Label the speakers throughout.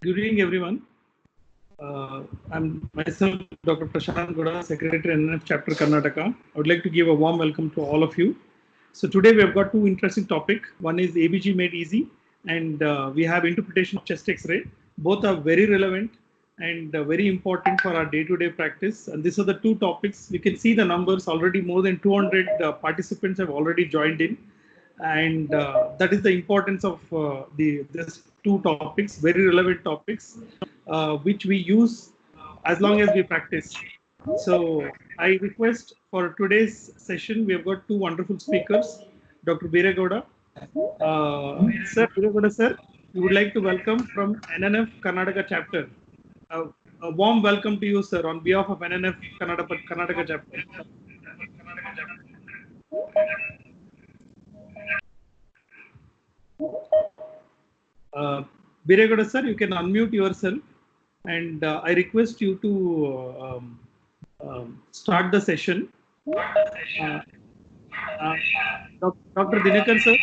Speaker 1: Good evening, everyone. I'm myself, Dr. Prashant Gowda, Secretary NNF Chapter Karnataka. I would like to give a warm welcome to all of you. So today we have got two interesting topics. One is ABG made easy, and we have interpretation of chest X-ray. Both are very relevant and very important for our day-to-day practice. And these are the two topics. We can see the numbers already. More than 200 participants have already joined in, and that is the importance of this two topics, very relevant topics, which we use as long as we practice. So I request for today's session, we have got two wonderful speakers, Dr. BEERE GOWDA. Sir, BEERE GOWDA sir, we would like to welcome from NNF Karnataka chapter. A warm welcome to you, sir, on behalf of NNF Karnataka chapter. BEERE GOWDA sir, you can unmute yourself, and I request you to start the session. Dr. Dinakar sir.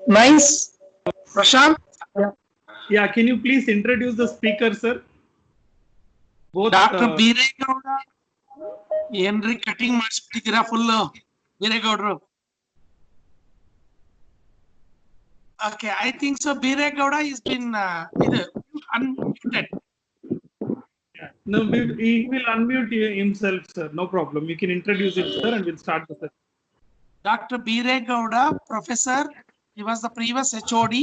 Speaker 2: Nice. Prashant?
Speaker 1: Yeah, can you please introduce the speaker, sir? Both,
Speaker 2: Dr. BEERE GOWDA. Henry cutting ಮಾಡಿಸ್ಬಿಟ್ಟಿದ್ದೀರಾ full BEERE GOWDA. Okay, I think so. BEERE GOWDA has been unmuted.
Speaker 1: No, he will unmute himself, sir. No problem. You can introduce him, sir, and we'll start the session.
Speaker 2: Dr. BEERE GOWDA, professor. He was the previous HOD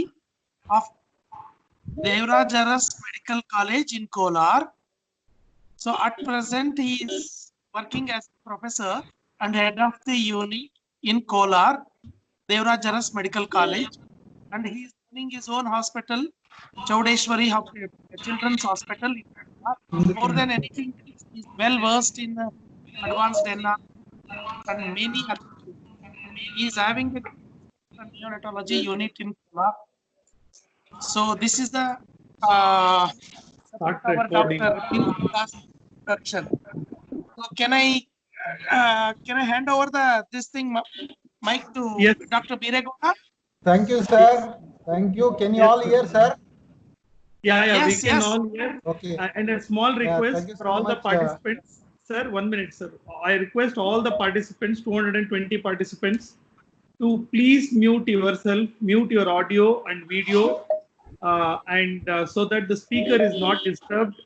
Speaker 2: of Devaraja's Medical College in Kolar. So at present, he is working as professor and head of the unit in Kolar, Devaraja's Medical College, and he is running his own hospital, SHRIYAN Children's Hospital. More than anything, he is well versed in advanced NR and many other things. He is having a neonatology unit in Kolar. So this is the our Dr. introduction. So can I hand over this thing mic to
Speaker 1: Yes.
Speaker 2: Dr. BEERE GOWDA?
Speaker 3: Thank you, sir. Thank you. Can you all hear, sir?
Speaker 1: Yeah,
Speaker 2: Yes,
Speaker 1: we can
Speaker 2: yes.
Speaker 1: all hear.
Speaker 3: Okay.
Speaker 1: And a small request
Speaker 3: thank you
Speaker 1: for
Speaker 3: so
Speaker 1: all the
Speaker 3: much,
Speaker 1: participants. Sir, 1 minute, sir. I request all the participants, 220 participants, to please mute yourself, mute your audio and video, and so that the speaker is not disturbed.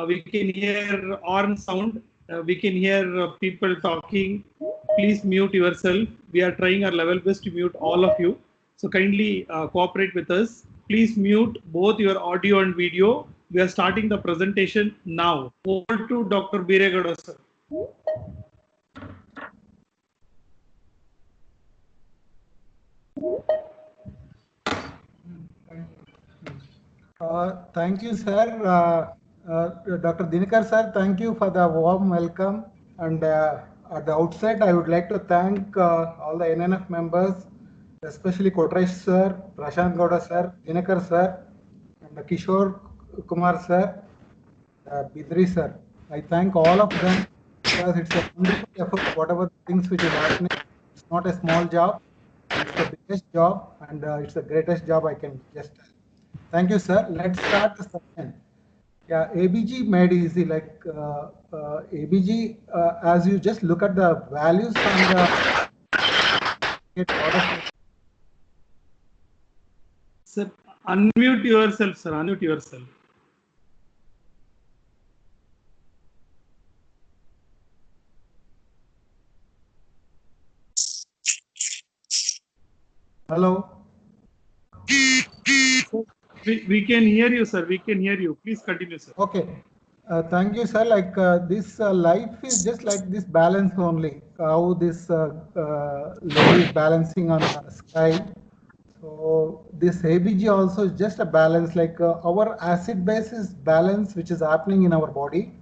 Speaker 1: We can hear horn sound. We can hear people talking. Please mute yourself. We are trying our level best to mute all of you. So kindly cooperate with us. Please mute both your audio and video. We are starting the presentation now. Over to Dr. BEERE GOWDA, sir.
Speaker 3: Thank you, sir. Dr. Dinakar, sir, thank you for the warm welcome. And at the outset, I would like to thank all the NNF members, especially Kotresh sir, Prashant Gowda sir, Dinakar sir, and Kishore Kumar sir, Bidri sir. I thank all of them because it's a wonderful effort, whatever things which is happening. It's not a small job. It's the biggest job, and it's the greatest job I can just. Thank you, sir. Let's start the session. Yeah, ABG made easy. Like ABG, as you just look at the values from the.
Speaker 1: Sir, unmute yourself, sir. Unmute yourself.
Speaker 3: Hello.
Speaker 1: We can hear you, sir. We can hear you. Please continue, sir.
Speaker 3: Okay. Thank you, sir. Like this life is just like this balance only. How this lady is balancing on the sky. So this ABG also is just a balance. Like our acid base is balance, which is happening in our body.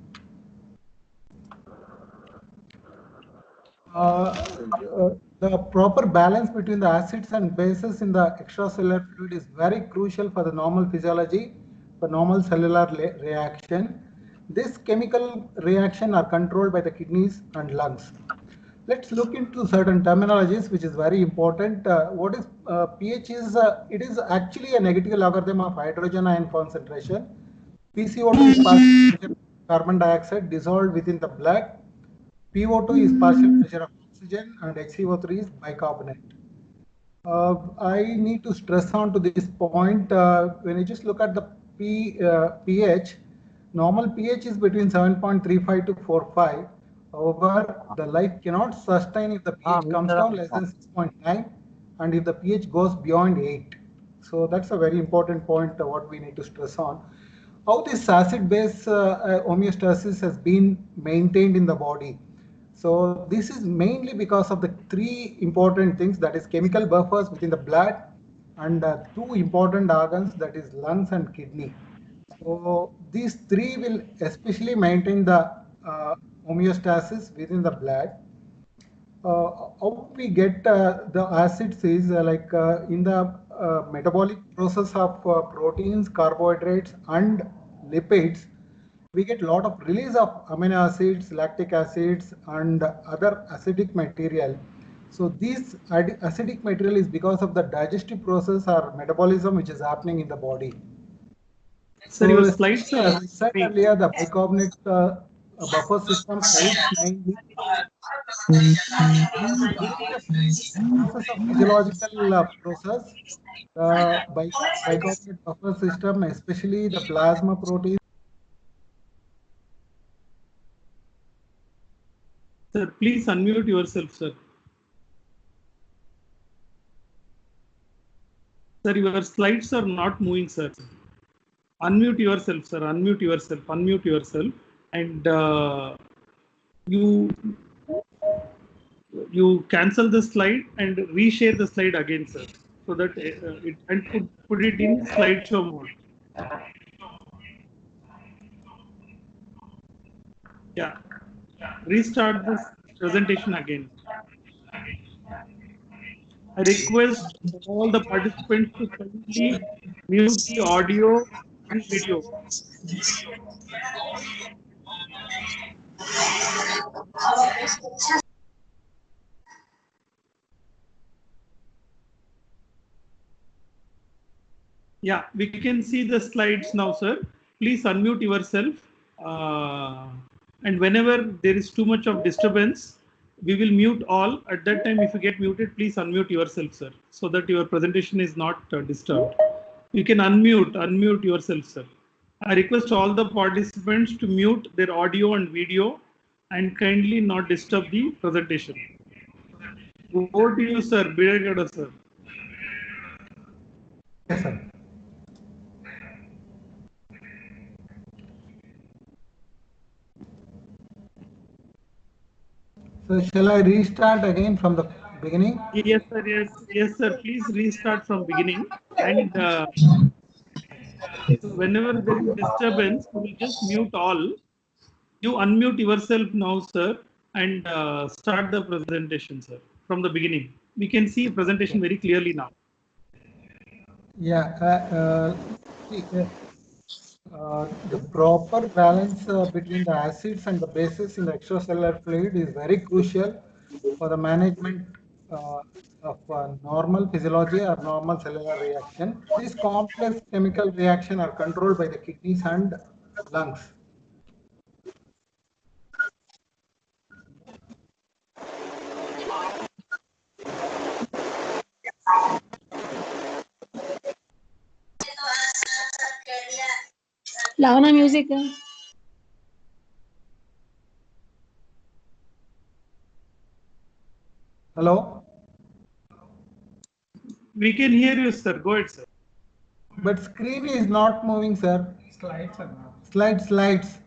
Speaker 3: The proper balance between the acids and bases in the extracellular fluid is very crucial for the normal physiology, for normal cellular reaction. This chemical reaction are controlled by the kidneys and lungs. Let's look into certain terminologies, which is very important. What is pH is, it is actually a negative logarithm of hydrogen ion concentration. PCO2 is partial pressure of carbon dioxide dissolved within the blood. PO2 is partial pressure of oxygen and HCO3 is bicarbonate. I need to stress on to this point. When you just look at the pH, normal pH is between 7.35 to 45. However, the life cannot sustain if the pH comes down less than 6.9 and if the pH goes beyond 8. So that's a very important point what we need to stress on. How this acid-base homeostasis has been maintained in the body. So this is mainly because of the three important things, that is chemical buffers within the blood and two important organs, that is lungs and kidney. So these three will especially maintain the homeostasis within the blood. How we get the acids is in the metabolic process of proteins, carbohydrates and lipids. We get a lot of release of amino acids, lactic acids and other acidic material. So this acidic material is because of the digestive process or metabolism which is happening in the body.
Speaker 1: Sir, your slides are...
Speaker 3: As I said earlier, the bicarbonate buffer system helps mainly during the process of physiological process. Bicarbonate buffer system, especially the plasma proteins.
Speaker 1: Sir, please unmute yourself, sir. Sir, your slides are not moving, sir. Unmute yourself, sir. Unmute yourself. Unmute yourself. And you cancel the slide and reshare the slide again, sir, so that it and put it in slideshow mode. Yeah. Restart this presentation again. I request all the participants to kindly mute the audio and video. Yeah, we can see the slides now, sir. Please unmute yourself. And whenever there is too much of disturbance, we will mute all. At that time, if you get muted, please unmute yourself, sir, so that your presentation is not disturbed. You can unmute yourself, sir. I request all the participants to mute their audio and video and kindly not disturb the presentation. Over to you, sir. BEERE, sir.
Speaker 3: Yes, sir. So shall I restart again from the beginning?
Speaker 1: Yes, sir. Yes, sir. Please restart from beginning. And so whenever there is disturbance, we will just mute all. You unmute yourself now, sir, and start the presentation, sir, from the beginning. We can see presentation very clearly now.
Speaker 3: Yeah. The proper balance between the acids and the bases in the extracellular fluid is very crucial for the management of normal physiology or normal cellular reaction. These complex chemical reactions are controlled by the kidneys and lungs.
Speaker 4: Lavana music.
Speaker 3: Hello?
Speaker 1: We can hear you, sir. Go ahead, sir.
Speaker 3: But screen is not moving, sir. Slides are not. Slides.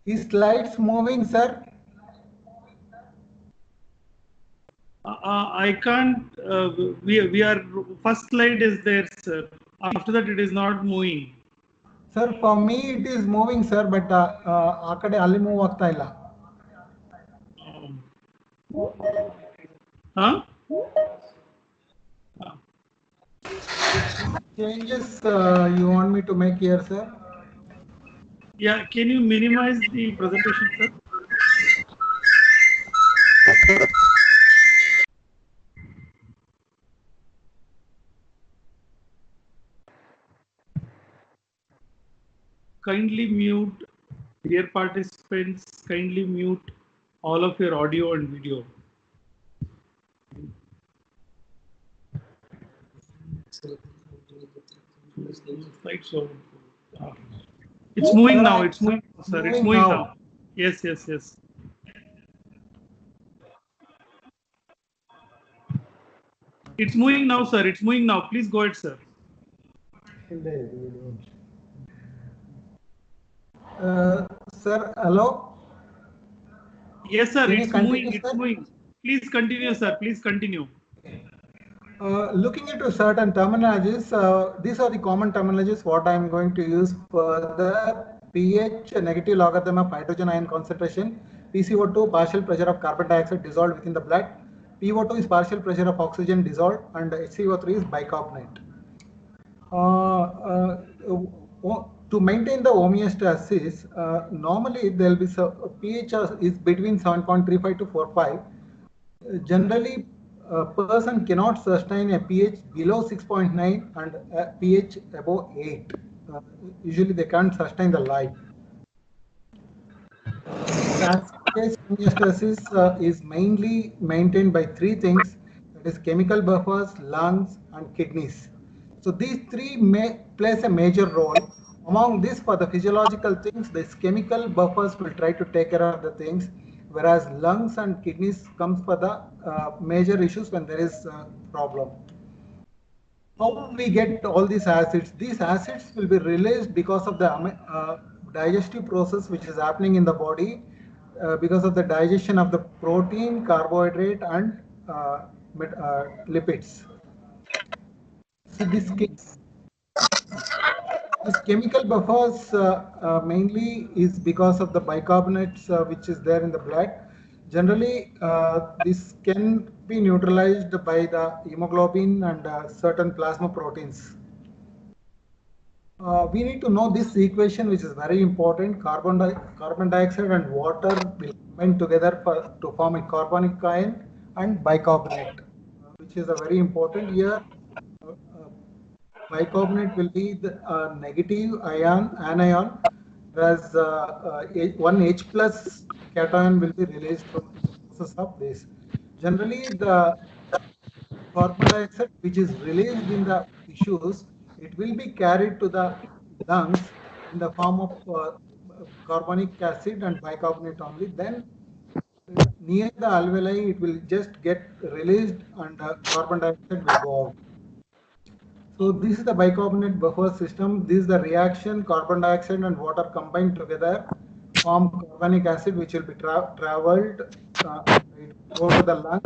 Speaker 3: Is slides moving, sir?
Speaker 1: I can't. We are first slide is there, sir. After that, it is not moving.
Speaker 3: Sir, for me it is moving, sir, but akade alli move agta illa.
Speaker 1: Huh?
Speaker 3: Changes you want me to make here, sir?
Speaker 1: Yeah, can you minimize the presentation, sir? Kindly mute, dear participants, kindly mute all of your audio and video. Right, so it's moving now. It's moving, sir. It's moving now. Yes, yes, yes. It's moving now, sir. It's moving now. Please go ahead, sir.
Speaker 3: Sir, hello?
Speaker 1: Yes, sir.
Speaker 3: Can you
Speaker 1: It's
Speaker 3: continue,
Speaker 1: moving. It's
Speaker 3: sir?
Speaker 1: moving. Please continue, sir. Please continue.
Speaker 3: Looking into certain terminologies, these are the common terminologies what I am going to use further. pH, negative logarithm of hydrogen ion concentration, PCO2, partial pressure of carbon dioxide dissolved within the blood, PO2 is partial pressure of oxygen dissolved, and HCO3 is bicarbonate. To maintain the homeostasis, normally there will be pH is between 7.35 to 4.5. Generally, a person cannot sustain a pH below 6.9 and a pH above 8. Usually they can't sustain the life. Acid-base homeostasis is mainly maintained by three things, that is chemical buffers, lungs, and kidneys. So these three plays a major role. Among this, for the physiological things, these chemical buffers will try to take care of the things, whereas lungs and kidneys comes for the major issues when there is a problem. How we get all these acids? These acids will be released because of the digestive process which is happening in the body, because of the digestion of the protein, carbohydrate, and lipids. So this chemical buffers mainly is because of the bicarbonates which is there in the blood. Generally, this can be neutralized by the hemoglobin and certain plasma proteins. We need to know this equation, which is very important. Carbon dioxide and water will combine together to form a carbonic ion and bicarbonate, which is a very important here. Bicarbonate will be the negative anion, whereas one H plus cation will be released from the process of this. Generally, the carbon dioxide which is released in the tissues, it will be carried to the lungs in the form of carbonic acid and bicarbonate only. Then near the alveoli, it will just get released and carbon dioxide will go out. So this is the bicarbonate buffer system. This is the reaction, carbon dioxide and water combined together form carbonic acid, which will be traveled go to the lungs.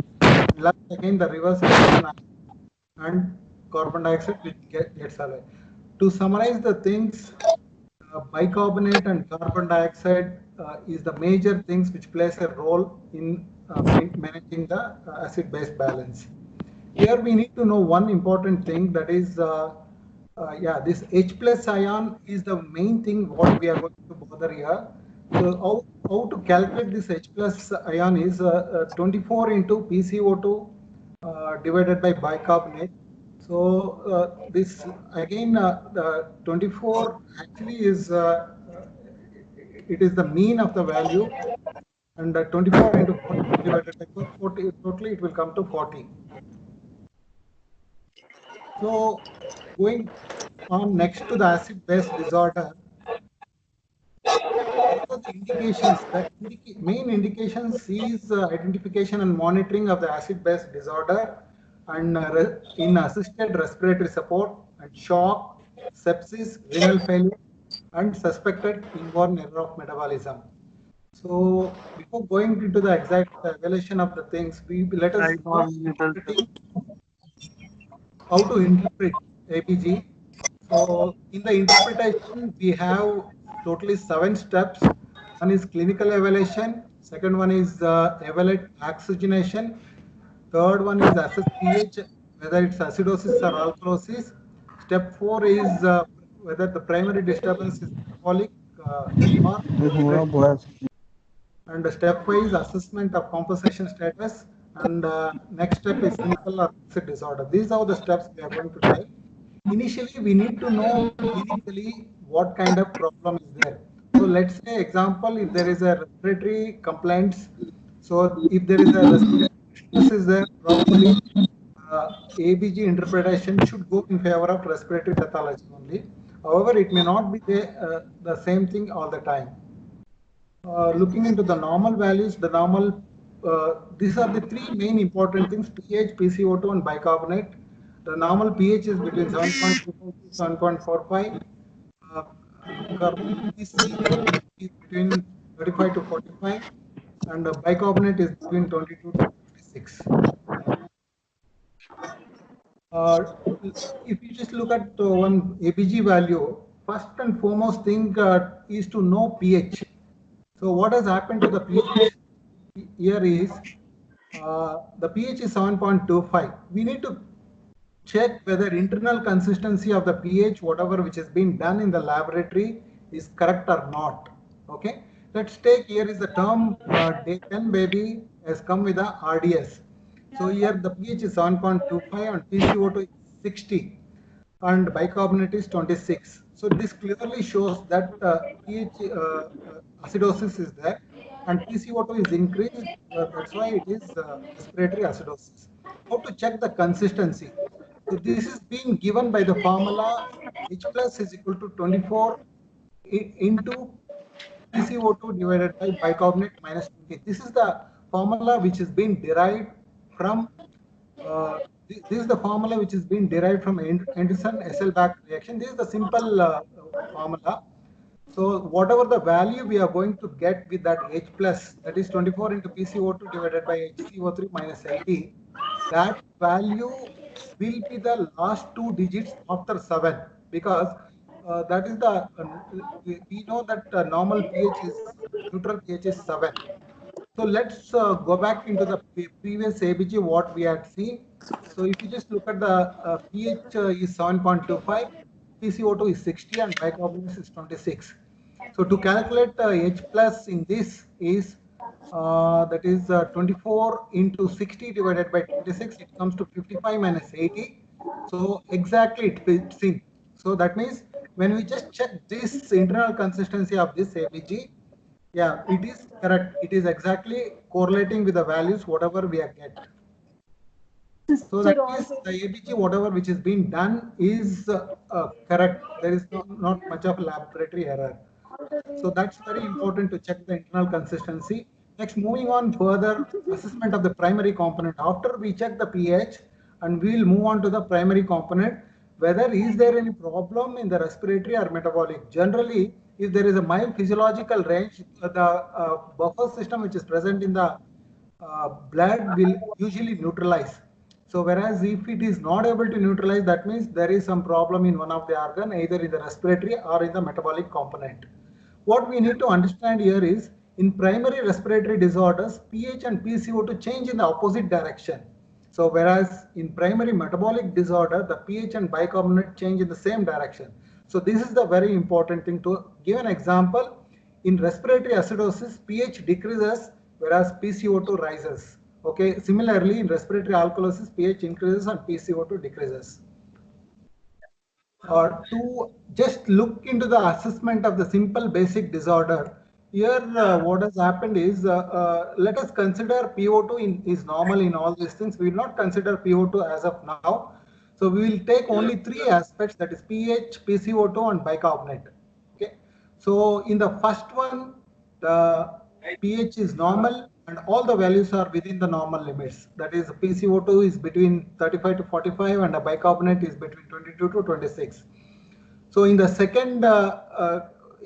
Speaker 3: Lungs again the reverse reaction and carbon dioxide which gets away. To summarize the things, bicarbonate and carbon dioxide is the major things which plays a role in managing the acid-base balance. Here we need to know one important thing, that is, this H plus ion is the main thing what we are going to bother here. So how to calculate this H plus ion is 24 into PCO2 divided by bicarbonate. So this again, the 24 actually is it is the mean of the value, and 24 into 40 divided by 40, totally it will come to 40. So going on next to the acid-base disorder, what are the indications? The main indications is identification and monitoring of the acid-base disorder, and in assisted respiratory support and shock, sepsis, renal failure, and suspected inborn error of metabolism. So before going into the exact evaluation of the things, let us know how to interpret ABG. So in the interpretation, we have totally 7 steps. One is clinical evaluation. Second one is evaluate oxygenation. Third one is assess pH, whether it's acidosis or alkalosis. Step 4 is whether the primary disturbance is alcoholic or and stepwise assessment of composition status, and next step is clinical or mixed disorder. These are the steps we are going to take. Initially, we need to know clinically what kind of problem is there. So let's say example, if there is a respiratory complaints, so if there is a respiratory distress is there, probably ABG interpretation should go in favor of respiratory pathology only. However, it may not be the same thing all the time. Looking into the normal values, these are the three main important things: pH, PCO2, and bicarbonate. The normal pH is between 7.25 to 7.45. Carbonate PC is between 35 to 45, and bicarbonate is between 22 to 26. If you just look at one ABG value, first and foremost thing is to know pH. So what has happened to the pH here is the pH is 7.25. We need to check whether internal consistency of the pH, whatever which has been done in the laboratory, is correct or not. Okay. Let's take here is the term day 10 baby has come with a RDS. So here the pH is 7.25 and PCO2 is 60 and bicarbonate is 26. So this clearly shows that pH acidosis is there and PCO2 is increased. That's why it is respiratory acidosis. How to check the consistency? So this is being given by the formula H plus is equal to 24 into PCO2 divided by bicarbonate minus 20. This is the formula which is being derived from this is the formula which is being derived from Anderson-Hasselbalch reaction. This is the simple formula. So whatever the value we are going to get with that H plus, that is 24 into PCO2 divided by HCO3 minus LT, that value will be the last two digits after 7, because that is the we know that normal pH is neutral pH is 7. So let's go back into the previous ABG what we had seen. So if you just look at the pH is 7.25, PCO2 is 60 and bicarbonate is 26. So to calculate H plus in this is that is 24 into 60 divided by 26, it comes to 55 minus 80. So exactly it fits in. So that means when we just check this internal consistency of this ABG, yeah, it is correct. It is exactly correlating with the values whatever we are get. So that means the ABG whatever which is being done is correct. There is not much of laboratory error. So that's very important to check the internal consistency. Next, moving on further, assessment of the primary component. After we check the pH, and we will move on to the primary component, whether is there any problem in the respiratory or metabolic. Generally, if there is a mild physiological range, the buffer system which is present in the blood will usually neutralize. So whereas if it is not able to neutralize, that means there is some problem in one of the organ, either in the respiratory or in the metabolic component. What we need to understand here is, in primary respiratory disorders, pH and PCO2 change in the opposite direction. So whereas in primary metabolic disorder, the pH and bicarbonate change in the same direction. So this is the very important thing. To give an example, in respiratory acidosis, pH decreases whereas PCO2 rises. Okay. Similarly, in respiratory alkalosis, pH increases and PCO2 decreases. To just look into the assessment of the simple basic disorder, here what has happened is, let us consider PO2 is normal in all these things. We will not consider PO2 as of now. So we will take only three aspects, that is pH, PCO2 and bicarbonate. Okay. So in the first one, the pH is normal and all the values are within the normal limits. That is PCO2 is between 35 to 45 and the bicarbonate is between 22 to 26. So in the second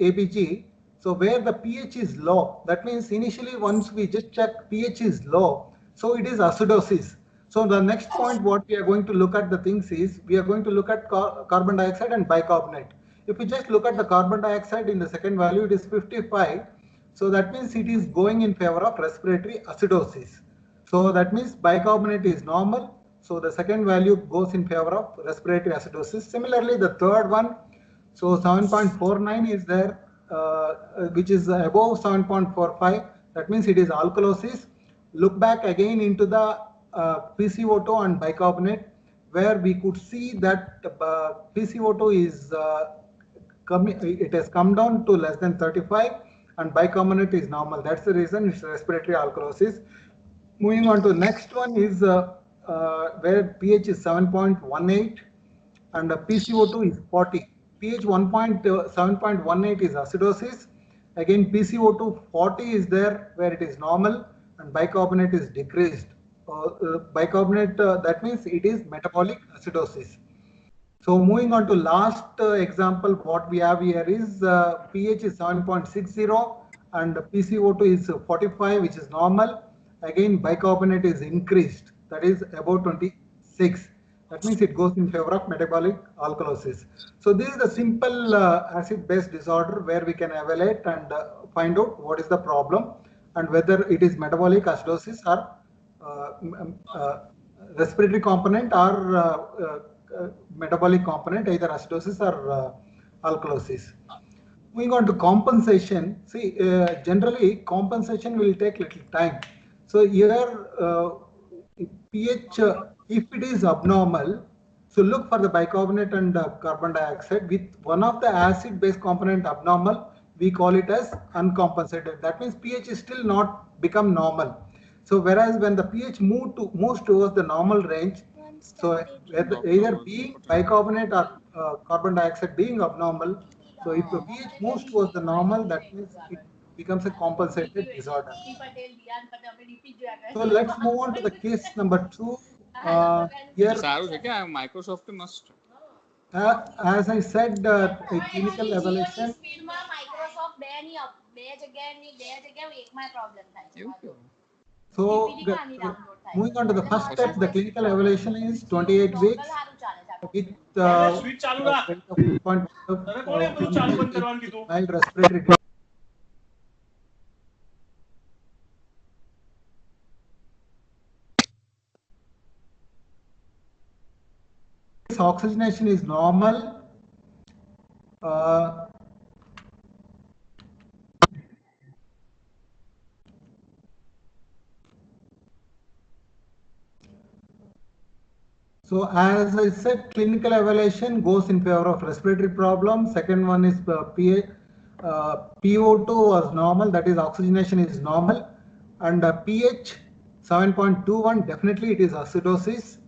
Speaker 3: ABG, so where the pH is low, that means initially once we just check pH is low, so it is acidosis. So the next point what we are going to look at the things is, we are going to look at carbon dioxide and bicarbonate. If we just look at the carbon dioxide in the second value, it is 55. So that means it is going in favor of respiratory acidosis. So that means bicarbonate is normal. So the second value goes in favor of respiratory acidosis. Similarly, the third one, so 7.49 is there. which is above 7.45, that means it is alkalosis. Look back again into the PCO2 and bicarbonate, where we could see that PCO2 is it has come down to less than 35 and bicarbonate is normal. That's the reason it's respiratory alkalosis. Moving on to the next one is where pH is 7.18 and PCO2 is 40. pH 7.18 is acidosis. Again, PCO2 40 is there where it is normal and bicarbonate is decreased. Bicarbonate, that means it is metabolic acidosis. So moving on to last example, what we have here is pH is 7.60 and PCO2 is 45, which is normal. Again, bicarbonate is increased, that is about 26. That means it goes in favor of metabolic alkalosis. So this is a simple acid-base disorder where we can evaluate and find out what is the problem and whether it is metabolic acidosis or respiratory component or metabolic component, either acidosis or alkalosis. Moving on to compensation, see, generally compensation will take little time. So here, pH, if it is abnormal, so look for the bicarbonate and carbon dioxide. With one of the acid-base component abnormal, we call it as uncompensated. That means pH is still not become normal. So whereas when the pH moves towards the normal range, so either being bicarbonate or carbon dioxide being abnormal, so if the pH moves towards the normal, that means it becomes a compensated disorder. So let's move on to the case number 2. Here,
Speaker 4: Microsoft must.
Speaker 3: as I said, a clinical evaluation. So moving on to the first step, the clinical evaluation is 28 weeks with mild respiratory. Oxygenation is normal. So as I said, clinical evaluation goes in favor of respiratory problem. Second one is PO2 was normal, that is oxygenation is normal, and pH 7.21, definitely it is acidosis.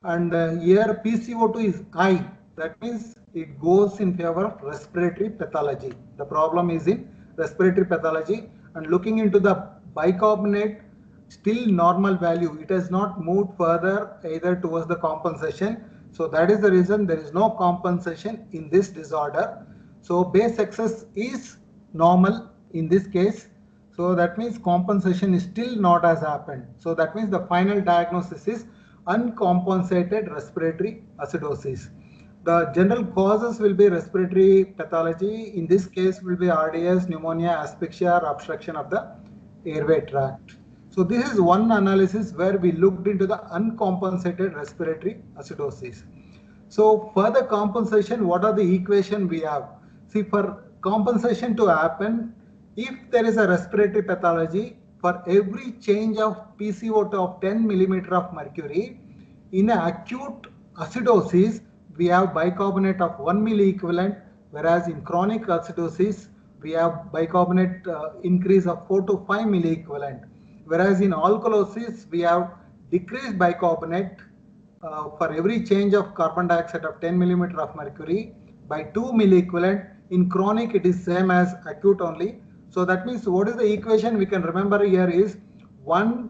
Speaker 3: And here PCO2 is high, that means it goes in favor of respiratory pathology. The problem is in respiratory pathology. And looking into the bicarbonate, still normal value, it has not moved further either towards the compensation. So that is the reason there is no compensation in this disorder. So base excess is normal in this case. So that means compensation is still not has happened. So that means the final diagnosis is uncompensated respiratory acidosis. The general causes will be respiratory pathology. In this case will be RDS, pneumonia, asphyxia, or obstruction of the airway tract. So this is one analysis where we looked into the uncompensated respiratory acidosis. So for the compensation, what are the equation we have? See, for compensation to happen, if there is a respiratory pathology, for every change of PCO2 of 10 millimeter of mercury, in an acute acidosis, we have bicarbonate of 1 milli equivalent, whereas in chronic acidosis, we have bicarbonate increase of 4 to 5 milli equivalent. Whereas in alkalosis, we have decreased bicarbonate for every change of carbon dioxide of 10 millimeter of mercury by 2 milli equivalent. In chronic, it is same as acute only. So that means what is the equation we can remember here is 1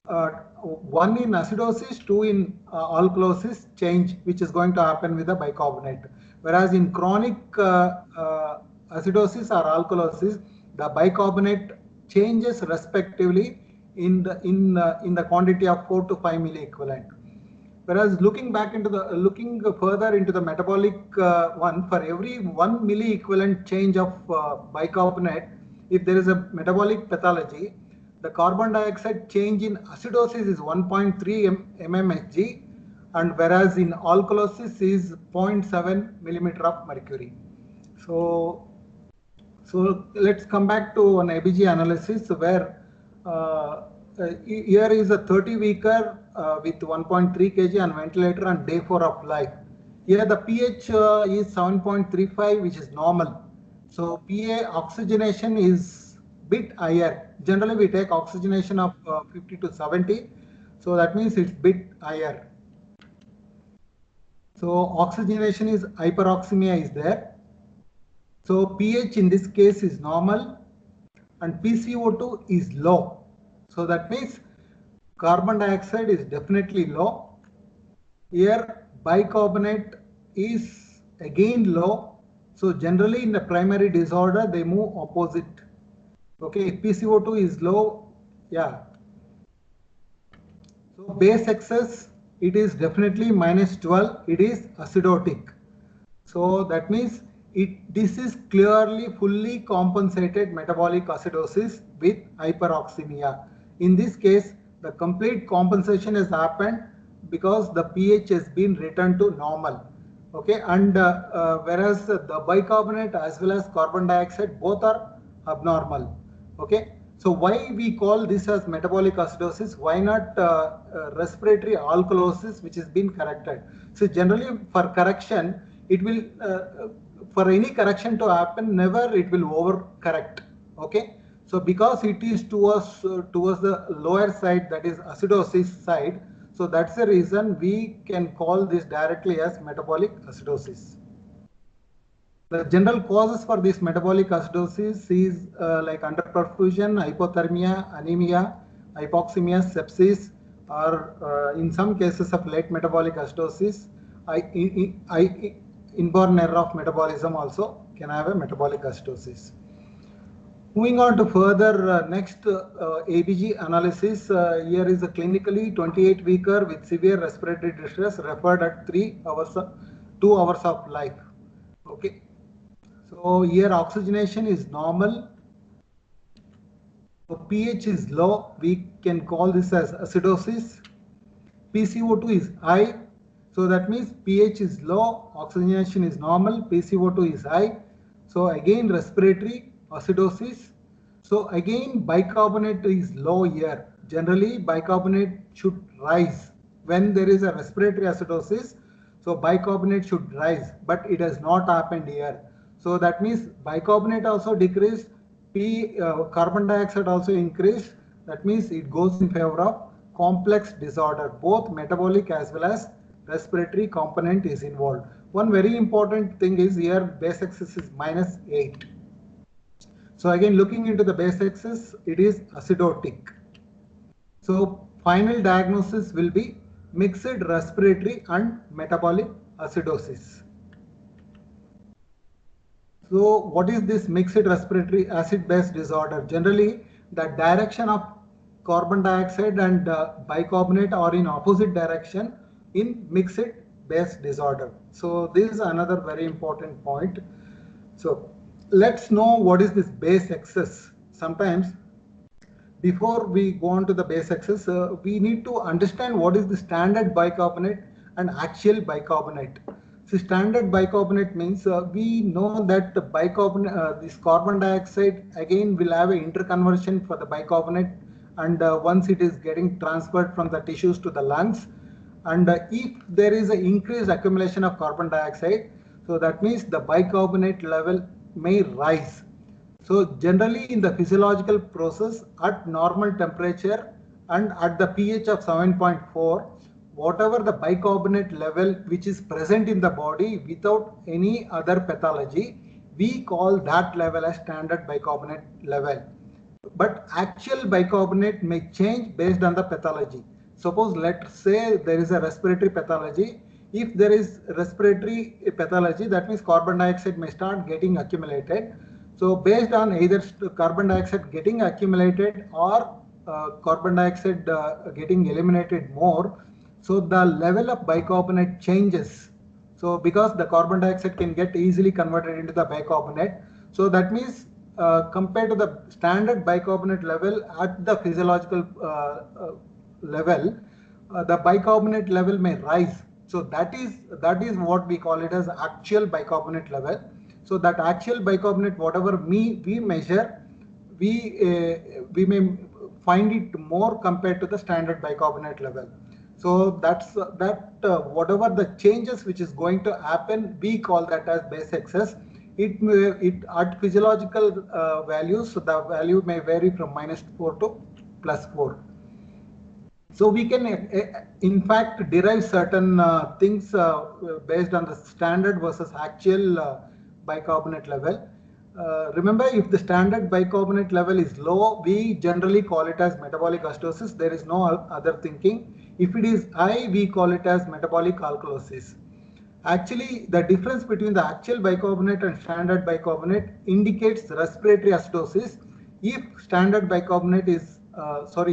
Speaker 3: in acidosis, 2 in alkalosis change, which is going to happen with the bicarbonate. Whereas in chronic acidosis or alkalosis, the bicarbonate changes respectively in the quantity of 4 to 5 milli equivalent. Whereas looking further into the metabolic one, for every 1 milli equivalent change of bicarbonate, if there is a metabolic pathology, the carbon dioxide change in acidosis is 1.3 mmHg, and whereas in alkalosis is 0.7 millimeter of mercury. So So let's come back to an ABG analysis where here is a 30-weeker with 1.3 kg on ventilator on day 4 of life. Here the pH is 7.35, which is normal. So PA oxygenation is bit higher. Generally we take oxygenation of 50 to 70. So that means it's bit higher. So oxygenation is hyperoxemia is there. So pH in this case is normal and PCO2 is low. So that means carbon dioxide is definitely low. Here bicarbonate is again low. So generally in the primary disorder they move opposite. Okay, if PCO2 is low, yeah. So base excess, it is definitely minus 12, it is acidotic. So that means this is clearly fully compensated metabolic acidosis with hyperoxemia. In this case, the complete compensation has happened because the pH has been returned to normal. Okay, and whereas the bicarbonate as well as carbon dioxide both are abnormal. Okay, so why we call this as metabolic acidosis? Why not respiratory alkalosis, which has been corrected? So generally for correction, it will for any correction to happen, never it will over correct. Okay, so because it is towards the lower side, that is acidosis side, so that's the reason we can call this directly as metabolic acidosis. The general causes for this metabolic acidosis is like underperfusion, hypothermia, anemia, hypoxemia, sepsis, or in some cases of late metabolic acidosis, inborn error of metabolism also can have a metabolic acidosis. Moving on to further next ABG analysis, here is a clinically 28-weeker with severe respiratory distress referred at 2 hours of life. Okay, so here oxygenation is normal. So pH is low, we can call this as acidosis. PCO2 is high, so that means pH is low, oxygenation is normal, PCO2 is high. So again respiratory acidosis. So again bicarbonate is low here. Generally bicarbonate should rise when there is a respiratory acidosis. So bicarbonate should rise, but it has not happened here. So that means bicarbonate also decreased, carbon dioxide also increased. That means it goes in favor of complex disorder. Both metabolic as well as respiratory component is involved. One very important thing is here base excess is minus 8. So again looking into the base excess, it is acidotic. So final diagnosis will be mixed respiratory and metabolic acidosis. So what is this mixed respiratory acid-base disorder? Generally the direction of carbon dioxide and bicarbonate are in opposite direction in mixed base disorder. So this is another very important point. So let's know what is this base excess. Sometimes before we go on to the base excess, we need to understand what is the standard bicarbonate and actual bicarbonate. So standard bicarbonate means we know that the bicarbonate, this carbon dioxide again will have an interconversion for the bicarbonate, and once it is getting transferred from the tissues to the lungs, and if there is an increased accumulation of carbon dioxide, so that means the bicarbonate level may rise. So generally in the physiological process at normal temperature and at the pH of 7.4, whatever the bicarbonate level which is present in the body without any other pathology, we call that level as standard bicarbonate level. But actual bicarbonate may change based on the pathology. Suppose let's say there is a respiratory pathology. If there is respiratory pathology, that means carbon dioxide may start getting accumulated. So based on either carbon dioxide getting accumulated or carbon dioxide getting eliminated more, so the level of bicarbonate changes. So because the carbon dioxide can get easily converted into the bicarbonate, so that means compared to the standard bicarbonate level at the physiological level, the bicarbonate level may rise. So that is what we call it as actual bicarbonate level. So that axial bicarbonate, whatever we measure, we may find it more compared to the standard bicarbonate level. So that's whatever the changes which is going to happen, we call that as base excess. It at physiological values, so the value may vary from -4 to +4. So we can, in fact, derive certain things based on the standard versus actual bicarbonate level. Remember, if the standard bicarbonate level is low, we generally call it as metabolic acidosis. There is no other thinking. If it is high, we call it as metabolic alkalosis. Actually, the difference between the actual bicarbonate and standard bicarbonate indicates respiratory acidosis. If standard bicarbonate is,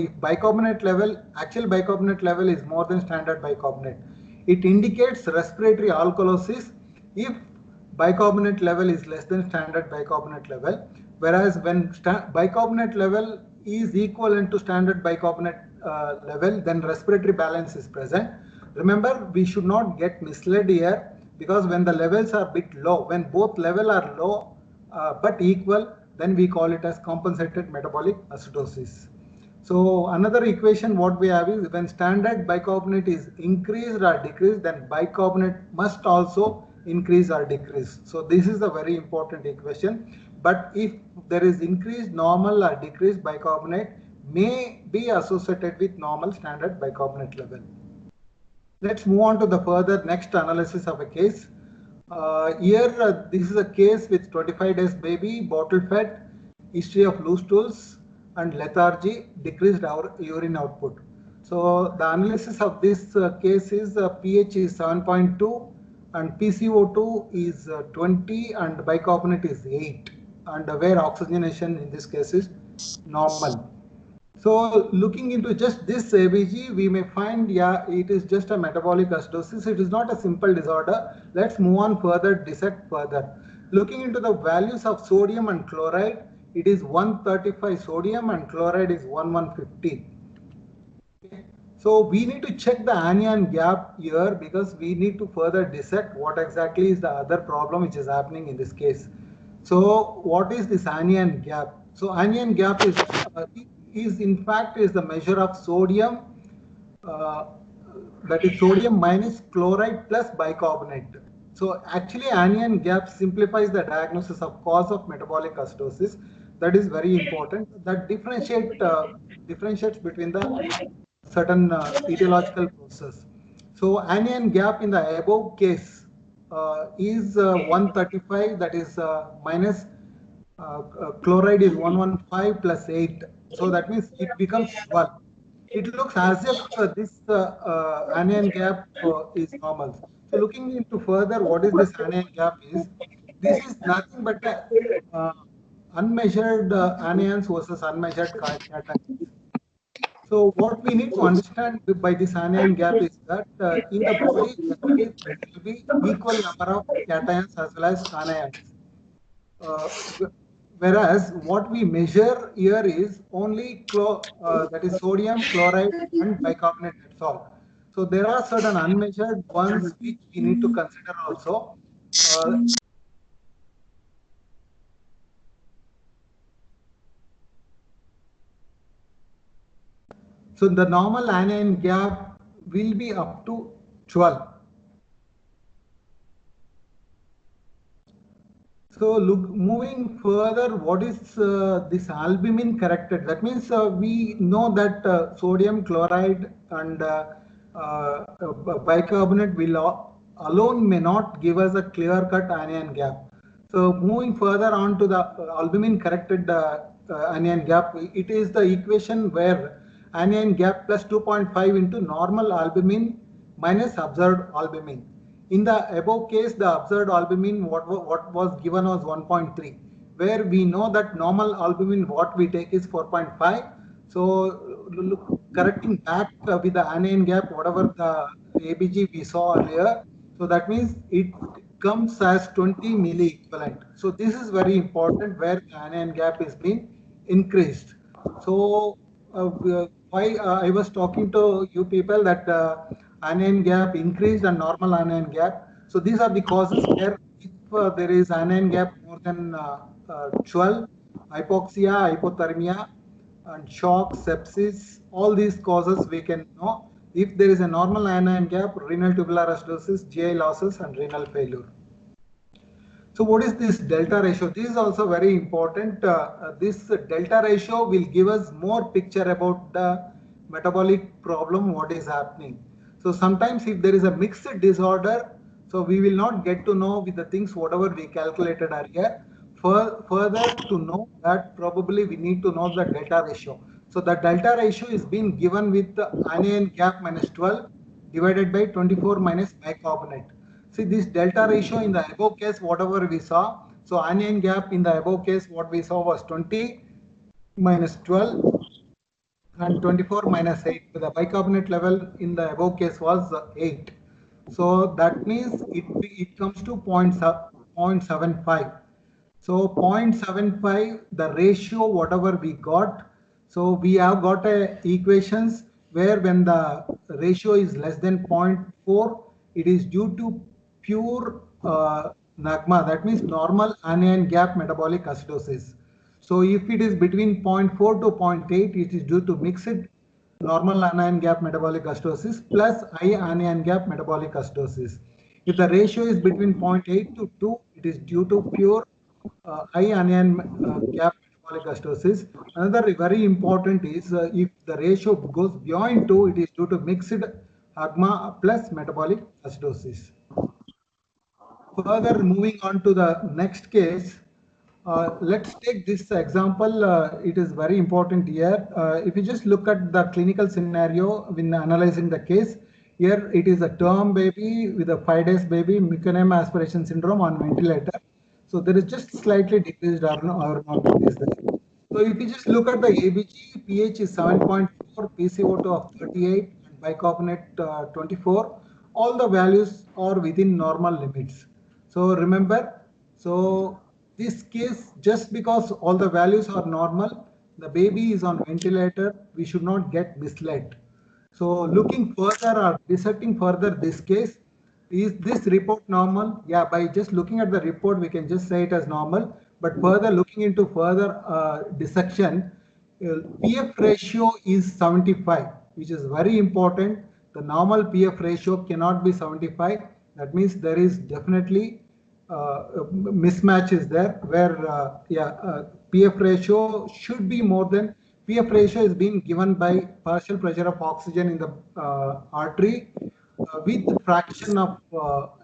Speaker 3: if bicarbonate level, actual bicarbonate level is more than standard bicarbonate, it indicates respiratory alkalosis if bicarbonate level is less than standard bicarbonate level. Whereas when bicarbonate level is equivalent to standard bicarbonate level, then respiratory balance is present. Remember, we should not get misled here, because when the levels are a bit low, when both levels are low but equal, then we call it as compensated metabolic acidosis. So another equation what we have is, when standard bicarbonate is increased or decreased, then bicarbonate must also increase or decrease. So this is a very important equation. But if there is increased normal or decreased bicarbonate, may be associated with normal standard bicarbonate level. Let's move on to the further next analysis of a case. Here, this is a case with 25 days baby, bottle fed, history of loose stools and lethargy, decreased our urine output. So the analysis of this case is pH is 7.2 and PCO2 is 20 and bicarbonate is 8, and where oxygenation in this case is normal. So looking into just this ABG, we may find, yeah, it is just a metabolic acidosis. It is not a simple disorder. Let's move on further, dissect further. Looking into the values of sodium and chloride, it is 135 sodium and chloride is 1150. Okay. So we need to check the anion gap here, because we need to further dissect what exactly is the other problem which is happening in this case. So what is this anion gap? So anion gap is in fact is the measure of sodium, that is sodium minus chloride plus bicarbonate. So actually anion gap simplifies the diagnosis of cause of metabolic acidosis. That is very important. That differentiates between the certain etiological process. So anion gap in the above case is 135, that is minus chloride is 115 plus 8. So that means it becomes 12. It looks as if this anion gap is normal. So looking into further, what is this anion gap is? This is nothing but unmeasured anions versus unmeasured cations. So what we need to understand by this anion gap is that in the body there will be equal number of cations as well as anions. Whereas what we measure here is only that is sodium, chloride and bicarbonate, that's all. So there are certain unmeasured ones which we need to consider also. So the normal anion gap will be up to 12. So moving further, what is this albumin corrected? That means we know that sodium chloride and bicarbonate alone may not give us a clear-cut anion gap. So moving further on to the albumin corrected anion gap, it is the equation where anion gap plus 2.5 into normal albumin minus observed albumin. In the above case, the observed albumin, what was given was 1.3, where we know that normal albumin, what we take is 4.5. So correcting back with the anion gap, whatever the ABG we saw earlier, so that means it comes as 20 milli equivalent. So this is very important, where the anion gap is being increased. So why I was talking to you people that anion gap increased and normal anion gap. So these are the causes where there is anion gap more than 12, hypoxia, hypothermia, and shock, sepsis, all these causes we can know. If there is a normal anion gap, renal tubular acidosis, GI losses, and renal failure. So what is this delta ratio? This is also very important. This delta ratio will give us more picture about the metabolic problem, what is happening. So sometimes if there is a mixed disorder, so we will not get to know with the things whatever we calculated earlier. Further to know that, probably we need to know the delta ratio. So the delta ratio is being given with the anion gap minus 12 divided by 24 minus bicarbonate. See this delta ratio in the above case, whatever we saw. So anion gap in the above case, what we saw was 20 minus 12 and 24 minus 8. The bicarbonate level in the above case was 8. So that means it comes to 0.75. So 0.75, the ratio, whatever we got. So we have got equations where when the ratio is less than 0.4, it is due to pure NAGMA, that means normal anion gap metabolic acidosis. So if it is between 0.4 to 0.8, it is due to mixed normal anion gap metabolic acidosis plus high anion gap metabolic acidosis. If the ratio is between 0.8 to 2, it is due to pure high anion gap metabolic acidosis. Another very important is if the ratio goes beyond 2, it is due to mixed AGMA plus metabolic acidosis. Further, moving on to the next case, let's take this example. It is very important here. If you just look at the clinical scenario when analyzing the case, here it is a term baby with a 5 days baby, meconium aspiration syndrome on ventilator. So there is just slightly decreased abnormalities there. So if you just look at the ABG, pH is 7.4, PCO2 of 38, and bicarbonate 24. All the values are within normal limits. So remember, so this case, just because all the values are normal, the baby is on ventilator, we should not get misled. So looking further or dissecting further this case, is this report normal? Yeah, by just looking at the report, we can just say it as normal. But further looking into further dissection, PF ratio is 75, which is very important. The normal PF ratio cannot be 75. That means there is definitely mismatch is there where PF ratio should be more than, PF ratio is being given by partial pressure of oxygen in the artery with fraction of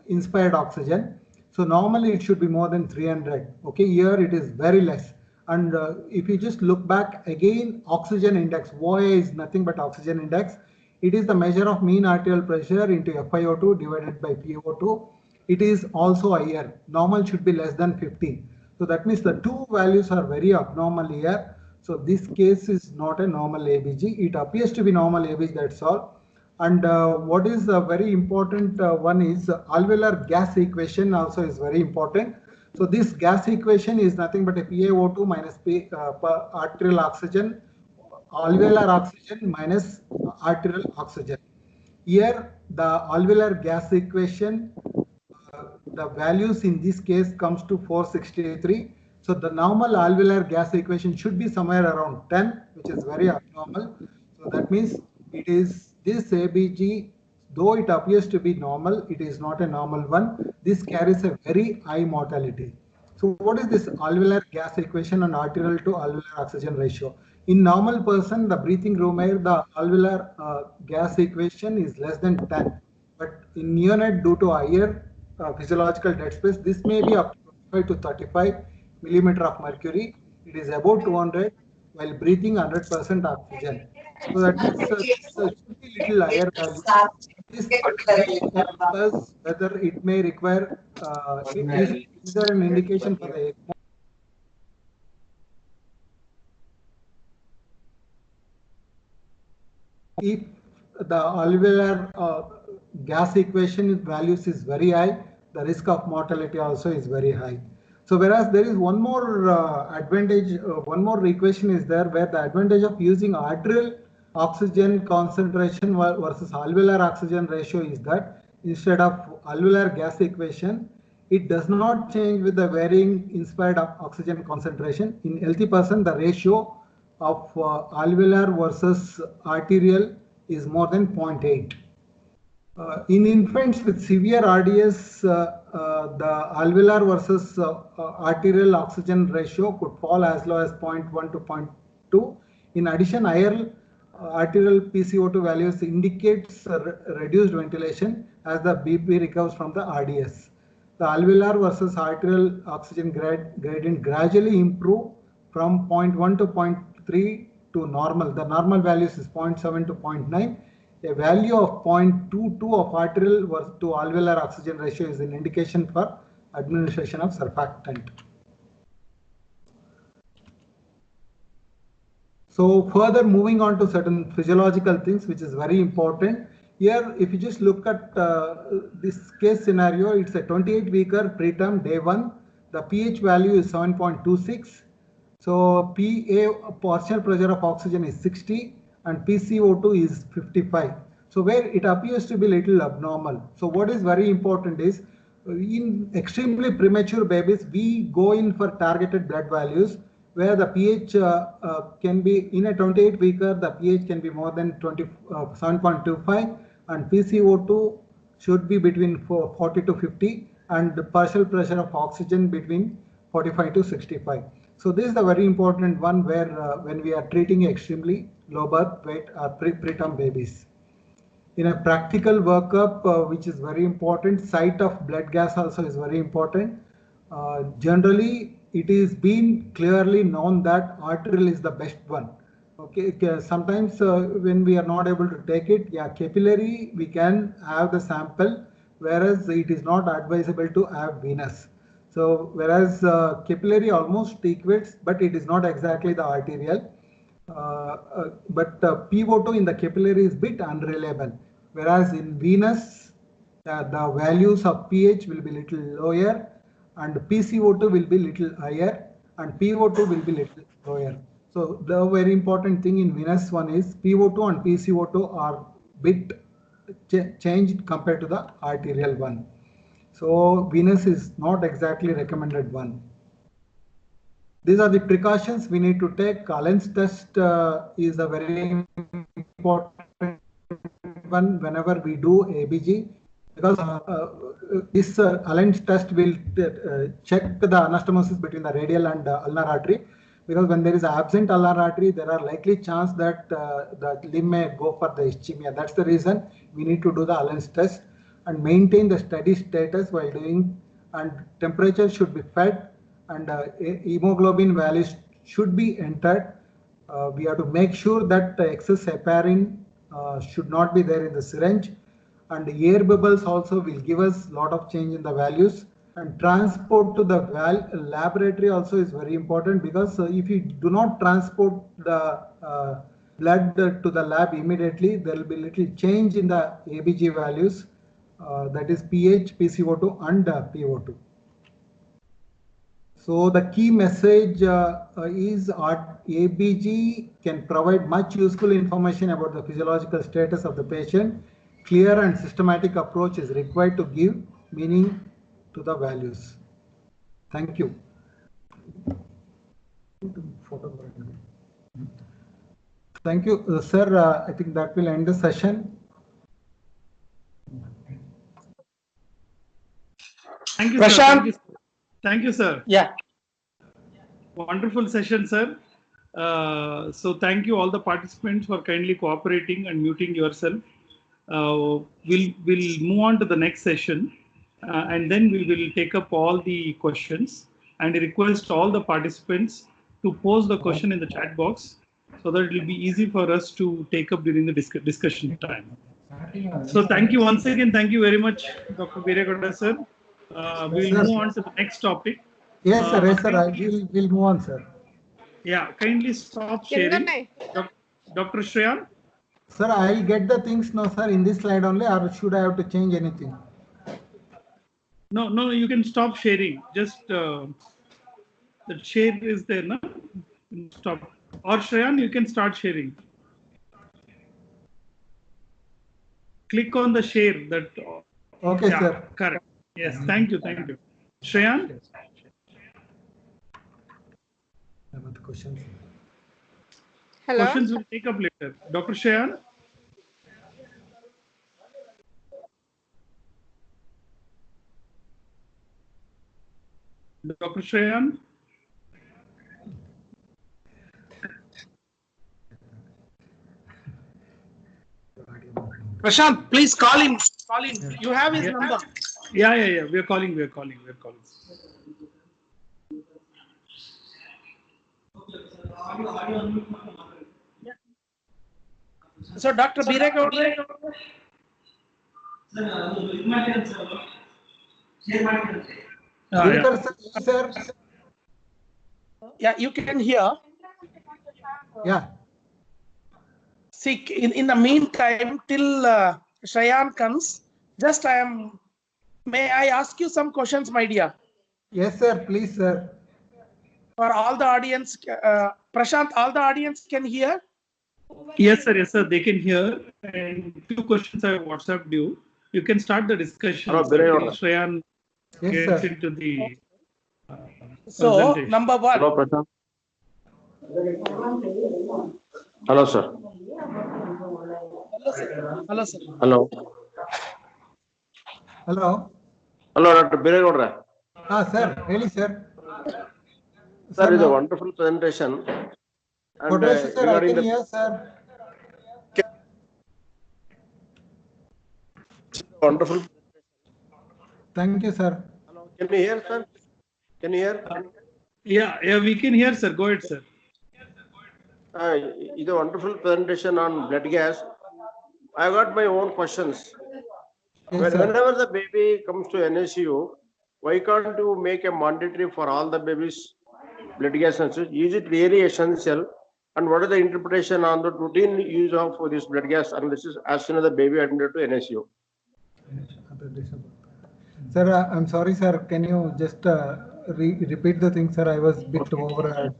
Speaker 3: inspired oxygen. So normally it should be more than 300. Okay, here it is very less. And if you just look back again, oxygen index, OA is nothing but oxygen index. It is the measure of mean arterial pressure into FiO2 divided by PO2. It is also higher. Normal should be less than 15. So that means the two values are very abnormal here. So this case is not a normal ABG. It appears to be normal ABG, that's all. And what is very important one is alveolar gas equation also is very important. So this gas equation is nothing but a PaO2 minus arterial oxygen, alveolar oxygen minus arterial oxygen. Here the alveolar gas equation, the values in this case comes to 463. So the normal alveolar gas equation should be somewhere around 10, which is very abnormal. So that means it is this ABG, though it appears to be normal, it is not a normal one. This carries a very high mortality. So what is this alveolar gas equation and arterial to alveolar oxygen ratio? In normal person, the breathing room air, the alveolar gas equation is less than 10. But in neonate, due to higher physiological dead space, this may be up to 25 to 35 millimeter of mercury. It is about 200 while breathing 100% oxygen. So that means this should be little higher value. This may help us whether it may require, is there an indication for the ECMO? If the alveolar gas equation values is very high, the risk of mortality also is very high. So whereas there is one more advantage, one more equation is there where the advantage of using arterial oxygen concentration versus alveolar oxygen ratio is that instead of alveolar gas equation, it does not change with the varying inspired oxygen concentration. In healthy person, the ratio of alveolar versus arterial is more than 0.8. In infants with severe RDS, the alveolar versus arterial oxygen ratio could fall as low as 0.1 to 0.2. In addition, higher arterial PCO2 values indicates reduced ventilation as the BP recovers from the RDS. The alveolar versus arterial oxygen gradient gradually improve from 0.1 to 0.3 to normal. The normal values is 0.7 to 0.9. A value of 0.22 of arterial to alveolar oxygen ratio is an indication for administration of surfactant. So further moving on to certain physiological things which is very important. Here if you just look at this case scenario, it's a 28-weeker preterm day 1. The pH value is 7.26. So PA partial pressure of oxygen is 60 and PCO2 is 55. So where it appears to be little abnormal. So what is very important is in extremely premature babies, we go in for targeted blood values where the pH can be in a 28-weeker, the pH can be more than 7.25 and PCO2 should be between 40 to 50 and the partial pressure of oxygen between 45 to 65. So this is the very important one where when we are treating extremely low birth weight preterm babies. In a practical workup, which is very important, site of blood gas also is very important. Generally, it is been clearly known that arterial is the best one. Okay, sometimes when we are not able to take it, yeah, capillary we can have the sample, whereas it is not advisable to have venous. So whereas capillary almost equates, but it is not exactly the arterial. But PO2 in the capillary is bit unreliable, whereas in venous the values of pH will be little lower and PCO2 will be little higher and PO2 will be little lower. So the very important thing in venous one is PO2 and PCO2 are bit changed compared to the arterial one. So venous is not exactly recommended one. These are the precautions we need to take. Allen's test is a very important one whenever we do ABG, because this Allen's test will check the anastomosis between the radial and ulnar artery, because when there is absent ulnar artery, there are likely chance that the limb may go for the ischemia. That's the reason we need to do the Allen's test and maintain the steady status while doing, and temperature should be fed and hemoglobin values should be entered. We have to make sure that excess heparin should not be there in the syringe, and air bubbles also will give us a lot of change in the values. And transport to the laboratory also is very important, because if you do not transport the blood to the lab immediately, there will be little change in the ABG values, that is pH, PCO2 and PO2. So the key message is ABG can provide much useful information about the physiological status of the patient. Clear and systematic approach is required to give meaning to the values. Thank you. Thank you, sir. I think that will end the session.
Speaker 1: Thank you,
Speaker 2: Prashant.
Speaker 1: sir. Thank you, sir.
Speaker 2: Yeah.
Speaker 1: Wonderful session, sir. So thank you all the participants for kindly cooperating and muting yourself. We'll move on to the next session, and then we will take up all the questions, and request all the participants to post the question in the chat box so that it will be easy for us to take up during the discussion time. So thank you once again. Thank you very much, Dr. BEERE, sir. We'll move on to the next topic.
Speaker 3: Yes, sir. Yes, sir. We'll move on, sir.
Speaker 1: Yeah, kindly stop sharing. Dr. Shriyan?
Speaker 3: Sir, I'll get the things now, sir, in this slide only, or should I have to change anything?
Speaker 1: No, you can stop sharing. Just the share is there, no? Stop. Or Shriyan, you can start sharing. Click on the share. That.
Speaker 3: Okay,
Speaker 1: yeah,
Speaker 3: sir.
Speaker 1: Correct. Yes, thank you. Shriyan?
Speaker 3: Questions.
Speaker 5: Hello.
Speaker 1: Questions will take up later. Dr. Shriyan? Dr. Shriyan?
Speaker 2: Prashant, please call him. Call him. You have his number.
Speaker 1: Yeah. We are calling.
Speaker 2: So, Dr. BEERE GOWDA.
Speaker 3: Sir.
Speaker 2: Yeah, you can hear.
Speaker 3: Yeah.
Speaker 2: See, in the meantime, till Shriyan comes, just may I ask you some questions, my dear?
Speaker 3: Yes, sir. Please, sir.
Speaker 2: For all the audience, Prashant, all the audience can hear?
Speaker 1: Yes, sir. They can hear. And few questions I WhatsApped you. You can start the discussion. Shriyan gets into the
Speaker 2: so, number one.
Speaker 6: Hello, Prashant. Hello, sir.
Speaker 2: Hello, sir.
Speaker 6: Hello.
Speaker 3: Hello.
Speaker 6: Hello, Dr. BEERE GOWDA.
Speaker 3: Sir. Really, sir.
Speaker 6: Sir, it's a wonderful presentation. And
Speaker 3: Sir, I can hear, sir.
Speaker 6: Wonderful.
Speaker 3: Thank you, sir.
Speaker 6: Hello. Can you hear, sir? Can you hear?
Speaker 1: Yeah, we can hear, sir. Go ahead, sir.
Speaker 6: It's a wonderful presentation on blood gas. I got my own questions.
Speaker 3: Yes,
Speaker 6: Whenever the baby comes to NSU, why can't you make a mandatory for all the babies blood gas? Is it really essential? And what is the interpretation on the routine use of this blood gas analysis as soon as the baby admitted to NSU?
Speaker 3: Sir, I'm sorry, sir. Can you just repeat the thing, sir? I was a bit overheard.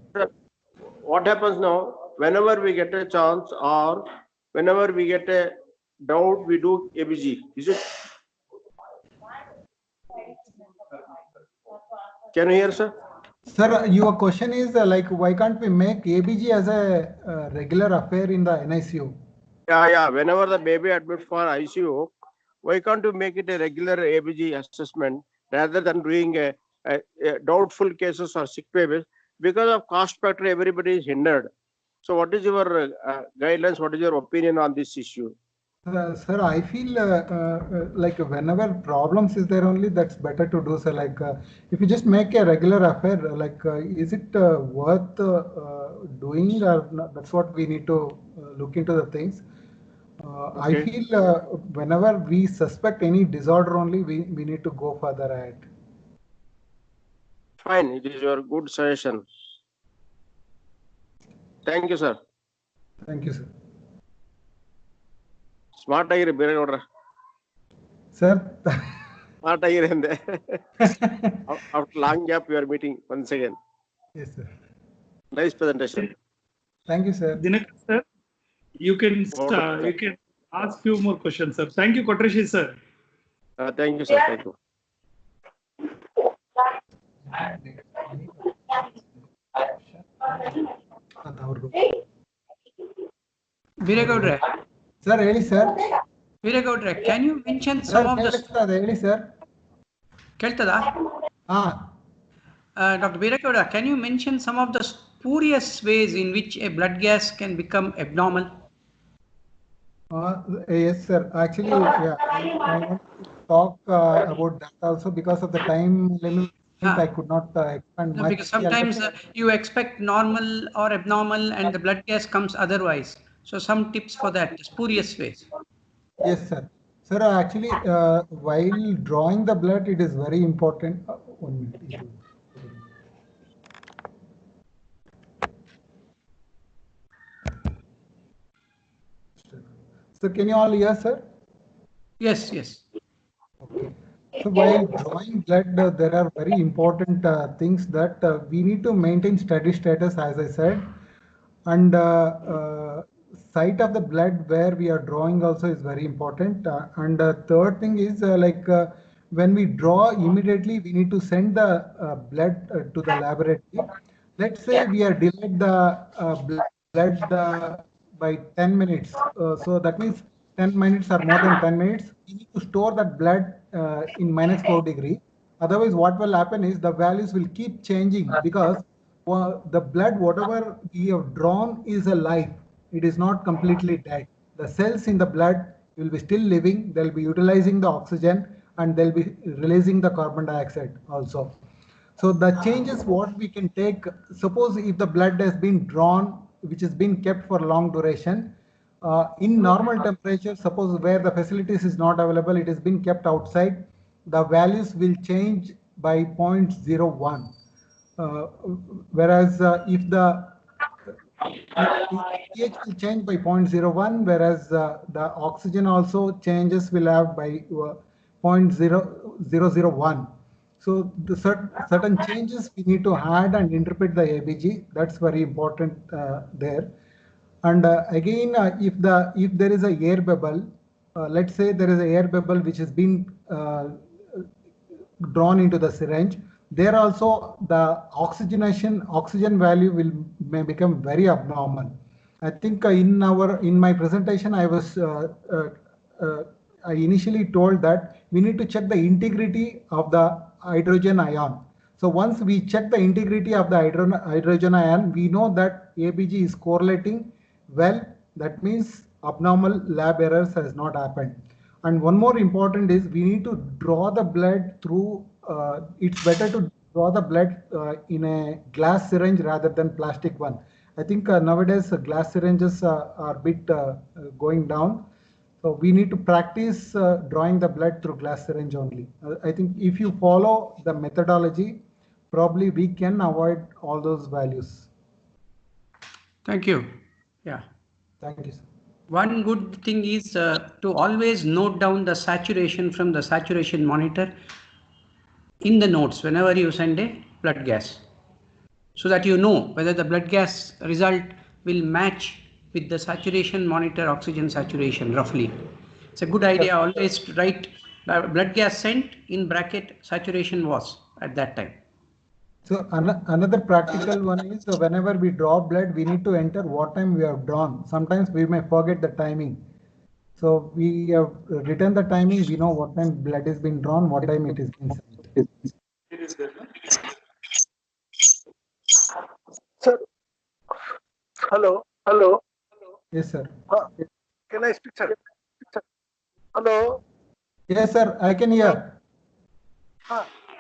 Speaker 6: What happens now, whenever we get a chance or whenever we get a doubt, we do ABG. Is it? Can you hear, sir?
Speaker 3: Sir, your question is like, why can't we make ABG as a regular affair in the NICU?
Speaker 6: Yeah. Whenever the baby admits for ICU, why can't you make it a regular ABG assessment rather than doing a doubtful cases or sick babies? Because of cost factor, everybody is hindered. So what is your guidelines? What is your opinion on this issue?
Speaker 3: Sir, I feel like whenever problems is there only, that's better to do. So like if you just make a regular affair, like is it worth doing or not? That's what we need to look into the things. Okay. I feel whenever we suspect any disorder only, we need to go further ahead.
Speaker 6: Fine, it is your good suggestion. Thank you, sir.
Speaker 3: Thank you, sir.
Speaker 6: Smart agire BEERE GOWDA.
Speaker 3: Sir.
Speaker 6: Smart agire. After long gap, we are meeting once again.
Speaker 3: Yes, sir.
Speaker 6: Nice presentation.
Speaker 3: Thank you, sir.
Speaker 1: Dinakar, sir, you can ask few more questions, sir. Thank you, Kotrashi, sir.
Speaker 6: Thank you, sir. Thank you.
Speaker 7: BEERE GOWDA.
Speaker 3: Sir, really, sir.
Speaker 7: BEERE GOWDA, can you mention some of the...
Speaker 3: Really, sir.
Speaker 7: Keltada? Dr. BEERE GOWDA, can you mention some of the spurious ways in which a blood gas can become abnormal?
Speaker 3: Yes, sir. Actually, yeah, I want to talk about that also because of the time limit. I could not expand much.
Speaker 7: Because sometimes you expect normal or abnormal and the blood gas comes otherwise. So some tips for that, spurious ways.
Speaker 3: Yes, sir. Sir, actually, while drawing the blood, it is very important. 1 minute. So can you all hear, sir?
Speaker 7: Yes, yes.
Speaker 3: Okay. So while drawing blood, there are very important things that we need to maintain steady status, as I said. And site of the blood where we are drawing also is very important. And third thing is when we draw immediately, we need to send the blood to the laboratory. Let's say we are delayed the blood by 10 minutes. So that means 10 minutes or more than 10 minutes, we need to store that blood in -4 degrees. Otherwise, what will happen is the values will keep changing because the blood, whatever we have drawn, is alive. It is not completely dead. The cells in the blood will be still living. They'll be utilizing the oxygen and they'll be releasing the carbon dioxide also. So the changes what we can take, suppose if the blood has been drawn, which has been kept for long duration, in normal temperature, suppose where the facilities is not available, it has been kept outside, the values will change by 0.01. Whereas if the pH will change by 0.01, whereas the oxygen also changes will have by 0.0001. So the certain changes we need to add and interpret the ABG. That's very important there. And again, if there is a air bubble, let's say there is a air bubble which has been drawn into the syringe, there also the oxygen value may become very abnormal. I think in my presentation I was I initially told that we need to check the integrity of the hydrogen ion. So once we check the integrity of the hydrogen ion, we know that ABG is correlating well. That means abnormal lab errors has not happened. And one more important is we need to draw the blood through, it's better to draw the blood in a glass syringe rather than plastic one. I think nowadays glass syringes are a bit going down. So we need to practice drawing the blood through glass syringe only. I think if you follow the methodology, probably we can avoid all those values.
Speaker 7: Thank you. Yeah.
Speaker 3: Thank you, sir.
Speaker 7: One good thing is to always note down the saturation from the saturation monitor in the notes whenever you send a blood gas, so that you know whether the blood gas result will match with the saturation monitor oxygen saturation roughly. It's a good idea always to write blood gas sent in bracket saturation was at that time.
Speaker 3: So another practical one is whenever we draw blood, we need to enter what time we have drawn. Sometimes we may forget the timing. So we have written the timing, we know what time blood has been drawn, what time it is being sent.
Speaker 6: Sir, hello.
Speaker 3: Yes, sir.
Speaker 6: Can I speak, sir? Hello.
Speaker 3: Yes, sir, I can hear.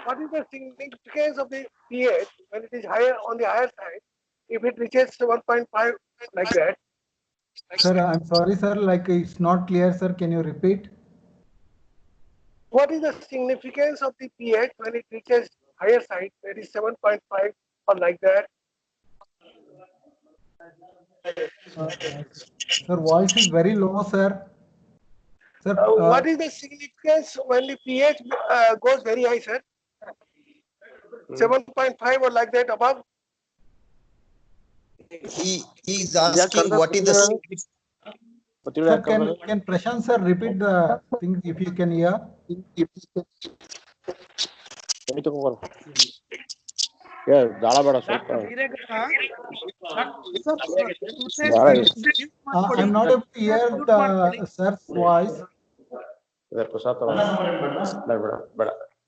Speaker 6: What is the significance of the pH when it is higher on the higher side? If it reaches 1.5 like that.
Speaker 3: Sir, I'm sorry, sir, like it's not clear, sir. Can you repeat?
Speaker 6: What is the significance of the pH when it reaches higher side, that is 7.5 or like that?
Speaker 3: Sir, voice is very low, sir. Sir,
Speaker 6: what is the significance when the pH goes very high, sir? 7.5 or like that above?
Speaker 8: He is asking what is the significance.
Speaker 3: Sir, can Prashant sir repeat the things if you can hear? I'm not able to hear the sir's voice.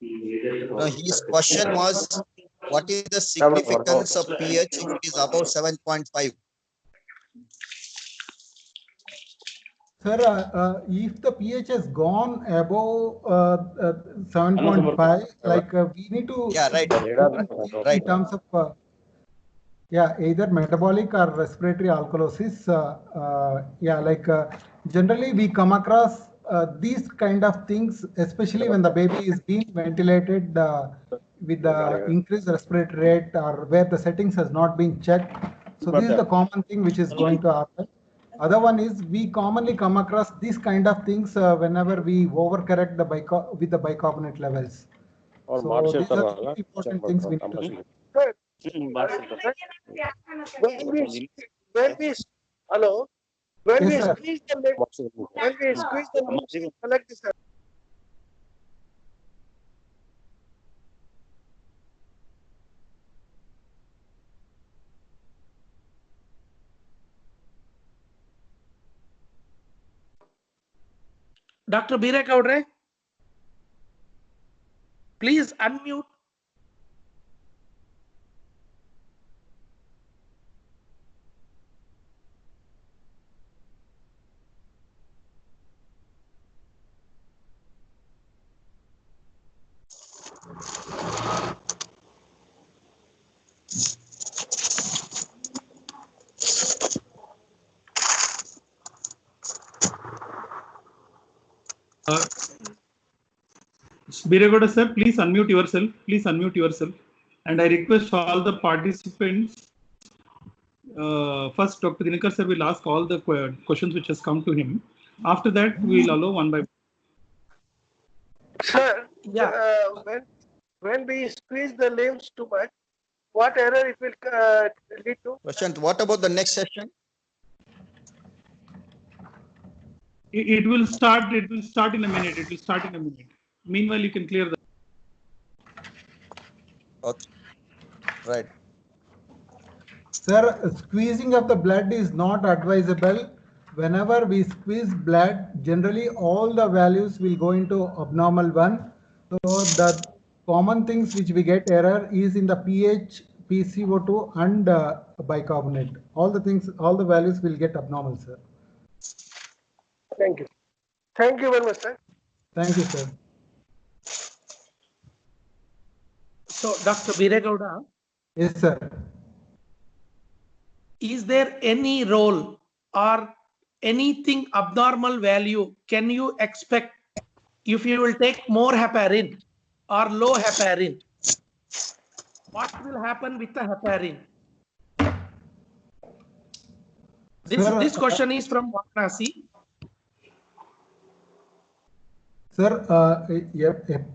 Speaker 8: No, his question was, what is the significance of pH if it is above 7.5?
Speaker 3: Sir, if the pH has gone above 7.5, like we need to in terms of either metabolic or respiratory alkalosis. Generally we come across these kind of things, especially when the baby is being ventilated with the increased respiratory rate or where the settings has not been checked. So this is the common thing which is going to happen. Other one is we commonly come across these kind of things whenever we overcorrect with the bicarbonate levels. So these are the important things we need to do.
Speaker 6: When we squeeze the lid, collect this.
Speaker 2: Dr. BEERE Gowda, please unmute.
Speaker 1: BEERE Gowda sir, please unmute yourself. Please unmute yourself. And I request all the participants. First, Dr. Dinakar sir will ask all the questions which has come to him. After that, we will allow one by one.
Speaker 9: Sir,
Speaker 2: Yeah.
Speaker 9: when we squeeze the limbs too much, what error it will lead to?
Speaker 8: Prashant, what about the next session?
Speaker 1: It will start. It will start in a minute. It will start in a minute. Meanwhile, you can clear the.
Speaker 8: Okay. Right.
Speaker 3: Sir, squeezing of the blood is not advisable. Whenever we squeeze blood, generally all the values will go into abnormal one. So the common things which we get error is in the pH, PCO2 and bicarbonate. All the things, all the values will get abnormal, sir.
Speaker 9: Thank you. Thank you very much, sir.
Speaker 3: Thank you, sir.
Speaker 2: So, Dr. BEERE Gowda,
Speaker 3: Yes, sir.
Speaker 2: is there any role or anything abnormal value can you expect if you will take more heparin or low heparin? What will happen with the heparin? This question is from Varanasi.
Speaker 3: Sir,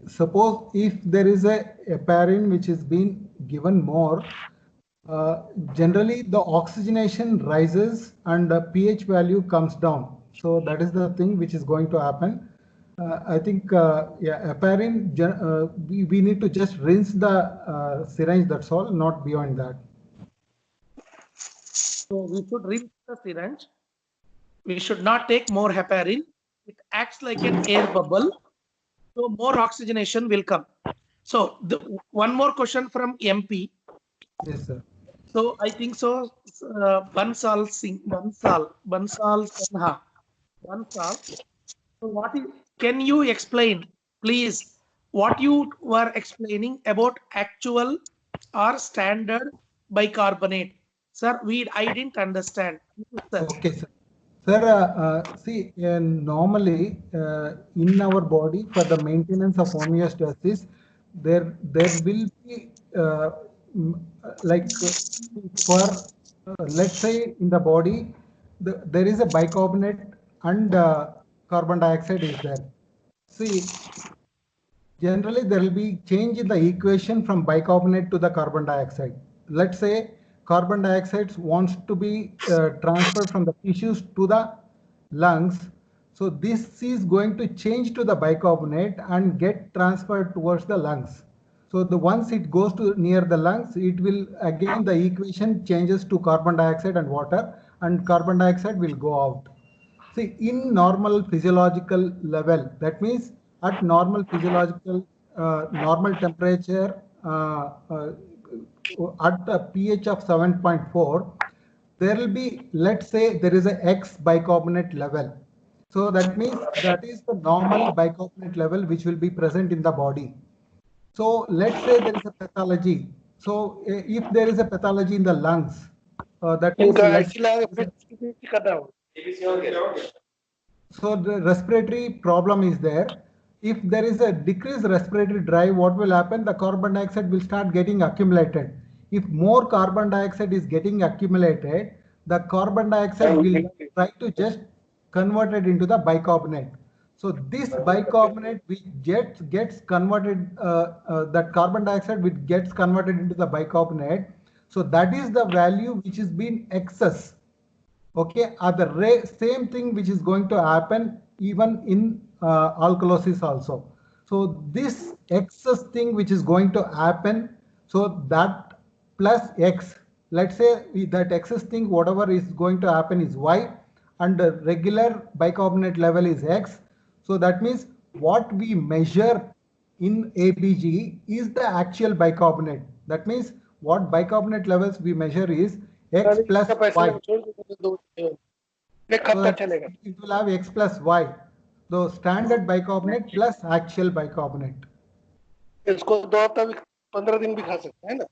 Speaker 3: suppose if there is a heparin which is being given more, generally the oxygenation rises and the pH value comes down. So that is the thing which is going to happen. I think, heparin, we need to just rinse the syringe, that's all, not beyond that.
Speaker 2: So we should rinse the syringe. We should not take more heparin. It acts like an air bubble. So more oxygenation will come. So one more question from MP.
Speaker 3: Yes, sir.
Speaker 2: So I think so. Bansal Sinha. So what is? Can you explain, please, what you were explaining about actual or standard bicarbonate? Sir, I didn't understand. Sir.
Speaker 3: Okay, sir. Sir, see, normally in our body for the maintenance of homeostasis, there will be like for let's say in the body there is a bicarbonate and carbon dioxide is there. See, generally there will be change in the equation from bicarbonate to the carbon dioxide. Let's say carbon dioxide wants to be transferred from the tissues to the lungs. So this is going to change to the bicarbonate and get transferred towards the lungs. So once it goes to near the lungs, it will again the equation changes to carbon dioxide and water, and carbon dioxide will go out. See, in normal physiological level, that means at normal physiological, normal temperature, at a pH of 7.4, there will be, let's say there is a X bicarbonate level. So that means that is the normal bicarbonate level which will be present in the body. So let's say there is a pathology. So if there is a pathology in the lungs, that means so the respiratory problem is there. If there is a decreased respiratory drive, what will happen? The carbon dioxide will start getting accumulated. If more carbon dioxide is getting accumulated, the carbon dioxide will try to just convert it into the bicarbonate. So this bicarbonate which gets converted, that carbon dioxide which gets converted into the bicarbonate. So that is the value which is being excess. Okay, the same thing which is going to happen even in alkalosis also. So this excess thing which is going to happen, so that plus X, let's say that excess thing whatever is going to happen is Y and the regular bicarbonate level is X. So that means what we measure in ABG is the actual bicarbonate. That means what bicarbonate levels we measure is X plus Y. So that it will have X plus Y. So standard bicarbonate plus actual bicarbonate.
Speaker 9: इसको 2 हफ्ता भी 15 दिन भी खा सकते हैं ना,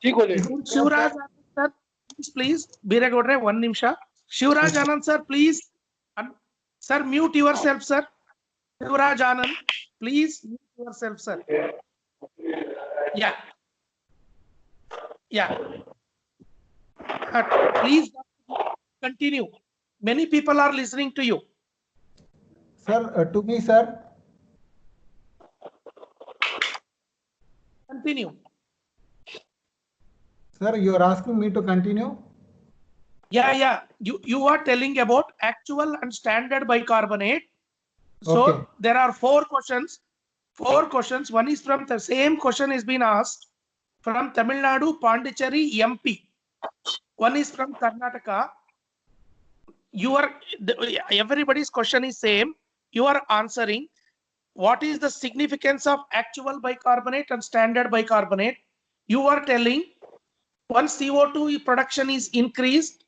Speaker 9: ठीक हो जाएगी.
Speaker 2: Shivraj Anand sir, please, BEERE Gowda, 1 nimsha. Shivraj Anand sir, please, sir, mute yourself, sir. Shivraj Anand, please mute yourself, sir. Yeah. Yeah. Please continue. Many people are listening to you.
Speaker 3: Sir, to me, sir.
Speaker 2: Continue.
Speaker 3: Sir, you are asking me to continue?
Speaker 2: Yeah. You are telling about actual and standard bicarbonate. So
Speaker 3: Okay.
Speaker 2: there are 4 questions. 4 questions. One is from the same question is being asked from Tamil Nadu, Pondicherry, MP. One is from Karnataka. Everybody's question is same. You are answering what is the significance of actual bicarbonate and standard bicarbonate. You are telling once CO2 production is increased,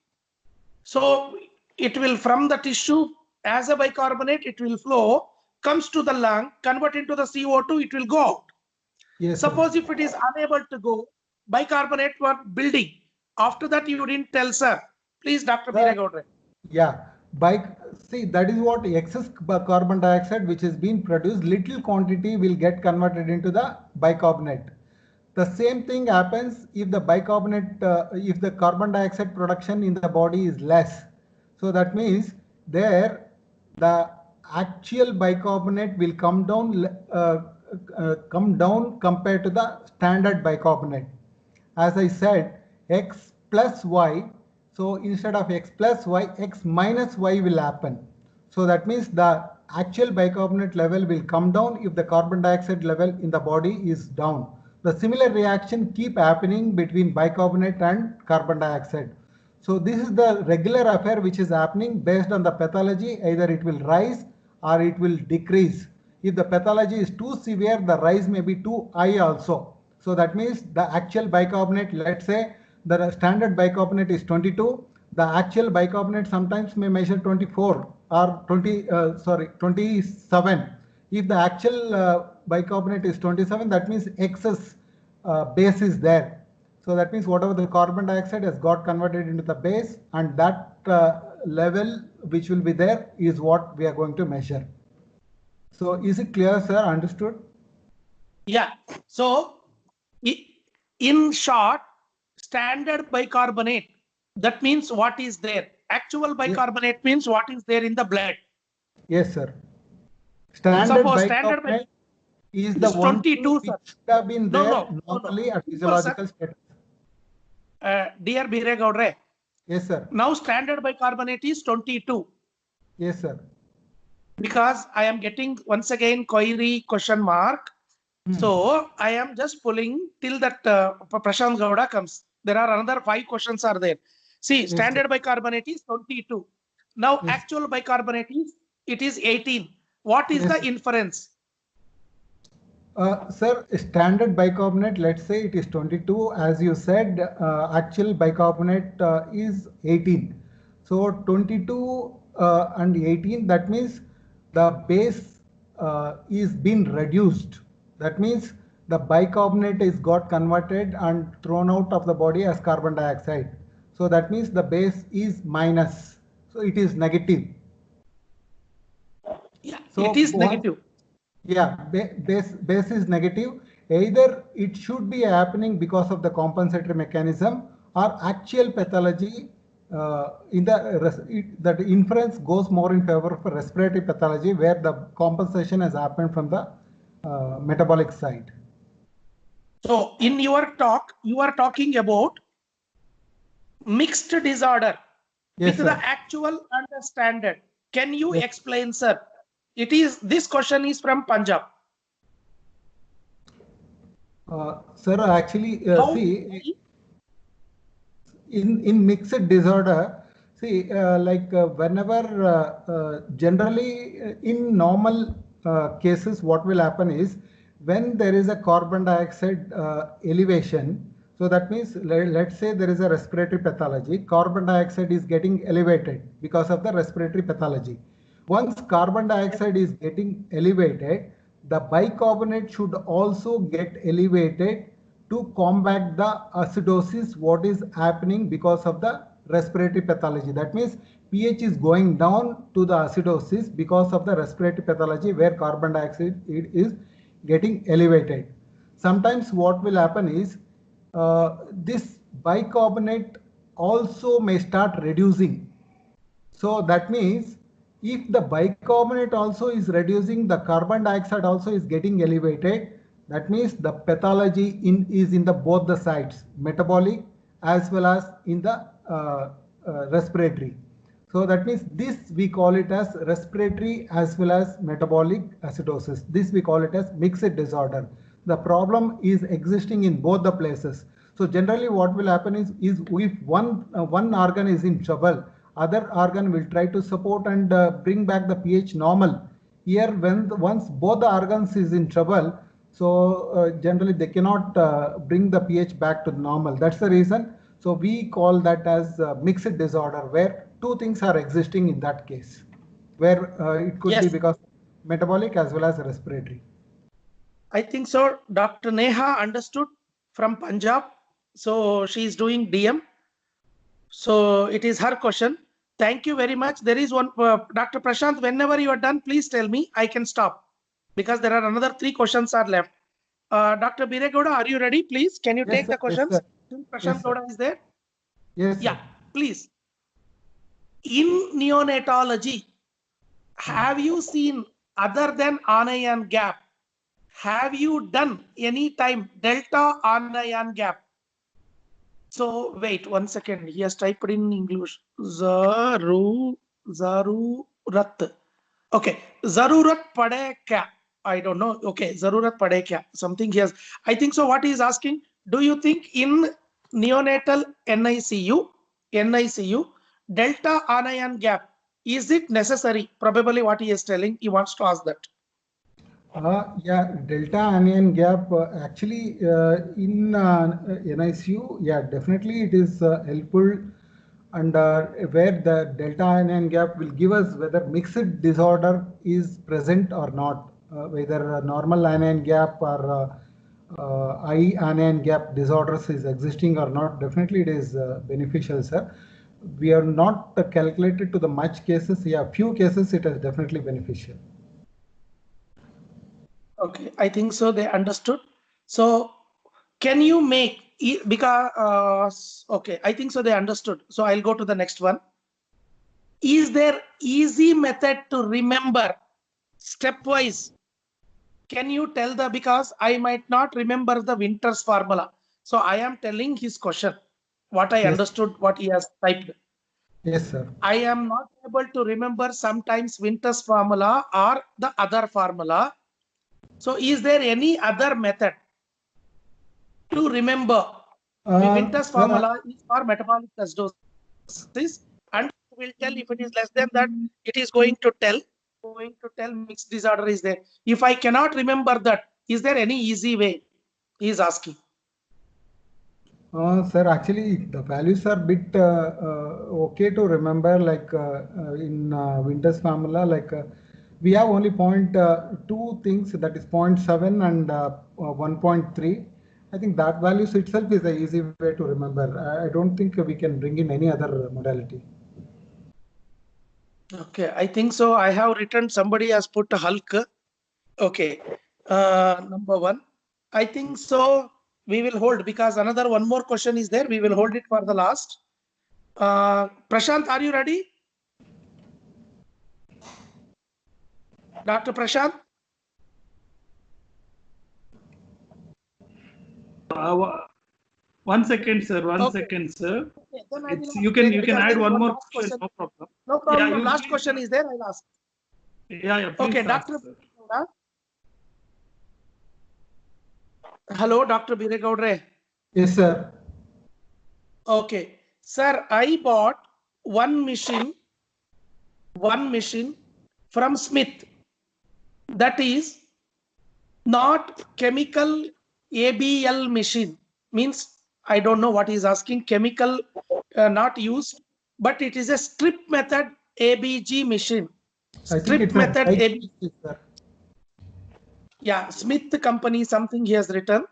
Speaker 2: so it will from the tissue as a bicarbonate, it will flow, comes to the lung, convert into the CO2, it will go out.
Speaker 3: Yes.
Speaker 2: Suppose
Speaker 3: Sir.
Speaker 2: if it is unable to go, bicarbonate were building. After that, you didn't tell, sir. Please, Dr. BEERE Gowda.
Speaker 3: Yeah. See, that is what excess carbon dioxide which is being produced, little quantity will get converted into the bicarbonate. The same thing happens if the bicarbonate, if the carbon dioxide production in the body is less. So that means there the actual bicarbonate will come down compared to the standard bicarbonate. As I said, X plus Y. So instead of X plus Y, X minus Y will happen. So that means the actual bicarbonate level will come down if the carbon dioxide level in the body is down. The similar reaction keep happening between bicarbonate and carbon dioxide. So this is the regular affair which is happening based on the pathology. Either it will rise or it will decrease. If the pathology is too severe, the rise may be too high also. So that means the actual bicarbonate, let's say the standard bicarbonate is 22. The actual bicarbonate sometimes may measure 24 or 27. If the actual bicarbonate is 27, that means excess base is there. So that means whatever the carbon dioxide has got converted into the base, and that level which will be there is what we are going to measure. So is it clear, sir? Understood?
Speaker 2: Yeah. So in short, standard bicarbonate, that means what is there. Actual bicarbonate means what is there in the blood.
Speaker 3: Yes, sir. Standard
Speaker 2: Suppose
Speaker 3: bicarbonate is the one
Speaker 2: 22,
Speaker 3: which should have been there normally at physiological status.
Speaker 2: Dear BEERE Gowda.
Speaker 3: Yes, sir.
Speaker 2: Now standard bicarbonate is 22.
Speaker 3: Yes, sir.
Speaker 2: Because I am getting once again query question mark. So I am just pulling till that Prashant Gowda comes. There are another 5 questions are there. See, standard bicarbonate is 22. Now actual bicarbonate is, it is 18. What is the inference?
Speaker 3: Sir, standard bicarbonate, let's say it is 22. As you said, actual bicarbonate is 18. So 22 and 18, that means the base is being reduced. That means the bicarbonate is got converted and thrown out of the body as carbon dioxide. So that means the base is minus. So it is negative.
Speaker 2: Yeah, so it is negative.
Speaker 3: Yeah, base is negative. Either it should be happening because of the compensatory mechanism or actual pathology. That inference goes more in favor of a respiratory pathology where the compensation has happened from the metabolic side.
Speaker 2: So in your talk, you are talking about mixed disorder with the actual and the standard. Can you explain, sir? It is, this question is from Punjab.
Speaker 3: Sir, actually, see, in mixed disorder, Whenever generally in normal cases, what will happen is when there is a carbon dioxide elevation. So that means let's say there is a respiratory pathology. Carbon dioxide is getting elevated because of the respiratory pathology. Once carbon dioxide is getting elevated, the bicarbonate should also get elevated to combat the acidosis what is happening because of the respiratory pathology. That means pH is going down to the acidosis because of the respiratory pathology where carbon dioxide is getting elevated. Sometimes what will happen is this bicarbonate also may start reducing. So that means if the bicarbonate also is reducing, the carbon dioxide also is getting elevated. That means the pathology is in the both the sides, metabolic as well as in the respiratory. So that means this we call it as respiratory as well as metabolic acidosis. This we call it as mixed disorder. The problem is existing in both the places. So generally what will happen is if one organ is in trouble, other organ will try to support and bring back the pH normal. Here once both the organs is in trouble, so generally they cannot bring the pH back to normal. That's the reason. So we call that as mixed disorder where two things are existing in that case, where it could be because metabolic as well as respiratory.
Speaker 2: I think so. Dr. Neha understood from Punjab. So she is doing DM. So it is her question. Thank you very much. There is one, Dr. Prashant, whenever you are done, please tell me. I can stop because there are another 3 questions are left. Dr. BEERE GOWDA, are you ready? Please, can you take the questions?
Speaker 3: Yes,
Speaker 2: Prashant GOWDA is there?
Speaker 3: Yes.
Speaker 2: Yeah, please. In neonatology, have you seen other than anion gap? Have you done any time delta anion gap? So wait 1 second. He has typed in English. Zarurat. Okay. Zarurat pade kya? I don't know. Okay. Zarurat pade kya? Something he has. I think so. What he is asking, do you think in neonatal NICU, delta anion gap, is it necessary? Probably what he is telling, he wants to ask that.
Speaker 3: Yeah, delta anion gap actually in NICU, yeah, definitely it is helpful, and where the delta anion gap will give us whether mixed disorder is present or not, whether normal anion gap or high anion gap disorders is existing or not. Definitely it is beneficial, sir. We are not calculated to the much cases. Yeah, few cases it is definitely beneficial.
Speaker 2: Okay, I think so. They understood. So, can you make because okay, I think so. They understood. So I'll go to the next one. Is there easy method to remember stepwise? Can you tell the because I might not remember the Winter's formula. So I am telling his question. What I understood, what he has typed.
Speaker 3: Yes, sir.
Speaker 2: I am not able to remember sometimes Winter's formula or the other formula. So is there any other method to remember? Winter's formula is for metabolic acidosis, and will tell if it is less than that, it is going to tell mixed disorder is there. If I cannot remember that, is there any easy way? He is asking.
Speaker 3: Sir, actually the values are bit okay to remember, like in Winter's formula, like we have only two things, that is 0.7 and 1.3. I think that values itself is an easy way to remember. I don't think we can bring in any other modality.
Speaker 2: Okay, I think so. I have written, somebody has put a Hulk. Okay, number 1. I think so. We will hold because another one more question is there. We will hold it for the last. Prashant, are you ready? Dr. Prashant?
Speaker 1: 1 second, sir. 1 second, sir.
Speaker 2: Okay, then
Speaker 1: you can add one more question. No problem.
Speaker 2: No problem.
Speaker 1: Yeah,
Speaker 2: last question is there. I'll ask.
Speaker 1: Yeah.
Speaker 2: Okay, Dr. Hello, Dr. BEERE GOWDA.
Speaker 3: Yes, sir.
Speaker 2: Okay, sir. I bought one machine from Smith, that is not chemical ABL machine. Means I don't know what he's asking. Chemical not used, but it is a strip method ABG machine.
Speaker 3: I think it's
Speaker 2: Strip method
Speaker 3: a
Speaker 2: AB.
Speaker 3: sir.
Speaker 2: Yeah, Smith company something he has written.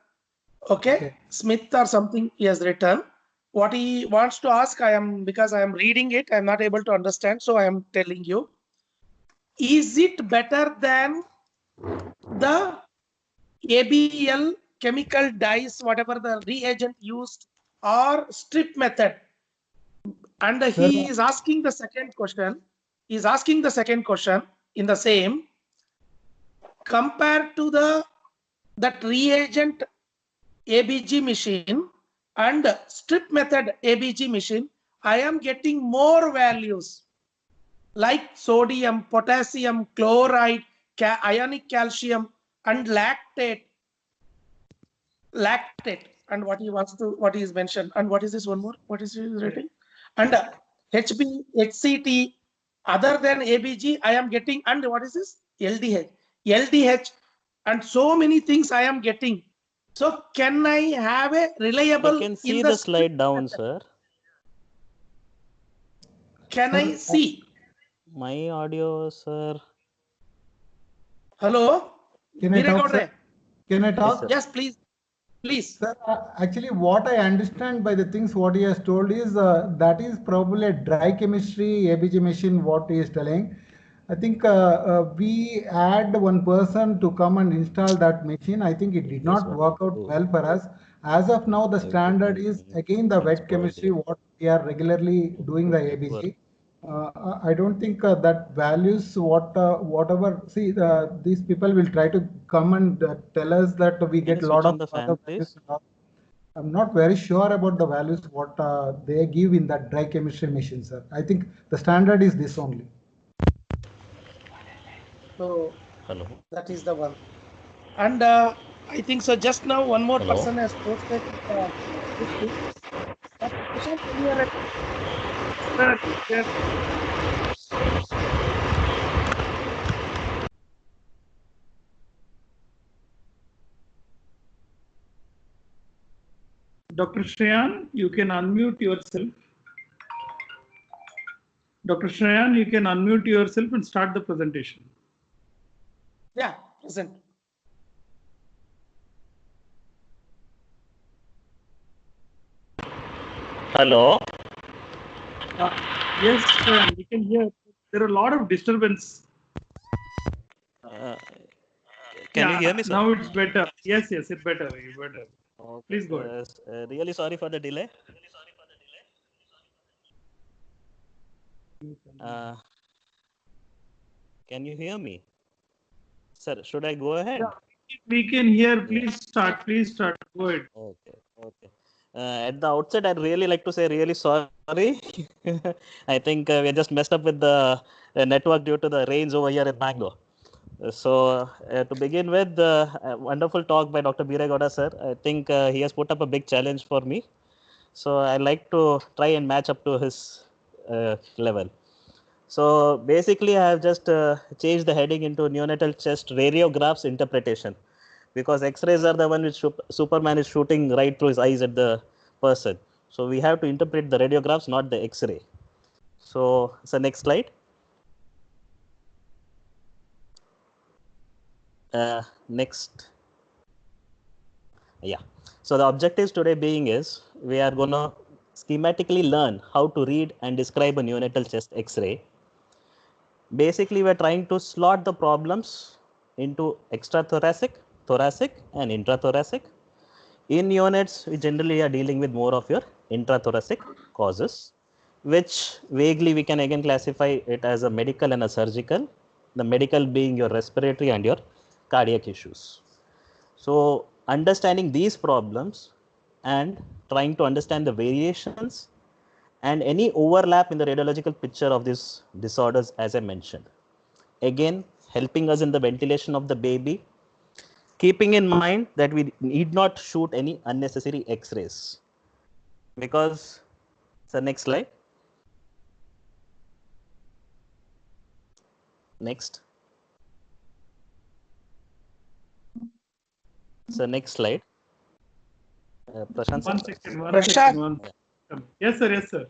Speaker 2: Okay, Smith or something he has written. What he wants to ask, because I am reading it, I am not able to understand, so I am telling you. Is it better than the ABL chemical dyes, whatever the reagent used, or strip method? And he is asking the second question. He is asking the second question in the same. Compared to that reagent ABG machine and strip method ABG machine, I am getting more values like sodium, potassium, chloride, ionic calcium, and lactate. And what he is mentioned, and what is this one more? What is he writing? And HB, HCT, other than ABG, I am getting, and what is this? LDH, and so many things I am getting. So can I have a reliable?
Speaker 10: I can see the slide down, sir.
Speaker 2: Can I see?
Speaker 10: My audio, sir.
Speaker 2: Hello?
Speaker 3: Can I talk, sir? Can I talk?
Speaker 2: Yes, please. Please.
Speaker 3: Sir, actually, what I understand by the things what he has told is that is probably a dry chemistry ABG machine, what he is telling. I think we had one person to come and install that machine. I think it did not work out well for us. As of now, the standard is again the wet chemistry, what we are regularly doing the ABG. I don't think that values whatever. See, these people will try to come and tell us that we get a lot of other values. I'm not very sure about the values what they give in that dry chemistry machine, sir. I think the standard is this only.
Speaker 2: So
Speaker 10: hello.
Speaker 2: That is the one. And I think so. Just now, one more person has posted this thing.
Speaker 1: Dr. Shriyan, you can unmute yourself. Dr. Shriyan, you can unmute yourself and start the presentation.
Speaker 2: Yeah, present.
Speaker 10: Hello.
Speaker 1: Yes, Shriyan, we can hear. There are a lot of disturbance.
Speaker 10: Can you hear me, sir?
Speaker 1: Now it's better. Yes, it's better. Better.
Speaker 10: Okay.
Speaker 1: Please go ahead.
Speaker 10: Really sorry for the delay. Can you hear me? Sir, should I go ahead?
Speaker 1: Yeah, we can hear. Please start. Please start. Go ahead.
Speaker 10: Okay. At the outset, I'd really like to say really sorry. I think we just messed up with the network due to the rains over here in Bangalore. So to begin with, a wonderful talk by Dr. BEERE GOWDA, sir. I think he has put up a big challenge for me. So I like to try and match up to his level. So basically, I have just changed the heading into neonatal chest radiographs interpretation, because X-rays are the one which Superman is shooting right through his eyes at the person. So we have to interpret the radiographs, not the X-ray. So next slide. Next. Yeah. So the objectives today being is we are going to schematically learn how to read and describe a neonatal chest X-ray. Basically, we're trying to slot the problems into extrathoracic, thoracic, and intrathoracic. In neonates, we generally are dealing with more of your intrathoracic causes, which vaguely we can again classify it as a medical and a surgical. The medical being your respiratory and your cardiac issues. So understanding these problems and trying to understand the variations and any overlap in the radiological picture of these disorders, as I mentioned. Again, helping us in the ventilation of the baby, keeping in mind that we need not shoot any unnecessary X-rays. Because, so next slide. Next. So next slide. Prashant.
Speaker 1: One second.
Speaker 2: Prashant.
Speaker 1: Yes, sir. Yes, sir.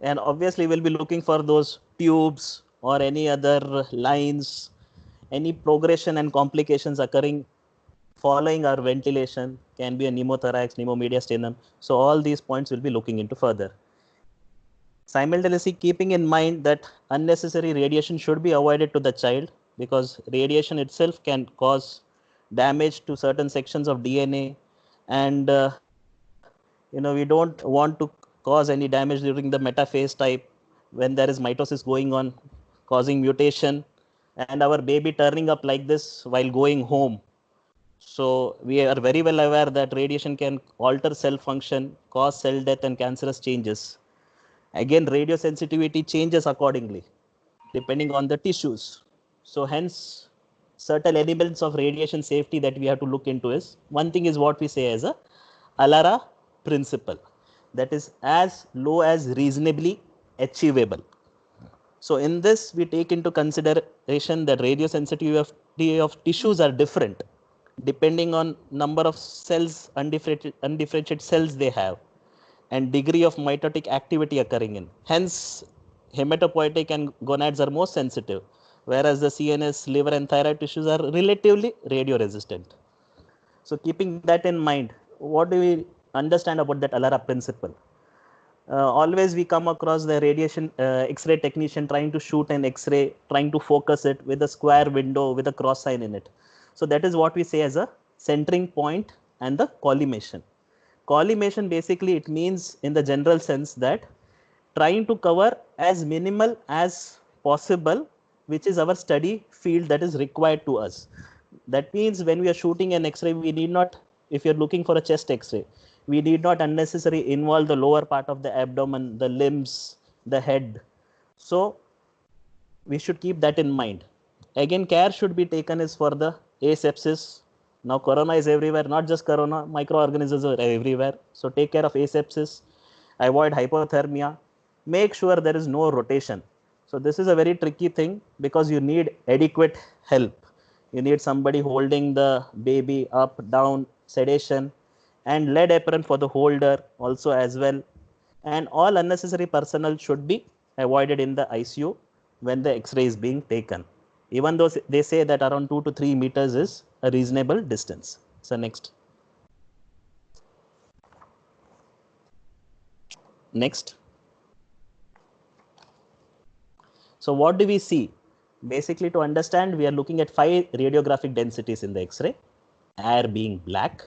Speaker 10: And obviously we'll be looking for those tubes or any other lines, any progression and complications occurring following our ventilation, can be a pneumothorax, pneumomediastinum. So all these points we'll be looking into further. Simultaneously keeping in mind that unnecessary radiation should be avoided to the child, because radiation itself can cause damage to certain sections of DNA, and we don't want to cause any damage during the metaphase type when there is mitosis going on, causing mutation, and our baby turning up like this while going home. So we are very well aware that radiation can alter cell function, cause cell death and cancerous changes. Again, radiosensitivity changes accordingly depending on the tissues. So hence, certain elements of radiation safety that we have to look into is, one thing is what we say as a ALARA principle, that is as low as reasonably achievable. So in this, we take into consideration that radiosensitivity of tissues are different depending on number of cells, undifferentiated cells they have, and degree of mitotic activity occurring in. Hence, hematopoietic and gonads are most sensitive, whereas the CNS, liver and thyroid tissues are relatively radio resistant. So keeping that in mind, what do we understand about that ALARA principle? Always we come across the radiation X-ray technician trying to shoot an X-ray, trying to focus it with a square window with a cross sign in it. So that is what we say as a centering point and the collimation. Collimation, basically it means in the general sense that trying to cover as minimal as possible, which is our study field that is required to us. That means when we are shooting an X-ray, we need not, if you're looking for a chest X-ray, we need not unnecessarily involve the lower part of the abdomen, the limbs, the head. So we should keep that in mind. Again, care should be taken is for the asepsis. Now corona is everywhere, not just corona, microorganisms are everywhere. So take care of asepsis, avoid hypothermia, make sure there is no rotation. So this is a very tricky thing because you need adequate help. You need somebody holding the baby up, down, sedation, and lead apron for the holder also as well. And all unnecessary personnel should be avoided in the ICU when the X-ray is being taken. Even though they say that around 2 to 3 meters is a reasonable distance. So next. Next. So what do we see? Basically, to understand, we are looking at 5 radiographic densities in the X-ray. Air being black,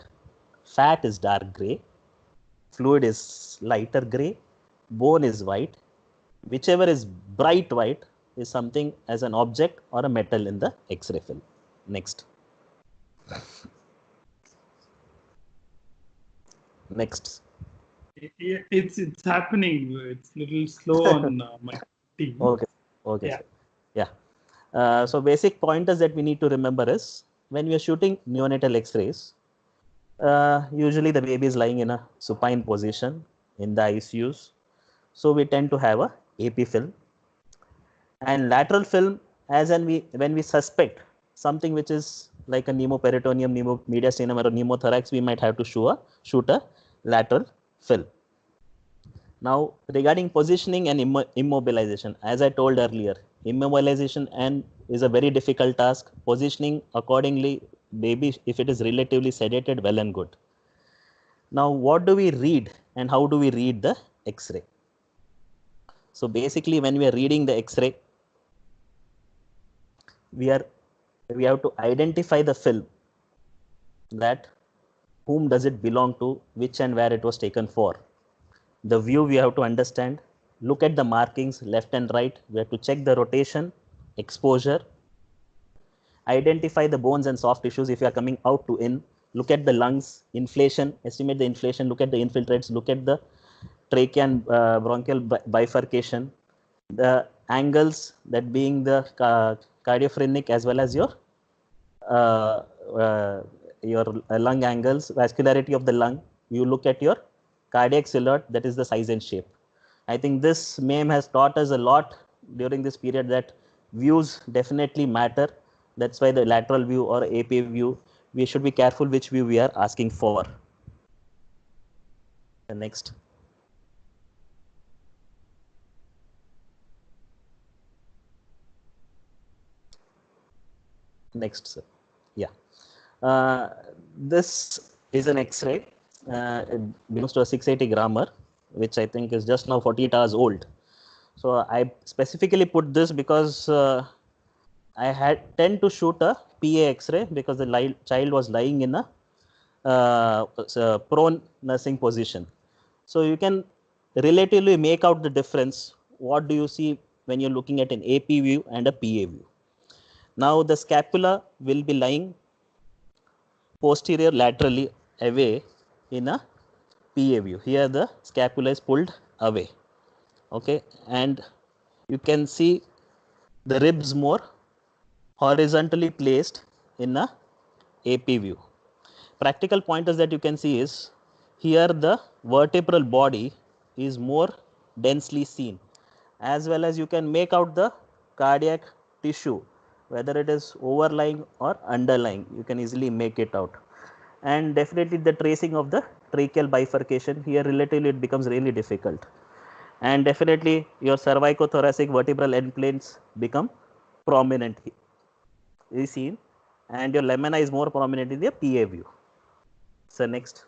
Speaker 10: fat is dark gray, fluid is lighter gray, bone is white. Whichever is bright white is something as an object or a metal in the X-ray film. Next. Next.
Speaker 1: It's happening. It's a little slow on my team.
Speaker 10: Okay. Okay. Yeah. So basic pointers that we need to remember is when we are shooting neonatal X-rays, usually the baby is lying in a supine position in the ICUs. So we tend to have a AP film and lateral film as when we suspect something which is like a pneumoperitoneum, pneumomediastinum or a pneumothorax, we might have to shoot a lateral film. Now regarding positioning and immobilization, as I told earlier, immobilization is a very difficult task. Positioning accordingly, baby, if it is relatively sedated, well and good. Now what do we read and how do we read the X-ray? So basically when we are reading the X-ray, we have to identify the film, that whom does it belong to, which and where it was taken for. The view we have to understand, look at the markings left and right, we have to check the rotation, exposure, identify the bones and soft tissues if you are coming out to in, look at the lungs, inflation, estimate the inflation, look at the infiltrates, look at the trachea and bronchial bifurcation, the angles, that being the cardiophrenic as well as your lung angles, vascularity of the lung. You look at your cardiac silhouette, that is the size and shape. I think this meme has taught us a lot during this period that views definitely matter. That's why the lateral view or AP view, we should be careful which view we are asking for. The next. Next, sir. Yeah. This is an X-ray. It belongs to a 680 grammer, which I think is just now 48 hours old. So I specifically put this because I had tend to shoot a PA X-ray because the child was lying in a prone nursing position. So you can relatively make out the difference. What do you see when you're looking at an AP view and a PA view? Now the scapula will be lying posterior laterally away in a PA view. Here the scapula is pulled away. Okay, and you can see the ribs more horizontally placed in a AP view. Practical pointers that you can see is here the vertebral body is more densely seen, as well as you can make out the cardiac tissue, whether it is overlying or underlying, you can easily make it out. And definitely the tracing of the tracheal bifurcation, here relatively it becomes really difficult. And definitely your cervicothoracic vertebral end planes become prominent is seen, and your lamina is more prominent in the PA view. So next.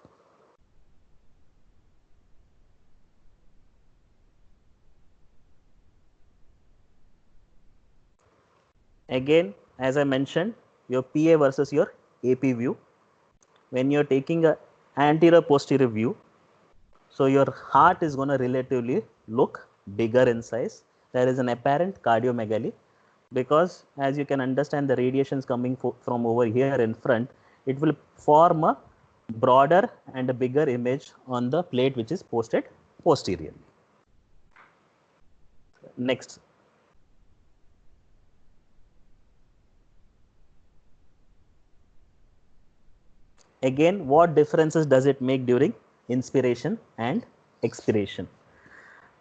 Speaker 10: Again, as I mentioned, your PA versus your AP view. When you're taking a anterior posterior view, so your heart is going to relatively look bigger in size. There is an apparent cardiomegaly because as you can understand the radiations coming from over here in front, it will form a broader and a bigger image on the plate which is posted posteriorly. Next. Again, what differences does it make during inspiration and expiration?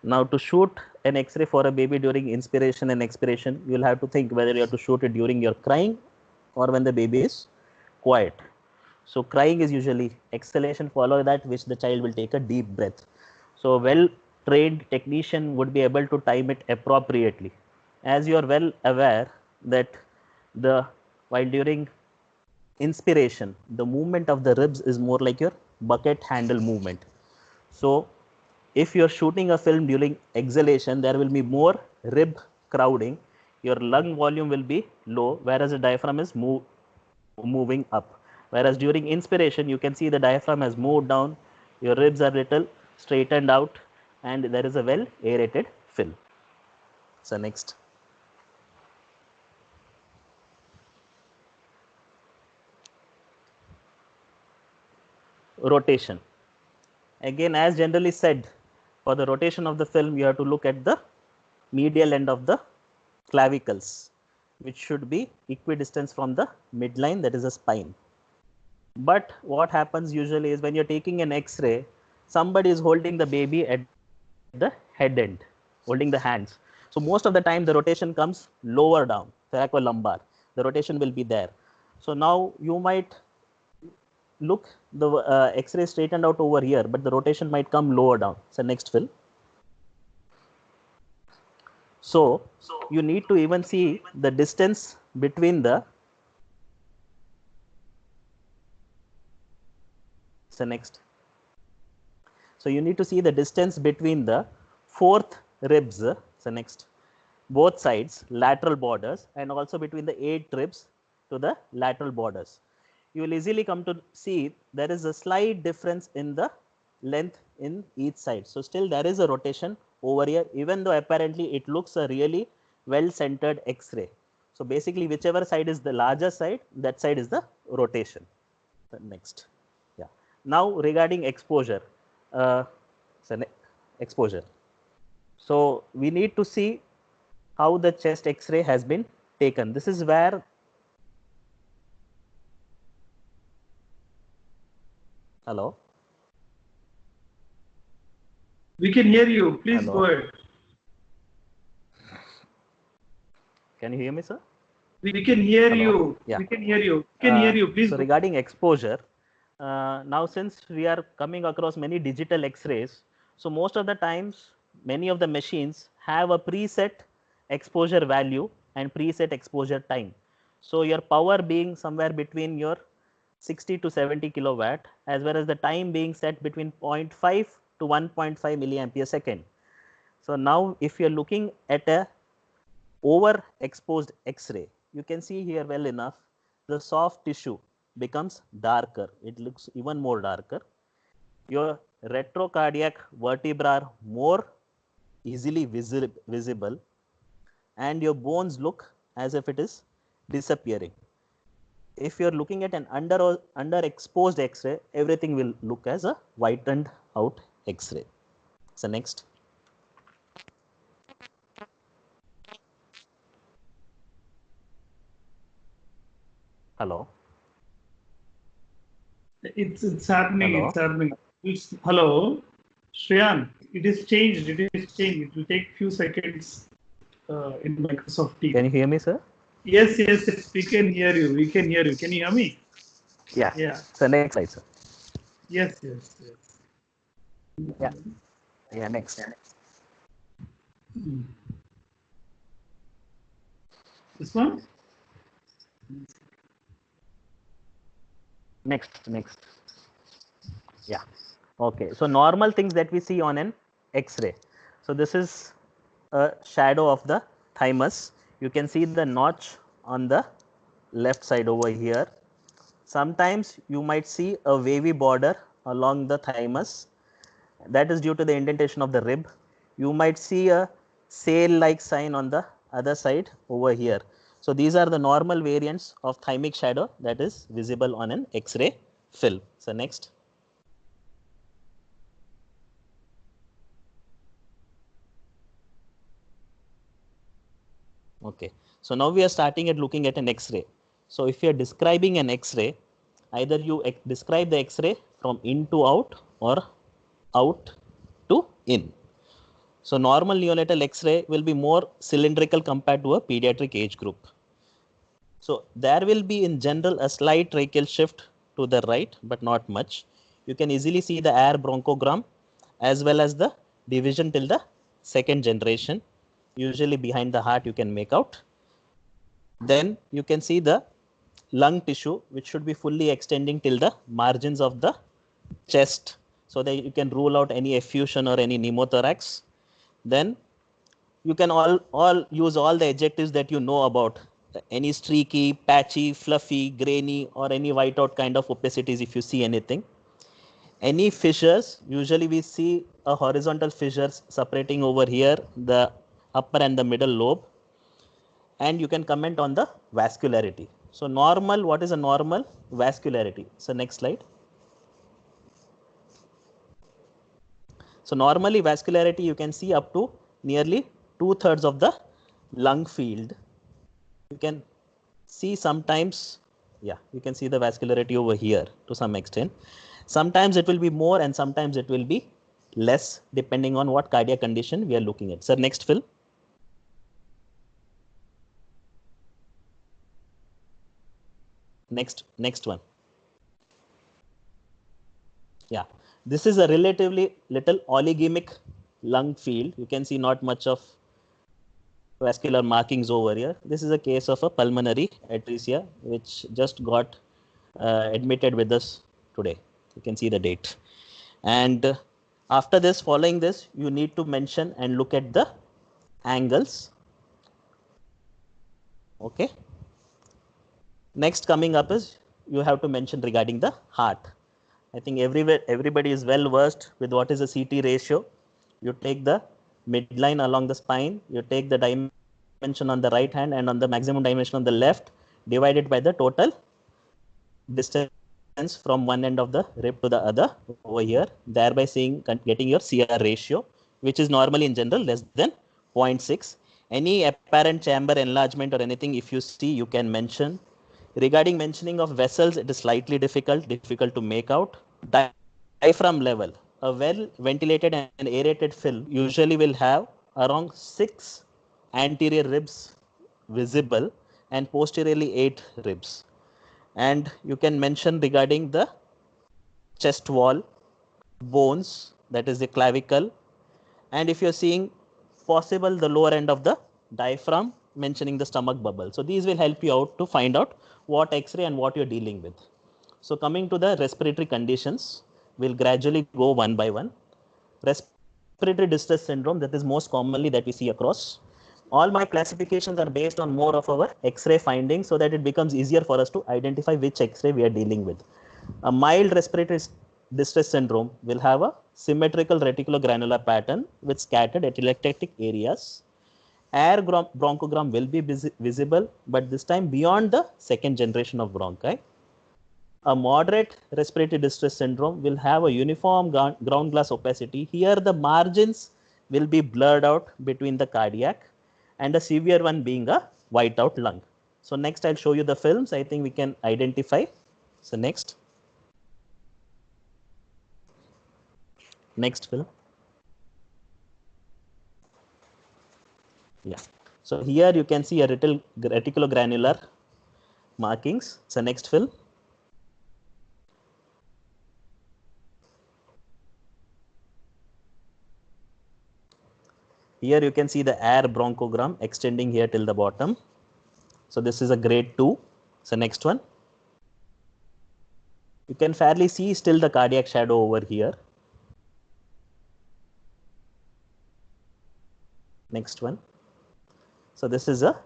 Speaker 10: Now, to shoot an X-ray for a baby during inspiration and expiration, you will have to think whether you have to shoot it during your crying or when the baby is quiet. So, crying is usually exhalation, follow that which the child will take a deep breath. So, well-trained technician would be able to time it appropriately. As you are well aware that while during inspiration, the movement of the ribs is more like your bucket handle movement. So if you're shooting a film during exhalation, there will be more rib crowding, your lung volume will be low, whereas the diaphragm is moving up. Whereas during inspiration, you can see the diaphragm has moved down, your ribs are little straightened out, and there is a well aerated fill. So next. Rotation. Again, as generally said, for the rotation of the film, you have to look at the medial end of the clavicles, which should be equidistant from the midline, that is a spine. But what happens usually is when you're taking an X-ray, somebody is holding the baby at the head end, holding the hands. So most of the time the rotation comes lower down, thoracolumbar. The rotation will be there. So now you might look the X-ray straightened out over here, but the rotation might come lower down. So next, Phil. So you need to even see the distance between the next. So you need to see the distance between the fourth ribs, so next, both sides, lateral borders, and also between the 8 ribs to the lateral borders. You will easily come to see there is a slight difference in the length in each side. So still there is a rotation over here, even though apparently it looks a really well-centered X-ray. So basically whichever side is the larger side, that side is the rotation. So next. Yeah. Now regarding exposure. Exposure. So we need to see how the chest X-ray has been taken. This is where hello.
Speaker 1: We can hear you. Please
Speaker 10: Hello.
Speaker 1: go ahead.
Speaker 10: Can you hear me, sir?
Speaker 1: We can hear
Speaker 10: Hello?
Speaker 1: you.
Speaker 10: Yeah.
Speaker 1: We can hear you. We can hear you. Please
Speaker 10: So
Speaker 1: go.
Speaker 10: regarding exposure, now since we are coming across many digital X-rays, so most of the times, many of the machines have a preset exposure value and preset exposure time. So your power being somewhere between your 60 to 70 kilowatt, as well as the time being set between 0.5 to 1.5 milliampere second. So now if you are looking at a overexposed X-ray, you can see here well enough, the soft tissue becomes darker. It looks even more darker. Your retrocardiac vertebrae are more easily visible, and your bones look as if it is disappearing. If you are looking at an underexposed X-ray, everything will look as a whitened out X-ray. So next. Hello.
Speaker 1: It's happening.
Speaker 10: Hello.
Speaker 1: It's happening. Hello, Shriyan. It is changed. It is changed. It will take few seconds in Microsoft Teams.
Speaker 10: Can you hear me, sir?
Speaker 1: Yes, yes, yes. We can hear you. We can hear you. Can you hear me?
Speaker 10: Yeah.
Speaker 1: Yeah.
Speaker 10: So next slide, sir.
Speaker 1: Yes, yes, yes.
Speaker 10: Yeah. Yeah. Next.
Speaker 1: This one.
Speaker 10: Next. Yeah. Okay. So normal things that we see on an X-ray. So this is a shadow of the thymus. You can see the notch on the left side over here. Sometimes you might see a wavy border along the thymus. That is due to the indentation of the rib. You might see a sail-like sign on the other side over here. So these are the normal variants of thymic shadow that is visible on an X-ray film. So next. Okay. So now we are starting at looking at an X-ray. So if you are describing an X-ray, either you describe the X-ray from in to out or out to in. So normal neonatal X-ray will be more cylindrical compared to a pediatric age group. So there will be in general a slight tracheal shift to the right, but not much. You can easily see the air bronchogram as well as the division till the second generation. Usually behind the heart you can make out. Then you can see the lung tissue, which should be fully extending till the margins of the chest, so that you can rule out any effusion or any pneumothorax. Then you can all use all the adjectives that you know about any streaky, patchy, fluffy, grainy, or any whiteout kind of opacities if you see anything. Any fissures, usually we see a horizontal fissures separating over here, the upper and the middle lobe. And you can comment on the vascularity. So normal, what is a normal vascularity? So next slide. So normally vascularity you can see up to nearly 2/3 of the lung field. You can see sometimes, yeah, you can see the vascularity over here to some extent. Sometimes it will be more and sometimes it will be less depending on what cardiac condition we are looking at. So next, Phil. Next one. Yeah, this is a relatively little oligemic lung field. You can see not much of vascular markings over here. This is a case of a pulmonary atresia, which just got admitted with us today. You can see the date. And after this, following this, you need to mention and look at the angles. Okay. Next coming up is you have to mention regarding the heart. I think everybody is well versed with what is a CT ratio. You take the midline along the spine, you take the dimension on the right hand and on the maximum dimension on the left, divided by the total distance from one end of the rib to the other over here, thereby getting your CR ratio, which is normally in general less than 0.6. Any apparent chamber enlargement or anything, if you see, you can mention. Regarding mentioning of vessels, it is slightly difficult to make out. Diaphragm level, a well ventilated and aerated film usually will have around 6 anterior ribs visible and posteriorly 8 ribs. And you can mention regarding the chest wall, bones, that is the clavicle, and if you're seeing possible the lower end of the diaphragm, mentioning the stomach bubble. So these will help you out to find out what X-ray and what you're dealing with. So coming to the respiratory conditions, we'll gradually go one by one. Respiratory distress syndrome, that is most commonly that we see across. All my classifications are based on more of our X-ray findings so that it becomes easier for us to identify which X-ray we are dealing with. A mild respiratory distress syndrome will have a symmetrical reticulogranular pattern with scattered atelectatic areas. Air bronchogram will be visible, but this time beyond the second generation of bronchi. A moderate respiratory distress syndrome will have a uniform ground glass opacity. Here the margins will be blurred out between the cardiac, and a severe one being a whiteout lung. So next I'll show you the films. I think we can identify. So next film. Yeah. So here you can see a reticulogranular markings. So next film. Here you can see the air bronchogram extending here till the bottom. So this is a grade 2. So next one. You can fairly see still the cardiac shadow over here. Next one. So this is a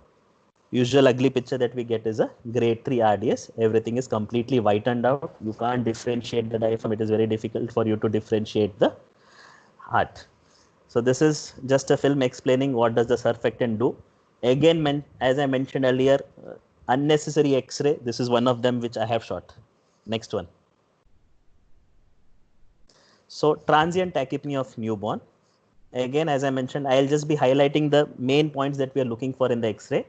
Speaker 10: usual ugly picture that we get is a grade 3 RDS. Everything is completely whitened out. You can't differentiate the diaphragm. It is very difficult for you to differentiate the heart. So this is just a film explaining what does the surfactant do. Again, as I mentioned earlier, unnecessary X-ray. This is one of them which I have shot. Next one. So transient tachypnea of newborn. Again, as I mentioned, I'll just be highlighting the main points that we are looking for in the X-ray.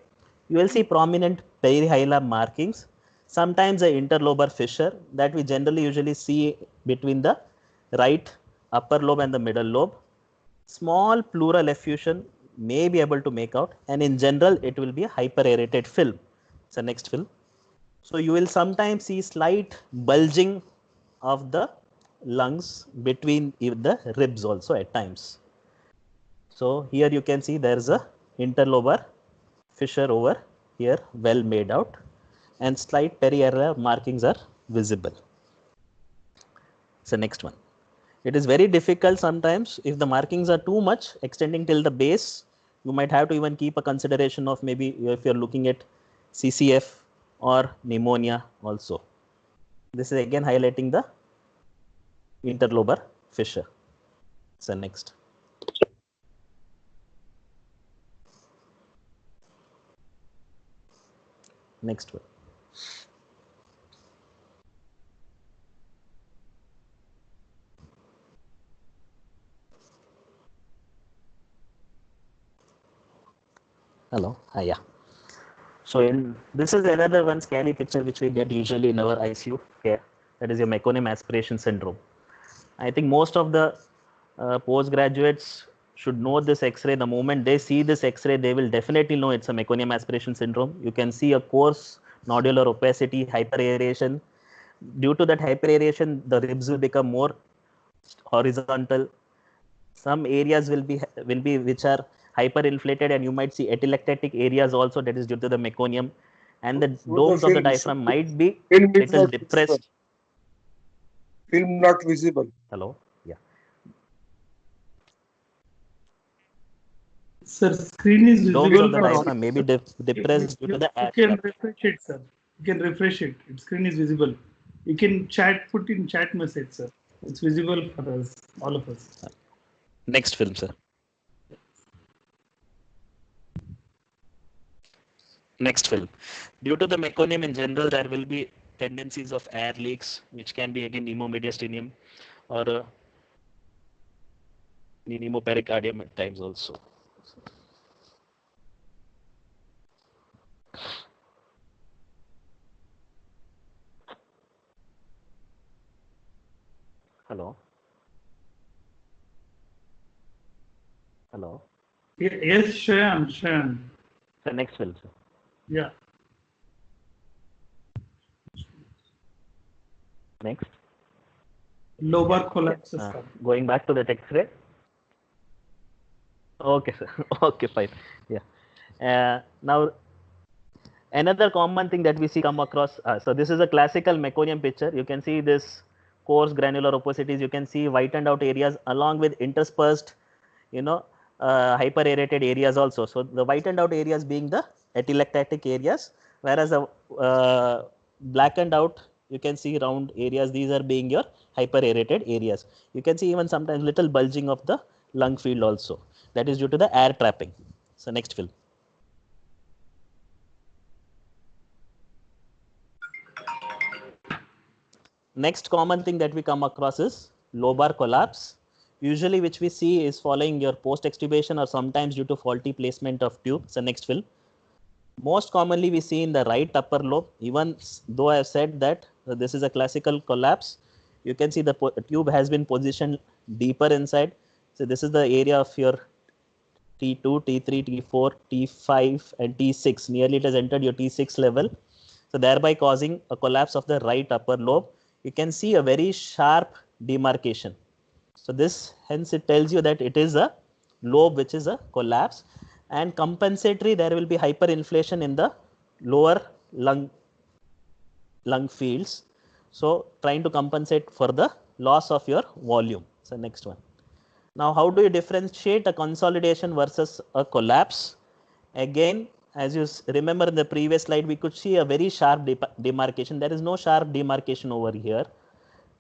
Speaker 10: You will see prominent perihilar markings, sometimes an interlobar fissure that we generally usually see between the right upper lobe and the middle lobe. Small pleural effusion may be able to make out, and in general it will be a hyperaerated film. So next film. So you will sometimes see slight bulging of the lungs between the ribs also at times. So here you can see there is a interlobar fissure over here, well made out, and slight periareolar markings are visible. So next one. It is very difficult sometimes if the markings are too much extending till the base. You might have to even keep a consideration of maybe if you're looking at CCF or pneumonia also. This is again highlighting the interlobar fissure. So next. Next one. Hello. Yeah. So this is another one scary picture which we get usually in our ICU care. That is your meconium aspiration syndrome. I think most of the postgraduates should know this X-ray. The moment they see this X-ray, they will definitely know it's a meconium aspiration syndrome. You can see a coarse nodular opacity, hyperaeration. Due to that hyperaeration, the ribs will become more horizontal. Some areas will be which are hyperinflated, and you might see atelectatic areas also, that is due to the meconium, and the domes of the diaphragm might be little depressed.
Speaker 11: Film not visible.
Speaker 10: Hello. Yeah.
Speaker 1: Sir, screen is visible.
Speaker 10: Domes of the diaphragm may be depressed due to the
Speaker 1: You can refresh it, sir. You can refresh it. Its screen is visible. You can put in chat message, sir. It's visible for us, all of us.
Speaker 10: Next film, sir. Next film. Due to the meconium in general, there will be tendencies of air leaks, which can be again pneumomediastinum or pneumopericardium at times also. Hello. Hello.
Speaker 1: Yes, Shriyan.
Speaker 10: So next fill, sir.
Speaker 1: Yeah.
Speaker 10: Next.
Speaker 1: Lobar collapse system.
Speaker 10: Going back to the X-ray. Okay, sir. Okay, fine. Yeah. Now, another common thing that we see come across. So this is a classical meconium picture. You can see this coarse granular opacity. You can see whitened out areas along with interspersed, hyper aerated areas also. So the whitened out areas being the atelectatic areas, whereas the blackened out, you can see round areas. These are being your hyper aerated areas. You can see even sometimes little bulging of the lung field also. That is due to the air trapping. So next film. Next common thing that we come across is lobar collapse, usually which we see is following your post extubation or sometimes due to faulty placement of tube. So next film. Most commonly we see in the right upper lobe, even though I have said that this is a classical collapse, you can see the tube has been positioned deeper inside. So this is the area of your T2, T3, T4, T5 and T6. Nearly it has entered your T6 level. So thereby causing a collapse of the right upper lobe. You can see a very sharp demarcation. So this hence it tells you that it is a lobe which is a collapse, and compensatory there will be hyperinflation in the lower lung fields. So trying to compensate for the loss of your volume. So next one. Now how do you differentiate a consolidation versus a collapse? Again, as you remember in the previous slide, we could see a very sharp demarcation. There is no sharp demarcation over here.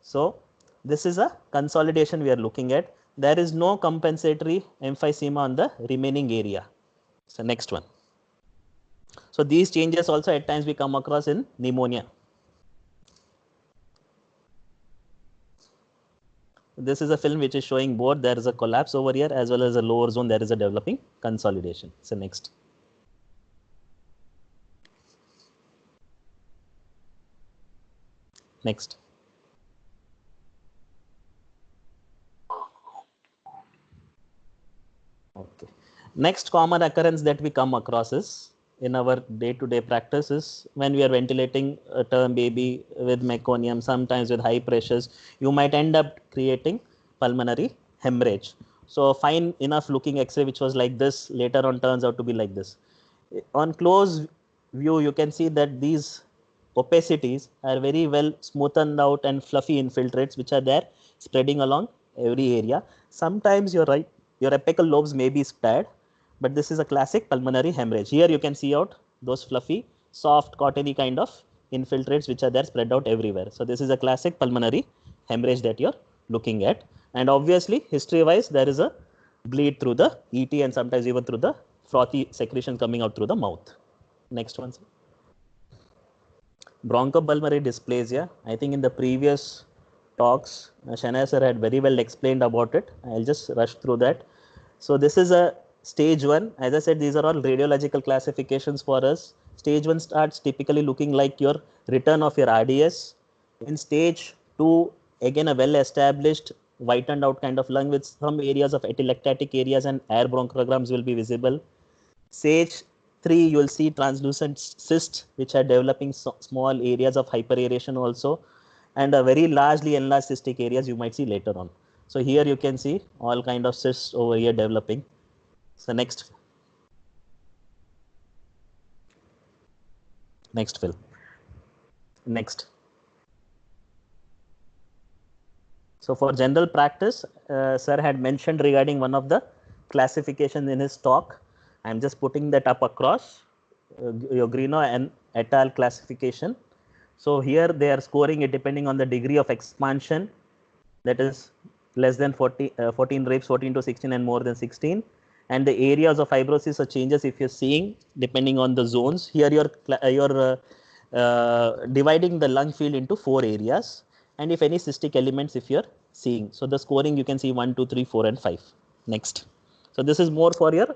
Speaker 10: So this is a consolidation we are looking at. There is no compensatory emphysema on the remaining area. So next one. So these changes also at times we come across in pneumonia. This is a film which is showing both there is a collapse over here as well as a lower zone there is a developing consolidation. So next. Next. Okay. Next common occurrence that we come across is in our day-to-day practice is when we are ventilating a term baby with meconium, sometimes with high pressures, you might end up creating pulmonary hemorrhage. So fine enough looking X-ray which was like this later on turns out to be like this. On close view, you can see that these opacities are very well smoothened out and fluffy infiltrates which are there spreading along every area. Sometimes you're right, your apical lobes may be spared, but this is a classic pulmonary hemorrhage. Here you can see out those fluffy, soft, cottony kind of infiltrates which are there spread out everywhere. So this is a classic pulmonary hemorrhage that you're looking at. And obviously, history-wise, there is a bleed through the ET and sometimes even through the frothy secretion coming out through the mouth. Next one, sir. Bronchopulmonary dysplasia. I think in the previous talks, Shania sir had very well explained about it. I'll just rush through that. So this is a stage 1. As I said, these are all radiological classifications for us. Stage 1 starts typically looking like your return of your RDS. In stage 2, again a well established whitened out kind of lung with some areas of atelectatic areas and air bronchograms will be visible. Stage 3, you will see translucent cysts which are developing small areas of hyperaeration also, and a very largely enlarged cystic areas you might see later on. So here you can see all kind of cysts over here developing. So next film. Next. So for general practice, sir had mentioned regarding one of the classifications in his talk. I am just putting that up across your Greeno and et al. Classification. So here they are scoring it depending on the degree of expansion, that is less than 14 rapes, 14 to 16 and more than 16. And the areas of fibrosis or changes if you're seeing depending on the zones. Here you're dividing the lung field into 4 areas. And if any cystic elements if you're seeing. So the scoring you can see 1, 2, 3, 4 and 5. Next. So this is more for your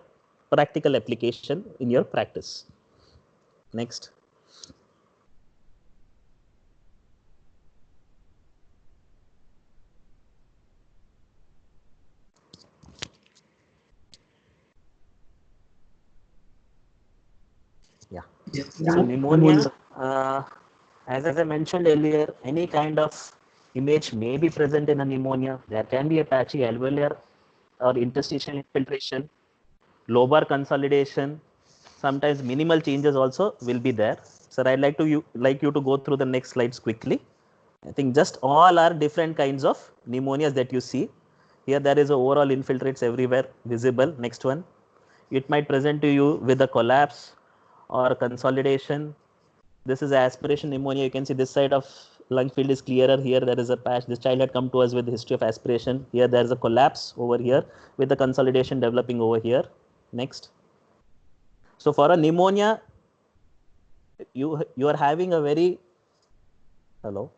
Speaker 10: practical application in your practice. Next. Yeah.
Speaker 1: Yeah.
Speaker 10: So pneumonia, as I mentioned earlier, any kind of image may be present in a pneumonia. There can be a patchy alveolar or interstitial infiltration, lobar consolidation, sometimes minimal changes also will be there. So I'd like you to go through the next slides quickly. I think just all are different kinds of pneumonias that you see. Here there is a overall infiltrates everywhere visible. Next one. It might present to you with a collapse or consolidation. This is aspiration pneumonia. You can see this side of lung field is clearer. Here there is a patch. This child had come to us with history of aspiration. Here there is a collapse over here with the consolidation developing over here. Next. So for a pneumonia, you are having a very hello.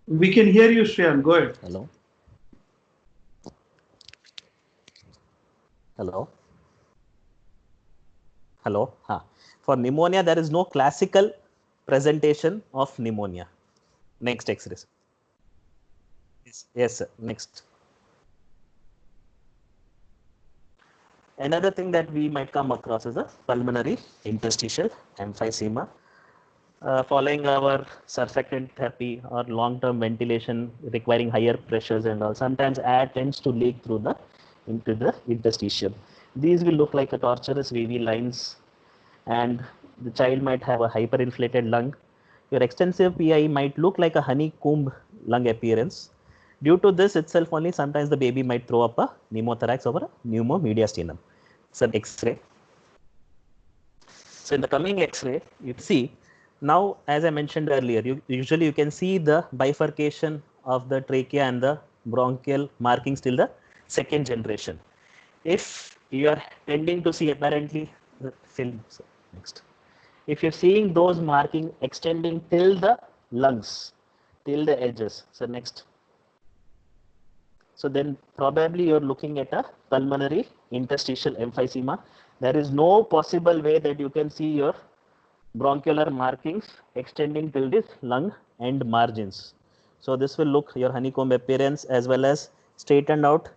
Speaker 1: We can hear you, Shriyan. Go ahead.
Speaker 10: Hello. Hello. Hello. For pneumonia, there is no classical presentation of pneumonia. Next X-rays. Yes, sir. Next. Another thing that we might come across is a pulmonary interstitial emphysema. Following our surfactant therapy or long-term ventilation requiring higher pressures and all, sometimes air tends to leak through into the interstitium. These will look like a tortuous wavy lines, and the child might have a hyperinflated lung. Your extensive PI might look like a honeycomb lung appearance. Due to this itself only, sometimes the baby might throw up a pneumothorax over a pneumomediastinum. It's an X-ray. So in the coming X-ray, you see, now as I mentioned earlier, usually you can see the bifurcation of the trachea and the bronchial markings till the second generation. If you are tending to see apparently the film, so next. If you're seeing those marking extending till the lungs, till the edges, so next. So then probably you're looking at a pulmonary interstitial emphysema. There is no possible way that you can see your bronchial markings extending till this lung end margins. So this will look your honeycomb appearance as well as straightened out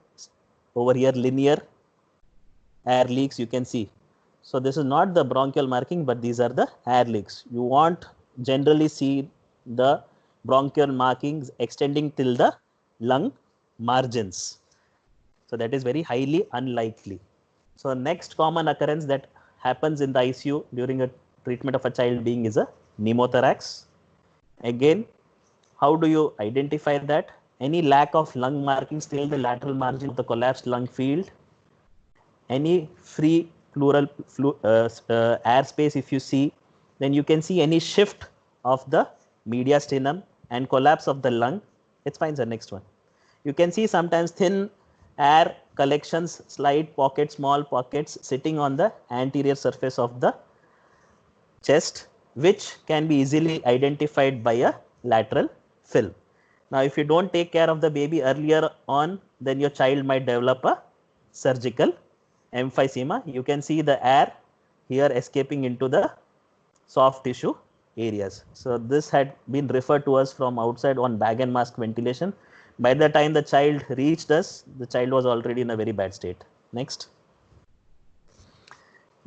Speaker 10: over here linear air leaks you can see. So this is not the bronchial marking, but these are the air leaks. You won't generally see the bronchial markings extending till the lung margins. So that is very highly unlikely. So next common occurrence that happens in the ICU during a treatment of a child being is a pneumothorax. Again, how do you identify that? Any lack of lung markings till the lateral margin of the collapsed lung field, any free pleural air space if you see, then you can see any shift of the mediastinum and collapse of the lung. It's fine, sir. Next one. You can see sometimes thin air collections, slight pockets, small pockets sitting on the anterior surface of the chest, which can be easily identified by a lateral film. Now, if you don't take care of the baby earlier on, then your child might develop a surgical emphysema. You can see the air here escaping into the soft tissue areas. So this had been referred to us from outside on bag and mask ventilation. By the time the child reached us, the child was already in a very bad state. Next.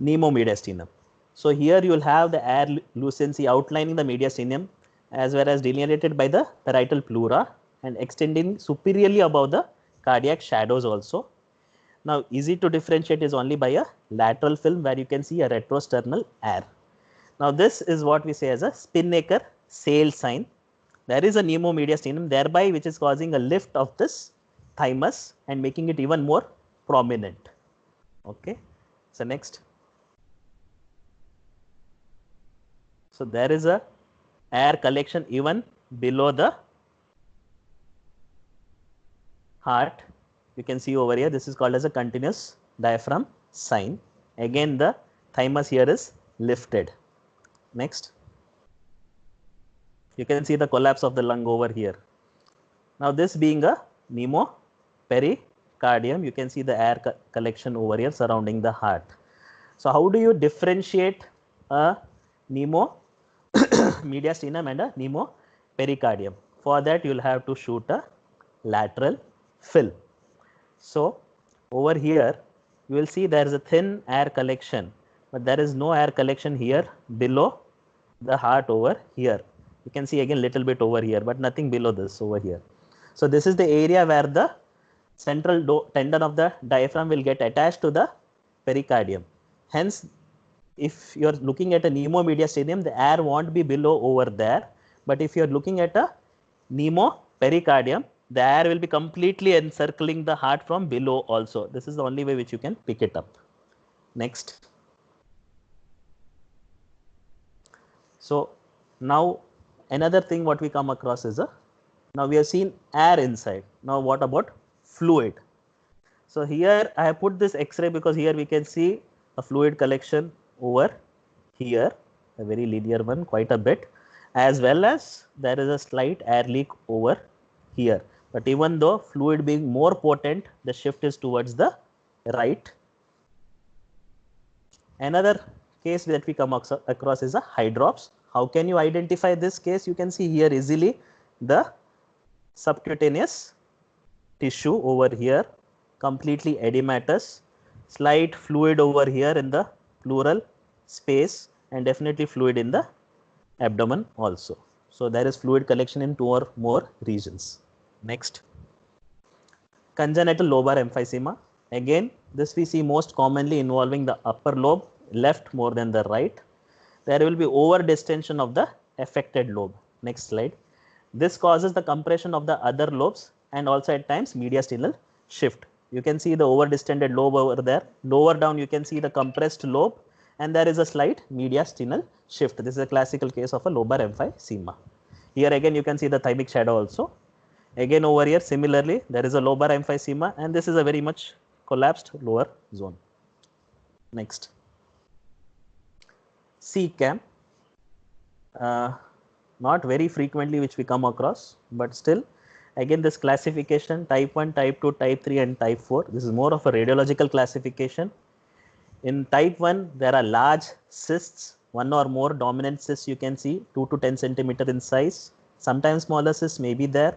Speaker 10: Pneumomediastinum. So here you will have the air lucency outlining the mediastinum as well as delineated by the parietal pleura and extending superiorly above the cardiac shadows also. Now easy to differentiate is only by a lateral film where you can see a retrosternal air. Now this is what we say as a Spinnaker sail sign. There is a pneumomediastinum thereby which is causing a lift of this thymus and making it even more prominent. Okay. So next. So there is a air collection even below the heart. You can see over here, this is called as a continuous diaphragm sign. Again, the thymus here is lifted. Next. You can see the collapse of the lung over here. Now this being a pneumopericardium, you can see the air collection over here surrounding the heart. So how do you differentiate a pneumomediastinum and a pneumopericardium? For that, you will have to shoot a lateral film. So over here, you will see there is a thin air collection, but there is no air collection here below the heart over here. You can see again little bit over here, but nothing below this over here. So this is the area where the central tendon of the diaphragm will get attached to the pericardium. Hence, if you are looking at a pneumomediastinum, the air won't be below over there. But if you are looking at a pneumopericardium, the air will be completely encircling the heart from below also. This is the only way which you can pick it up. Next. So now another thing what we come across is now we have seen air inside. Now what about fluid? So here I have put this X-ray because here we can see a fluid collection over here, a very linear one, quite a bit, as well as there is a slight air leak over here. But even though fluid being more potent, the shift is towards the right. Another case that we come across is a hydrops. How can you identify this case? You can see here easily the subcutaneous tissue over here, completely edematous, slight fluid over here in the pleural space, and definitely fluid in the abdomen also. So there is fluid collection in 2 or more regions. Next, congenital lobar emphysema. Again, this we see most commonly involving the upper lobe, left more than the right. There will be over distension of the affected lobe. Next slide. This causes the compression of the other lobes and also at times mediastinal shift. You can see the over distended lobe over there. Lower down you can see the compressed lobe, and there is a slight mediastinal shift. This is a classical case of a lobar emphysema. Here again you can see the thymic shadow also. Again over here similarly there is a lobar emphysema, and this is a very much collapsed lower zone. Next, CCAM. Not very frequently which we come across, but still again this classification type 1, type 2, type 3 and type 4. This is more of a radiological classification. In type 1 there are large cysts, one or more dominant cysts you can see 2 to 10 centimeter in size. Sometimes smaller cysts may be there.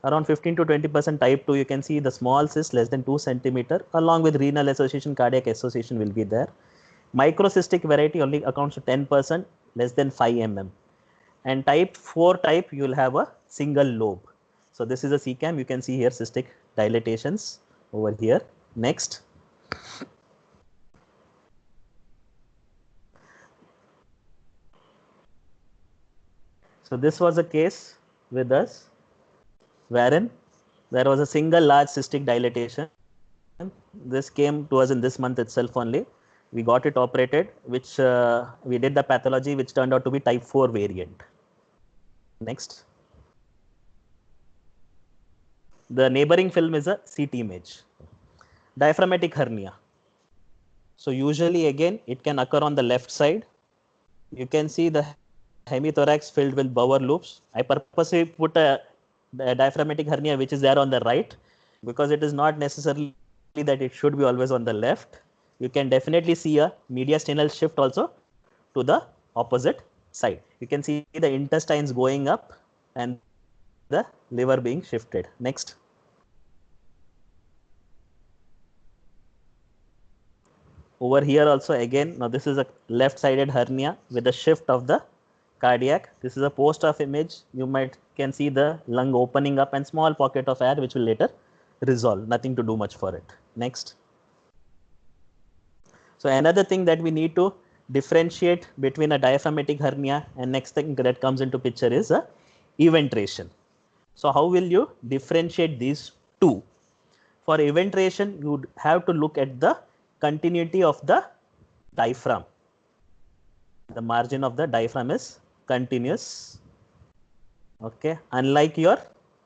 Speaker 10: Around 15 to 20% type 2 you can see the small cyst less than 2 centimeter, along with renal association, cardiac association will be there. Microcystic variety only accounts to 10%, less than 5 mm. And type 4 type you will have a single lobe. So this is a CCAM. You can see here cystic dilatations over here. Next. So this was a case with us wherein there was a single large cystic dilatation. This came to us in this month itself only. We got it operated, which we did the pathology, which turned out to be type 4 variant. Next. The neighboring film is a CT image. Diaphragmatic hernia. So usually again it can occur on the left side. You can see the hemithorax filled with Bauer loops. I purposely put a diaphragmatic hernia which is there on the right, because it is not necessarily that it should be always on the left. You can definitely see a mediastinal shift also to the opposite side. You can see the intestines going up and the liver being shifted. Next. Over here also again, now this is a left sided hernia with a shift of the cardiac. This is a post-op image. You can see the lung opening up and small pocket of air which will later resolve. Nothing to do much for it. Next. So another thing that we need to differentiate between a diaphragmatic hernia and next thing that comes into picture is a eventration. So how will you differentiate these two? For eventration, you would have to look at the continuity of the diaphragm. The margin of the diaphragm is continuous. Okay, unlike your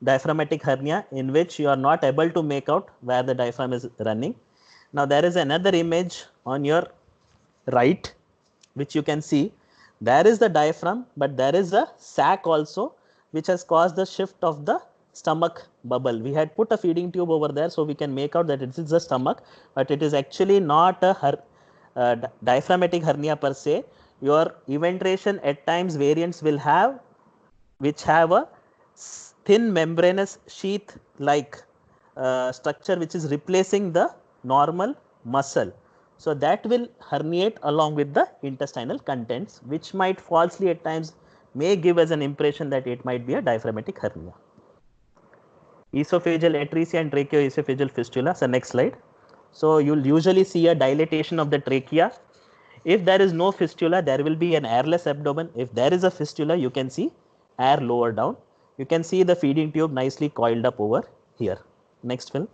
Speaker 10: diaphragmatic hernia in which you are not able to make out where the diaphragm is running. Now there is another image on your right which you can see. There is the diaphragm, but there is a sac also which has caused the shift of the stomach bubble. We had put a feeding tube over there so we can make out that it is the stomach, but it is actually not a diaphragmatic hernia per se. Your eventration at times variants will have which have a thin membranous sheath like structure which is replacing the normal muscle. So that will herniate along with the intestinal contents, which might falsely at times may give us an impression that it might be a diaphragmatic hernia. Esophageal atresia and tracheoesophageal fistula. So next slide. So you'll usually see a dilatation of the trachea. If there is no fistula, there will be an airless abdomen. If there is a fistula, you can see air lower down. You can see the feeding tube nicely coiled up over here. Next film.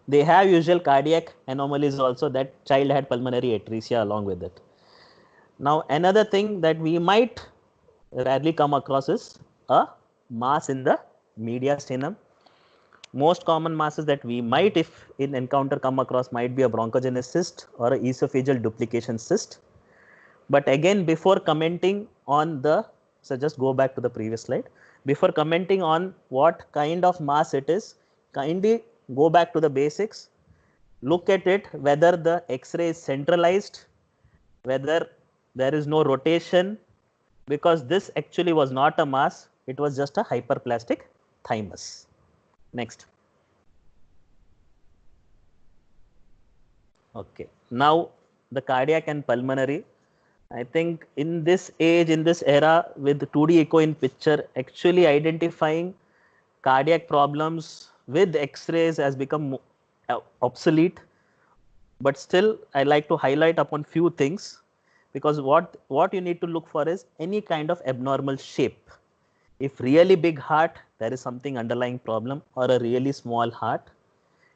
Speaker 10: They have usual cardiac anomalies also. That child had pulmonary atresia along with it. Now another thing that we might rarely come across is a mass in the mediastinum. Most common masses that we might, if in encounter, come across might be a bronchogenous cyst or a esophageal duplication cyst. But again, before commenting on the, so just go back to the previous slide. Before commenting on what kind of mass it is, kindly go back to the basics. Look at it, whether the X-ray is centralized, whether there is no rotation, because this actually was not a mass, it was just a hyperplastic thymus. Next. Okay, now the cardiac and pulmonary. I think in this age, in this era, with 2D echo in picture, actually identifying cardiac problems with X-rays has become obsolete. But still, I like to highlight upon few things, because what you need to look for is any kind of abnormal shape. If really big heart, there is something underlying problem, or a really small heart,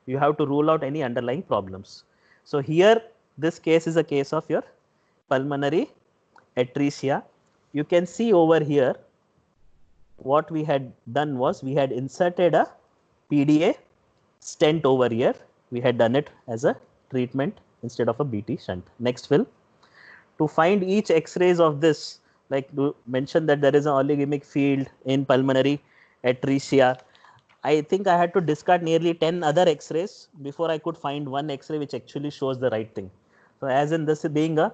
Speaker 10: you have to rule out any underlying problems. So here, this case is a case of your pulmonary atresia. You can see over here, what we had done was we had inserted a PDA stent over here. We had done it as a treatment instead of a BT shunt. Next, Phil. To find each X-rays of this, like to mention that there is an oligemic field in pulmonary atresia. I think I had to discard nearly 10 other X-rays before I could find one X-ray which actually shows the right thing. So as in this being a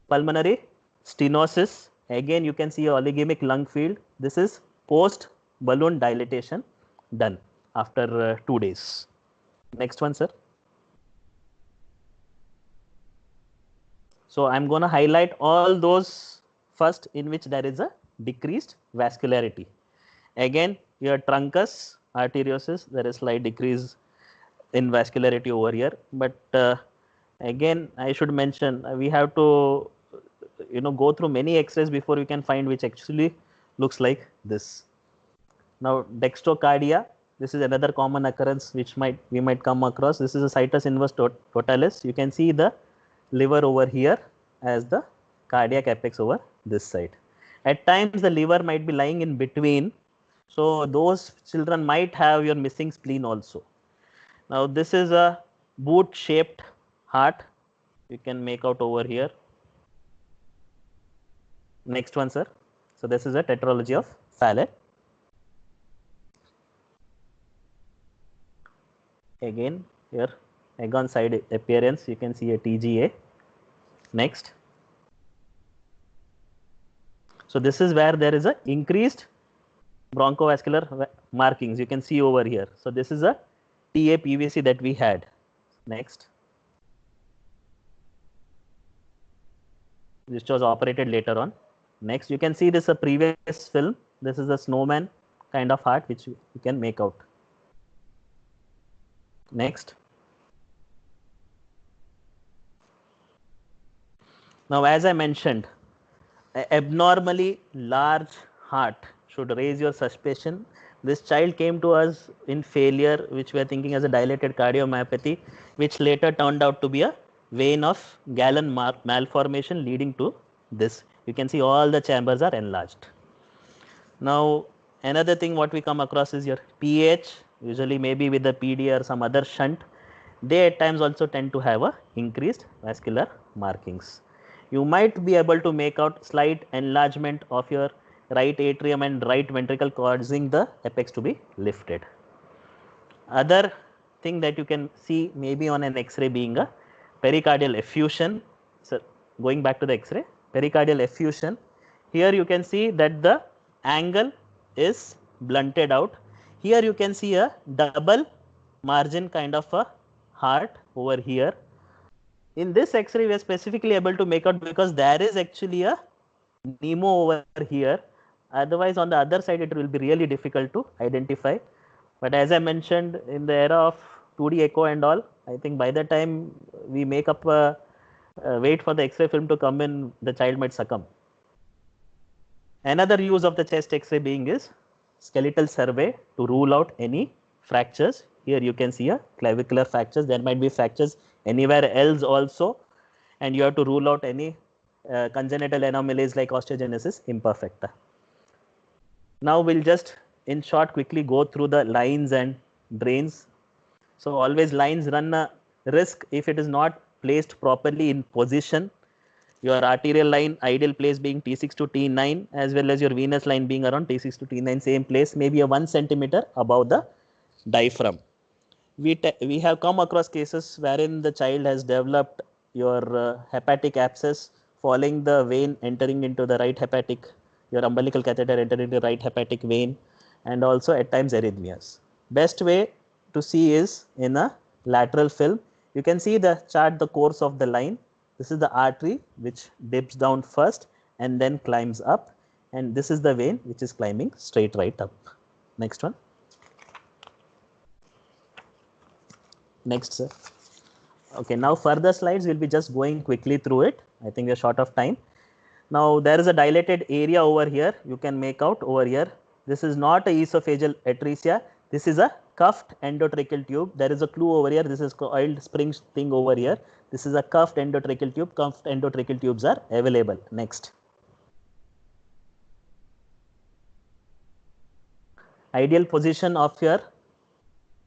Speaker 10: pulmonary stenosis, again you can see a oligemic lung field. This is post balloon dilatation done after 2 days. Next one, sir. So I'm going to highlight all those first in which there is a decreased vascularity. Again, your truncus arteriosus, there is slight decrease in vascularity over here. But again, I should mention we have to go through many X-rays before we can find which actually looks like this. Now dextrocardia, this is another common occurrence which we might come across. This is a situs inverse totalis. You can see the liver over here as the cardiac apex over this side. At times the liver might be lying in between, so those children might have your missing spleen also. Now this is a boot shaped heart, you can make out over here. Next one, sir. So this is a tetralogy of Fallot. Again here Agon side appearance, you can see a TGA. Next. So this is where there is a increased bronchovascular markings, you can see over here. So this is a TA PVC that we had. Next. This was operated later on. Next, you can see this a previous film. This is a snowman kind of heart which you can make out. Next. Now, as I mentioned, an abnormally large heart should raise your suspicion. This child came to us in failure, which we are thinking as a dilated cardiomyopathy, which later turned out to be a vein of Galen malformation leading to this. You can see all the chambers are enlarged. Now, another thing what we come across is your pH, usually maybe with the PD or some other shunt. They at times also tend to have a increased vascular markings. You might be able to make out slight enlargement of your right atrium and right ventricle causing the apex to be lifted. Other thing that you can see maybe on an X-ray being a pericardial effusion. So going back to the X-ray, pericardial effusion. Here you can see that the angle is blunted out. Here you can see a double margin kind of a heart over here. In this X-ray, we are specifically able to make out because there is actually a Nemo over here. Otherwise, on the other side, it will be really difficult to identify. But as I mentioned, in the era of 2D echo and all, I think by the time we make up wait for the X-ray film to come in, the child might succumb. Another use of the chest X-ray being is skeletal survey to rule out any fractures. Here you can see a clavicular fractures. There might be fractures anywhere else also, and you have to rule out any congenital anomalies like osteogenesis imperfecta. Now we'll just in short quickly go through the lines and drains. So always lines run a risk if it is not placed properly in position. Your arterial line ideal place being T6 to T9 as well as your venous line being around T6 to T9 same place, maybe a 1 centimeter above the diaphragm. We have come across cases wherein the child has developed your hepatic abscess following the vein entering into the right hepatic, your umbilical catheter entering into the right hepatic vein, and also at times arrhythmias. Best way to see is in a lateral film. You can see the chart the course of the line. This is the artery which dips down first and then climbs up, and this is the vein which is climbing straight right up. Next one. Next, sir. Okay, now further slides we'll be just going quickly through it. I think we're short of time. Now there is a dilated area over here. You can make out over here. This is not a esophageal atresia. This is a cuffed endotracheal tube. There is a clue over here. This is coiled spring thing over here. This is a cuffed endotracheal tube. Cuffed endotracheal tubes are available. Next. Ideal position of your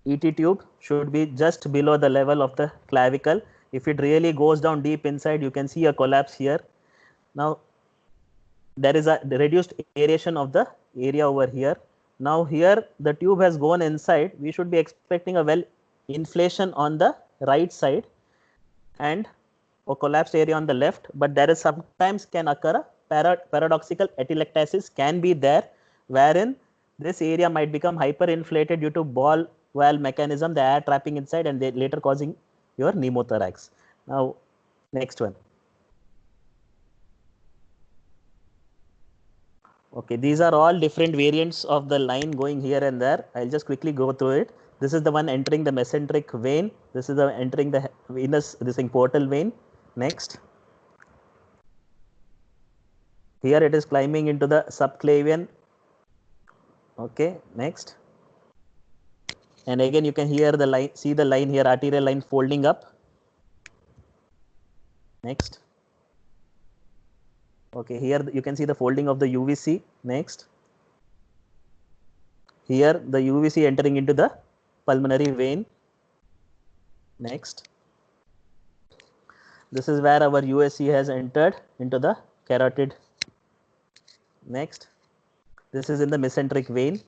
Speaker 10: ET tube should be just below the level of the clavicle. If it really goes down deep inside, you can see a collapse here. Now there is a reduced aeration of the area over here. Now here the tube has gone inside. We should be expecting a well inflation on the right side and a collapsed area on the left, but there is sometimes can occur a paradoxical atelectasis can be there, wherein this area might become hyperinflated due to ball valve mechanism, the air trapping inside, and they later causing your pneumothorax. Now next one. Okay, these are all different variants of the line going here and there. I'll just quickly go through it. This is the one entering the mesenteric vein. This is the entering the venous, this thing portal vein. Next. Here it is climbing into the subclavian. Okay, next. And again you can hear the line, see the line here, arterial line folding up. Next. Okay, here you can see the folding of the UVC. Next. Here the UVC entering into the pulmonary vein. Next. This is where our USC has entered into the carotid. Next. This is in the mesenteric vein.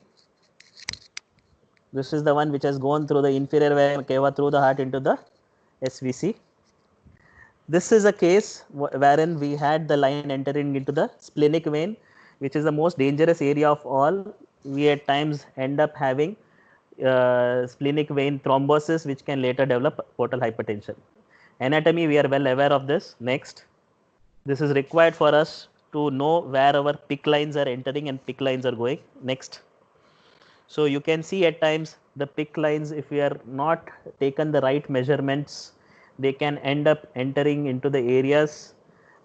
Speaker 10: This is the one which has gone through the inferior vena cava through the heart into the SVC. This is a case wherein we had the line entering into the splenic vein, which is the most dangerous area of all. We at times end up having splenic vein thrombosis, which can later develop portal hypertension. Anatomy, we are well aware of this. Next. This is required for us to know where our PICC lines are entering and PICC lines are going. Next. So you can see at times the PICC lines, if we are not taken the right measurements, they can end up entering into the areas,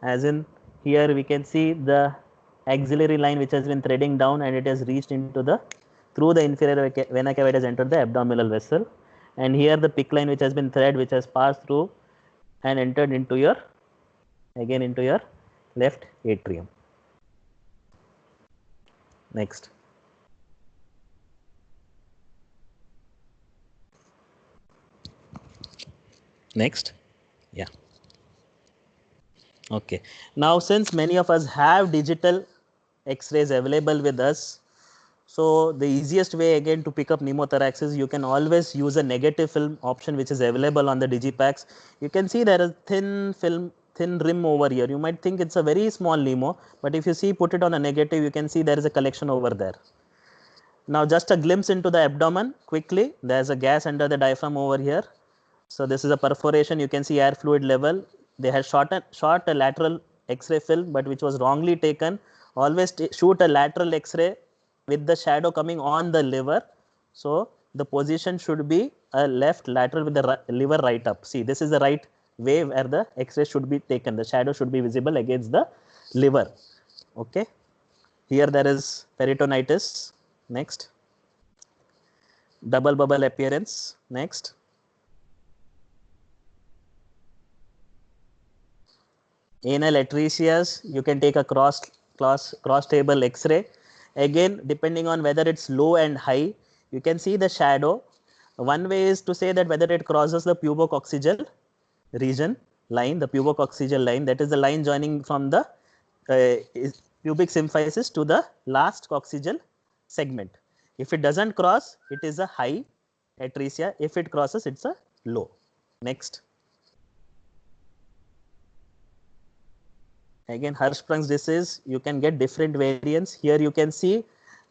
Speaker 10: as in here we can see the axillary line which has been threading down and it has reached into the, through the inferior vena cava, it has entered the abdominal vessel, and here the PICC line which has been thread, which has passed through and entered into your, again into your left atrium. Next. Next. Yeah. Okay. Now, since many of us have digital X-rays available with us, so the easiest way again to pick up pneumothorax is you can always use a negative film option which is available on the digipacks. You can see there is thin film, thin rim over here. You might think it's a very small pneumo, but if you see, put it on a negative, you can see there is a collection over there. Now just a glimpse into the abdomen quickly. There is a gas under the diaphragm over here. So this is a perforation. You can see air fluid level. They had shot a lateral X-ray film, but which was wrongly taken. Always shoot a lateral X-ray with the shadow coming on the liver. So the position should be a left lateral with the liver right up. See, this is the right way where the X-ray should be taken. The shadow should be visible against the liver. Okay. Here there is peritonitis. Next. Double bubble appearance. Next. Anal atresia, you can take a cross table X-ray. Again, depending on whether it's low and high, you can see the shadow. One way is to say that whether it crosses the pubococcygeal region line, the pubococcygeal line, that is the line joining from the pubic symphysis to the last coccygeal segment. If it doesn't cross, it is a high atresia. If it crosses, it's a low. Next. Again, Hirschsprung's disease, you can get different variants. Here you can see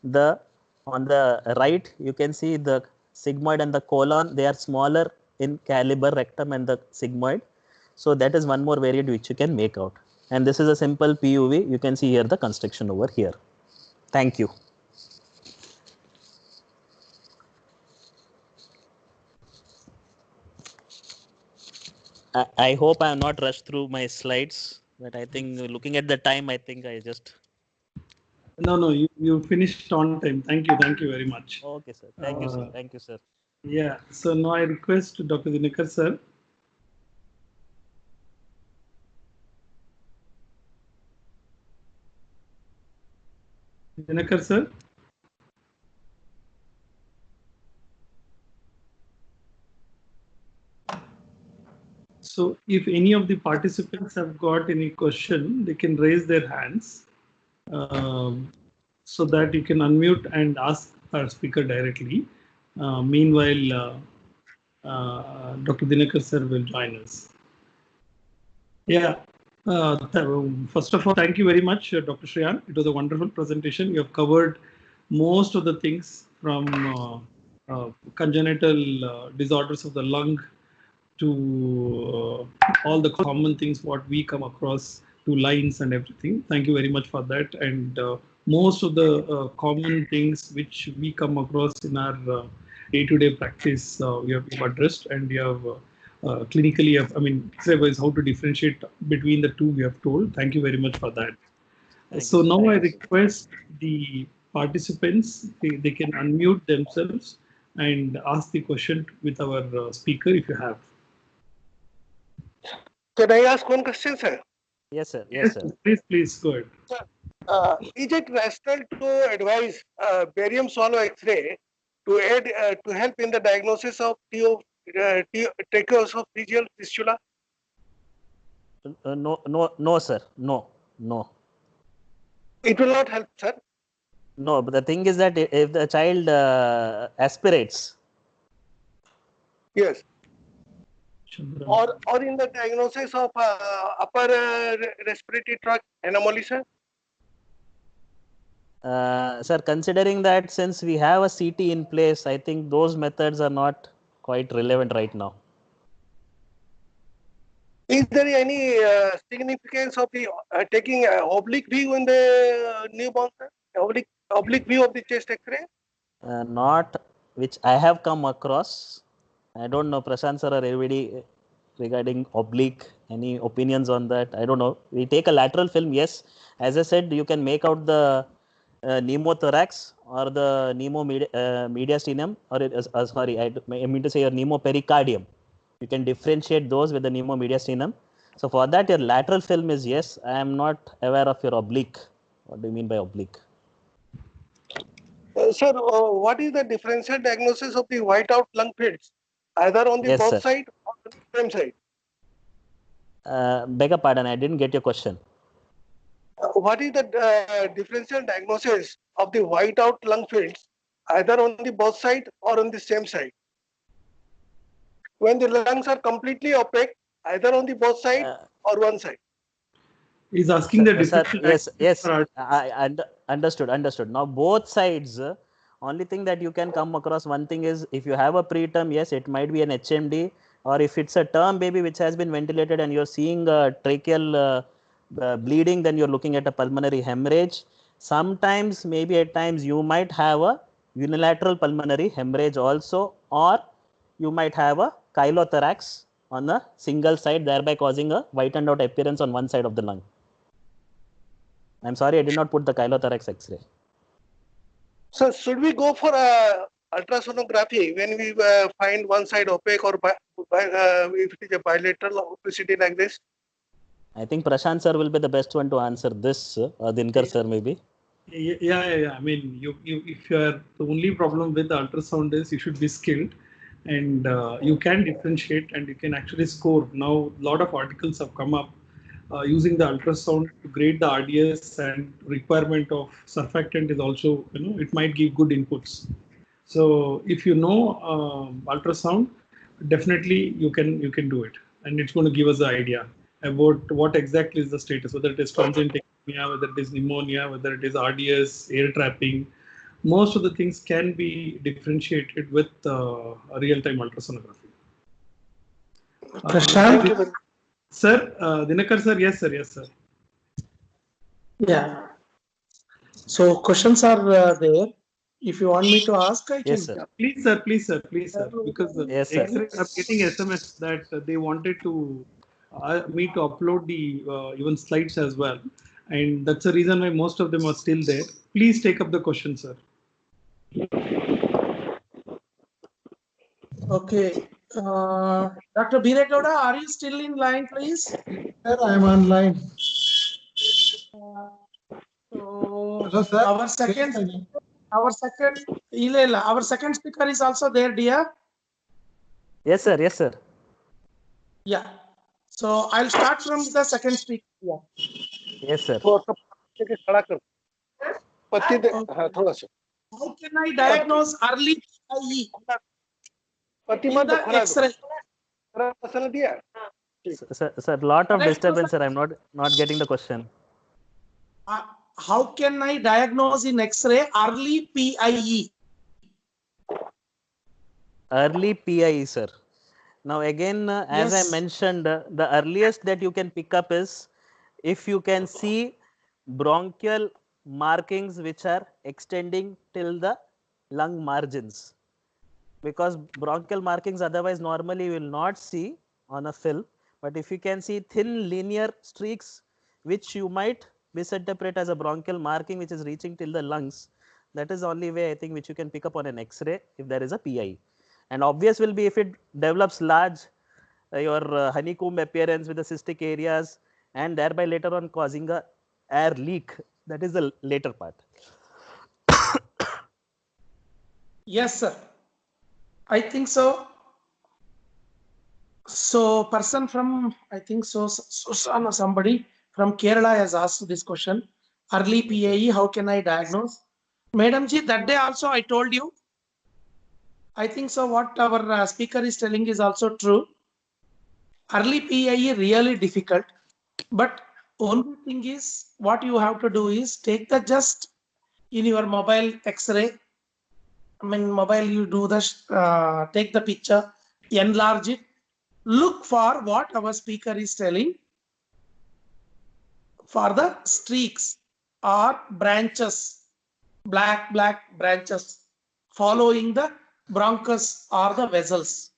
Speaker 10: on the right, you can see the sigmoid and the colon. They are smaller in caliber, rectum and the sigmoid. So that is one more variant which you can make out. And this is a simple PUV. You can see here the construction over here. Thank you. I hope I have not rushed through my slides, but I think looking at the time, I think I just...
Speaker 1: No, you finished on time. Thank you very much.
Speaker 10: Okay, sir. Thank you, sir. Thank you, sir.
Speaker 1: Yeah, so now I request Dr. Dinakar, sir. Dinakar, sir. So if any of the participants have got any question, they can raise their hands so that you can unmute and ask our speaker directly. Meanwhile, Dr. Dinakar sir will join us. Yeah. First of all, thank you very much, Dr. Shriyan. It was a wonderful presentation. You have covered most of the things from congenital disorders of the lung to all the common things what we come across, to lines and everything. Thank you very much for that. And most of the common things which we come across in our day-to-day practice, you have addressed, and you have clinically, X-ray-wise, how to differentiate between the two we have told. Thank you very much for that. So now I request the participants, they can unmute themselves and ask the question with our speaker if you have.
Speaker 9: Can I ask one question, sir?
Speaker 10: Yes, sir. Yes, sir.
Speaker 1: Please go ahead.
Speaker 9: Sir, is it rational to advise barium swallow X-ray to aid to help in the diagnosis of tracheoesophageal fistula?
Speaker 10: No, sir. No.
Speaker 9: It will not help, sir.
Speaker 10: No, but the thing is that if the child aspirates.
Speaker 9: Yes. Or in the diagnosis of upper respiratory tract anomaly, sir?
Speaker 10: Sir, considering that since we have a CT in place, I think those methods are not quite relevant right now.
Speaker 9: Is there any significance of the taking oblique view in the newborn, sir? Oblique view of the chest X-ray?
Speaker 10: Not which I have come across. I don't know, Prashant sir or everybody regarding oblique, any opinions on that? I don't know. We take a lateral film, yes. As I said, you can make out the pneumothorax or the mediastinum, or sorry, I mean to say your pneumopericardium. You can differentiate those with the pneumomediastinum. So for that, your lateral film is yes. I am not aware of your oblique. What do you mean by oblique?
Speaker 9: Sir, what is the differential diagnosis of the whiteout lung fields, either on the
Speaker 10: Yes,
Speaker 9: both
Speaker 10: sir.
Speaker 9: side or on the same side?
Speaker 10: Beg your pardon, I didn't get your question.
Speaker 9: What is the differential diagnosis of the whiteout lung fields, either on the both side or on the same side? When the lungs are completely opaque, either on the both side or one side.
Speaker 1: He's asking the
Speaker 10: Sir,
Speaker 1: difference.
Speaker 10: yes, I understood. Now both sides, only thing that you can come across, one thing is if you have a preterm, yes, it might be an HMD. or if it's a term baby which has been ventilated and you're seeing tracheal bleeding, then you're looking at a pulmonary hemorrhage. Sometimes, maybe at times, you might have a unilateral pulmonary hemorrhage also, or you might have a chylothorax on a single side, thereby causing a whitened out appearance on one side of the lung. I'm sorry, I did not put the chylothorax X-ray.
Speaker 9: So should we go for ultrasonography when we find one side opaque, or if it is a bilateral opacity like this?
Speaker 10: I think Prashant sir will be the best one to answer this, Dinkar sir maybe.
Speaker 1: Yeah. I mean, if you are, the only problem with the ultrasound is you should be skilled, and you can differentiate and you can actually score. Now, a lot of articles have come up using the ultrasound to grade the RDS, and requirement of surfactant is also, it might give good inputs. So if you know ultrasound, definitely you can do it, and it's going to give us the idea about what exactly is the status, whether it is transient anemia, whether it is pneumonia, whether it is RDS, air trapping. Most of the things can be differentiated with real-time ultrasonography.
Speaker 2: Prashant?
Speaker 1: Sir, Dinakar sir, yes sir.
Speaker 2: Yeah. So questions are there. If you want me to ask, I can.
Speaker 10: Yes, sir.
Speaker 1: Please, sir. Because
Speaker 10: yes, sir.
Speaker 1: X-ray, I'm getting SMS that they wanted to me to upload the even slides as well, and that's the reason why most of them are still there. Please take up the question, sir.
Speaker 2: Okay. Dr. BEERE GOWDA, are you still in line, please?
Speaker 3: Sir, I am online.
Speaker 2: So
Speaker 3: Hello, sir.
Speaker 2: our second speaker is also there, dear.
Speaker 10: Yes, sir.
Speaker 2: Yeah. So I'll start from the second speaker. Yeah.
Speaker 10: Yes, sir.
Speaker 2: How can I diagnose early IE in the X-ray?
Speaker 10: Sir, lot of disturbance, sir. I'm not getting the question.
Speaker 2: How can I diagnose in X-ray early PIE?
Speaker 10: Early PIE, sir. Now again, as I mentioned, the earliest that you can pick up is if you can see bronchial markings which are extending till the lung margins. Because bronchial markings otherwise normally you will not see on a film, but if you can see thin linear streaks which you might misinterpret as a bronchial marking which is reaching till the lungs, that is the only way I think which you can pick up on an X-ray if there is a PIE. And obvious will be if it develops large your honeycomb appearance with the cystic areas and thereby later on causing a air leak. That is the later part.
Speaker 2: Yes, sir. I think so. So person from, I think so, somebody from Kerala has asked this question. Early PAE, how can I diagnose? Madam ji, that day also I told you. I think so what our speaker is telling is also true. Early PAE really difficult. But only thing is what you have to do is take the just in your mobile X-ray. I mean, mobile, you do the, take the picture, enlarge it, look for what our speaker is telling for the streaks or branches, black branches following the bronchus or the vessels.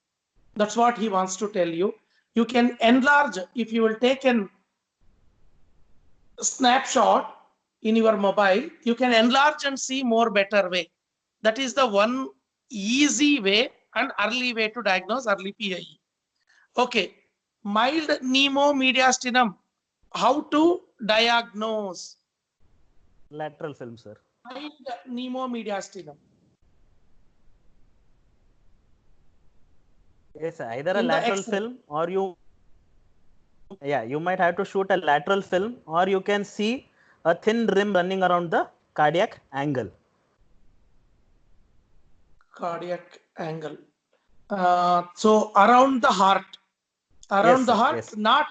Speaker 2: That's what he wants to tell you. You can enlarge if you will take a snapshot in your mobile, you can enlarge and see more better way. That is the one easy way and early way to diagnose early PIE. Okay, mild pneumomediastinum. How to diagnose?
Speaker 10: Lateral film, sir.
Speaker 2: Mild pneumomediastinum.
Speaker 10: Yes, either a lateral film or you might have to shoot a lateral film or you can see a thin rim running around the cardiac angle.
Speaker 2: Cardiac angle. So around the heart. Around the heart, not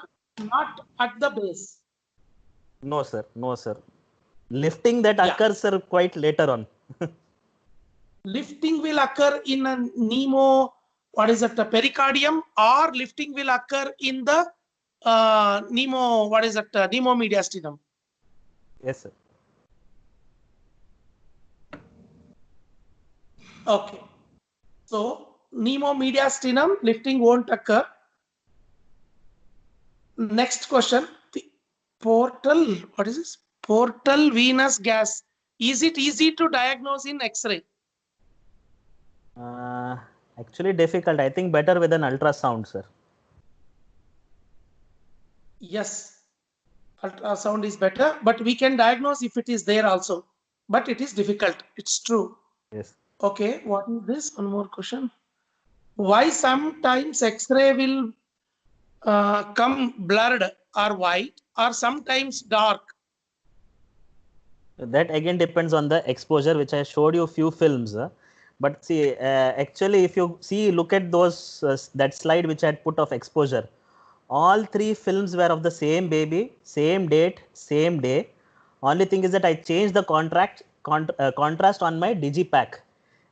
Speaker 2: at the base.
Speaker 10: No, sir. Lifting that occurs, sir, quite later on.
Speaker 2: Lifting will occur in a pneumo what is it, the pericardium, or lifting will occur in the pneumomediastinum.
Speaker 10: Yes, sir.
Speaker 2: Okay. So pneumomediastinum lifting won't occur. Next question. The portal, what is this? Portal venous gas. Is it easy to diagnose in X-ray?
Speaker 10: Actually difficult. I think better with an ultrasound, sir.
Speaker 2: Yes, ultrasound is better, but we can diagnose if it is there also. But it is difficult. It's true.
Speaker 10: Yes.
Speaker 2: Okay, what is this? One more question. Why sometimes X-ray will come blurred or white, or sometimes dark?
Speaker 10: That again depends on the exposure, which I showed you few films. But see, actually, if you see, look at those that slide which I had put of exposure. All three films were of the same baby, same date, same day. Only thing is that I changed the contrast on my digipack.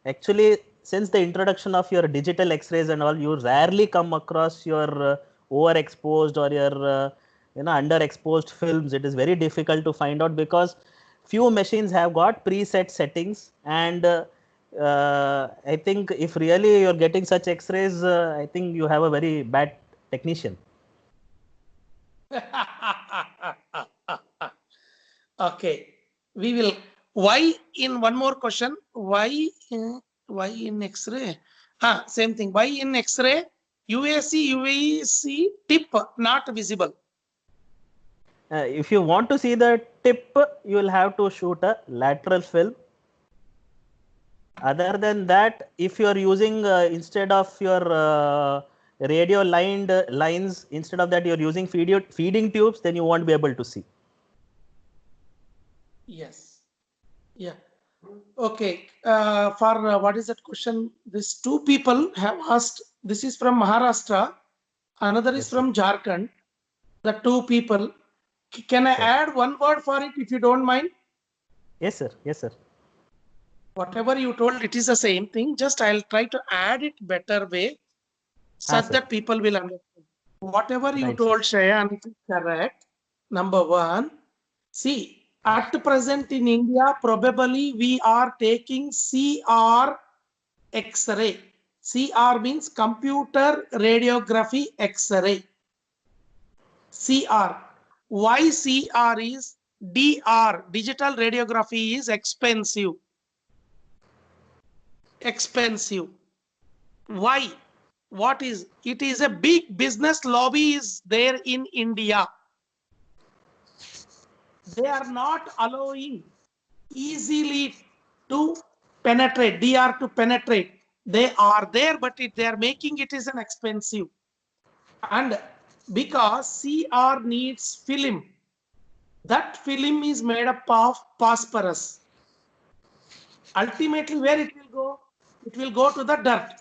Speaker 10: Actually, since the introduction of your digital X-rays and all, you rarely come across your overexposed or your underexposed films. It is very difficult to find out because few machines have got preset settings, and I think if really you're getting such X-rays, I think you have a very bad technician.
Speaker 2: Okay, we will. Why in one more question? Why in X-ray? Same thing. Why in X-ray UVC tip not visible?
Speaker 10: If you want to see the tip, you will have to shoot a lateral film. Other than that, if you are using instead of your radio lined lines, instead of that you are using feeding tubes, then you won't be able to see.
Speaker 2: Yes. Yeah. Okay. For what is that question? These two people have asked. This is from Maharashtra. Another is from Jharkhand. The two people. Can I add one word for it if you don't mind?
Speaker 10: Yes, sir. Yes, sir.
Speaker 2: Whatever you told, it is the same thing. Just I'll try to add it better way, such that people will understand. Whatever you told, Shriyan, it is correct. Number one, see, at present in India, probably we are taking CR X-ray. CR means computer radiography X-ray. CR. Why CR is DR, digital radiography is expensive. Expensive. Why? What is? It is a big business lobby is there in India. They are not allowing easily to penetrate, DR to penetrate. They are there, but they are making it is an expensive. And because CR needs film, that film is made up of phosphorus. Ultimately, where it will go? It will go to the dirt.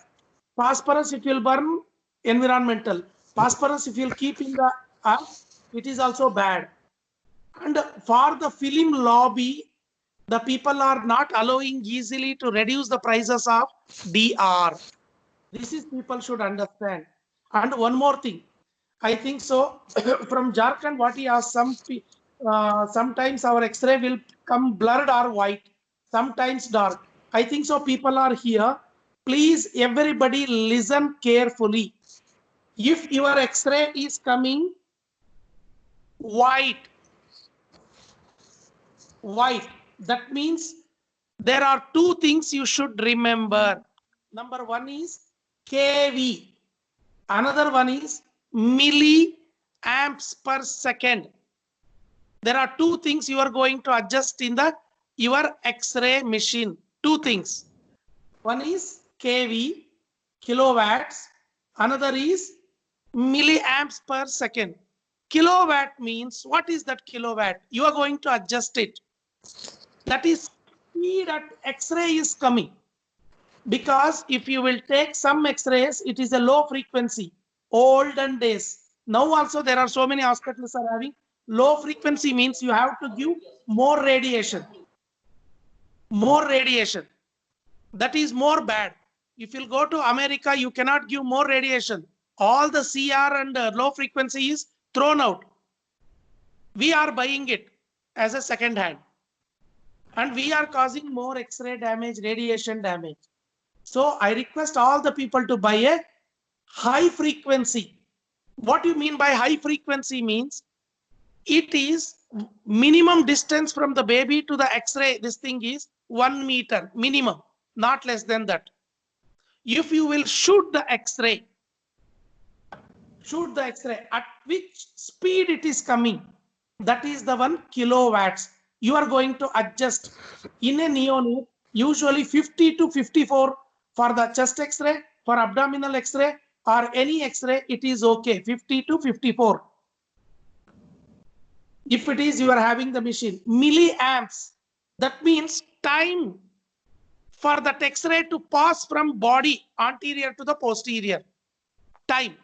Speaker 2: Phosphorus, it will burn environmental. Phosphorus, if you'll keep in the earth, it is also bad. And for the film lobby, the people are not allowing easily to reduce the prices of DR. This is people should understand. And one more thing, I think so. From Jharkhand, what he asked, sometimes our X-ray will come blurred or white, sometimes dark. I think so. People are here. Please, everybody, listen carefully. If your X-ray is coming white, that means there are two things you should remember. Number one is kV. Another one is milliamps per second. There are two things you are going to adjust in your X-ray machine. Two things. One is kV, kilowatts. Another is milliamps per second. Kilowatt means, what is that kilowatt? You are going to adjust it. That is speed at X-ray is coming. Because if you will take some X-rays, it is a low frequency. Olden days. Now also there are so many hospitals are having low frequency, means you have to give more radiation. More radiation. That is more bad. If you go to America, you cannot give more radiation. All the CR and low frequency is thrown out. We are buying it as a second hand. And we are causing more X-ray damage, radiation damage. So I request all the people to buy a high frequency. What you mean by high frequency means it is minimum distance from the baby to the X-ray. This thing is 1 meter minimum, not less than that. If you will shoot the X-ray, at which speed it is coming, that is the 1 kilowatts. You are going to adjust in a neonate, usually 50 to 54 for the chest X-ray, for abdominal X-ray or any X-ray, it is okay, 50 to 54. If it is you are having the machine, milliamps, that means time for that X-ray to pass from body anterior to the posterior. Time.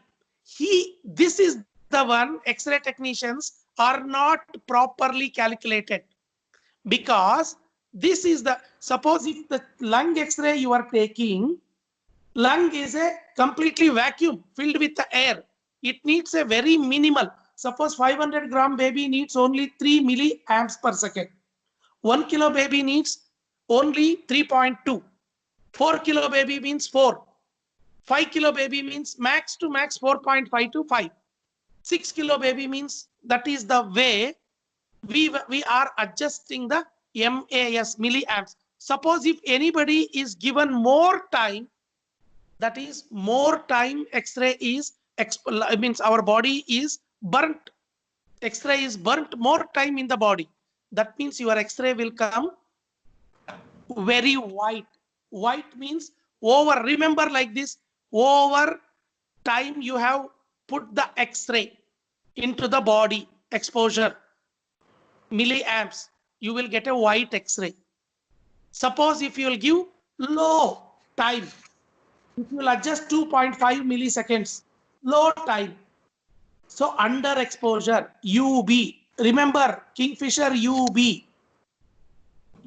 Speaker 2: This is the one X-ray technicians are not properly calculated, because this is the, suppose if the lung X-ray you are taking, lung is a completely vacuum filled with the air. It needs a very minimal. Suppose 500 gram baby needs only 3 milliamps per second. 1 kilo baby needs only 3.2. 4 kilo baby means 4. 5 kilo baby means max to max 4.5 to 5. 6 kilo baby means that is the way we are adjusting the MAS, milliamps. Suppose if anybody is given more time, that is more time X-ray is, means our body is burnt. X-ray is burnt more time in the body. That means your X-ray will come very white. White means over, remember like this, over time you have put the X-ray into the body, exposure, milliamps, you will get a white X-ray. Suppose if you will give low time, if you will adjust 2.5 milliseconds, low time. So under exposure, UB, remember Kingfisher UB.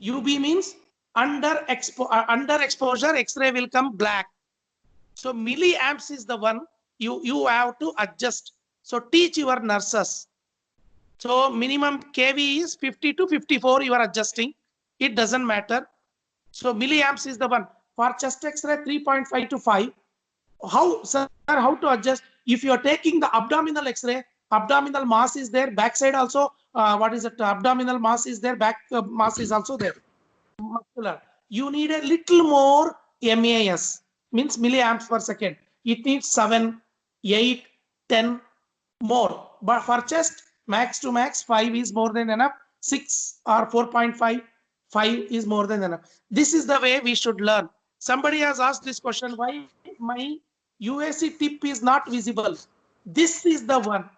Speaker 2: UB means under exposure, X-ray will come black. So milliamps is the one you have to adjust. So teach your nurses. So minimum kV is 50 to 54 you are adjusting. It doesn't matter. So milliamps is the one. For chest X-ray 3.5 to 5. How, sir, how to adjust? If you are taking the abdominal X-ray, abdominal mass is there, backside also, what is it? Abdominal mass is there, back mass is also there. Muscular. You need a little more MAS, means milliamps per second. It needs 7, 8, 10 more. But for chest, max to max, 5 is more than enough. 6 or 4.5, 5 is more than enough. This is the way we should learn. Somebody has asked this question, why my UAC tip is not visible? This is the one.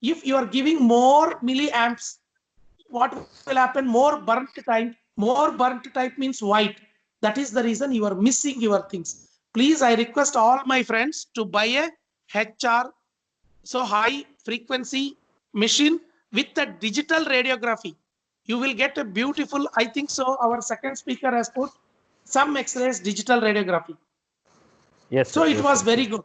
Speaker 2: If you are giving more milliamps, what will happen? More burnt time. More burnt type means white. That is the reason you are missing your things. Please, I request all my friends to buy a HR, so high frequency machine with a digital radiography. You will get a beautiful, I think so, our second speaker has put some X-rays digital radiography.
Speaker 10: Yes.
Speaker 2: So it
Speaker 10: yes,
Speaker 2: was
Speaker 10: sir.
Speaker 2: very good.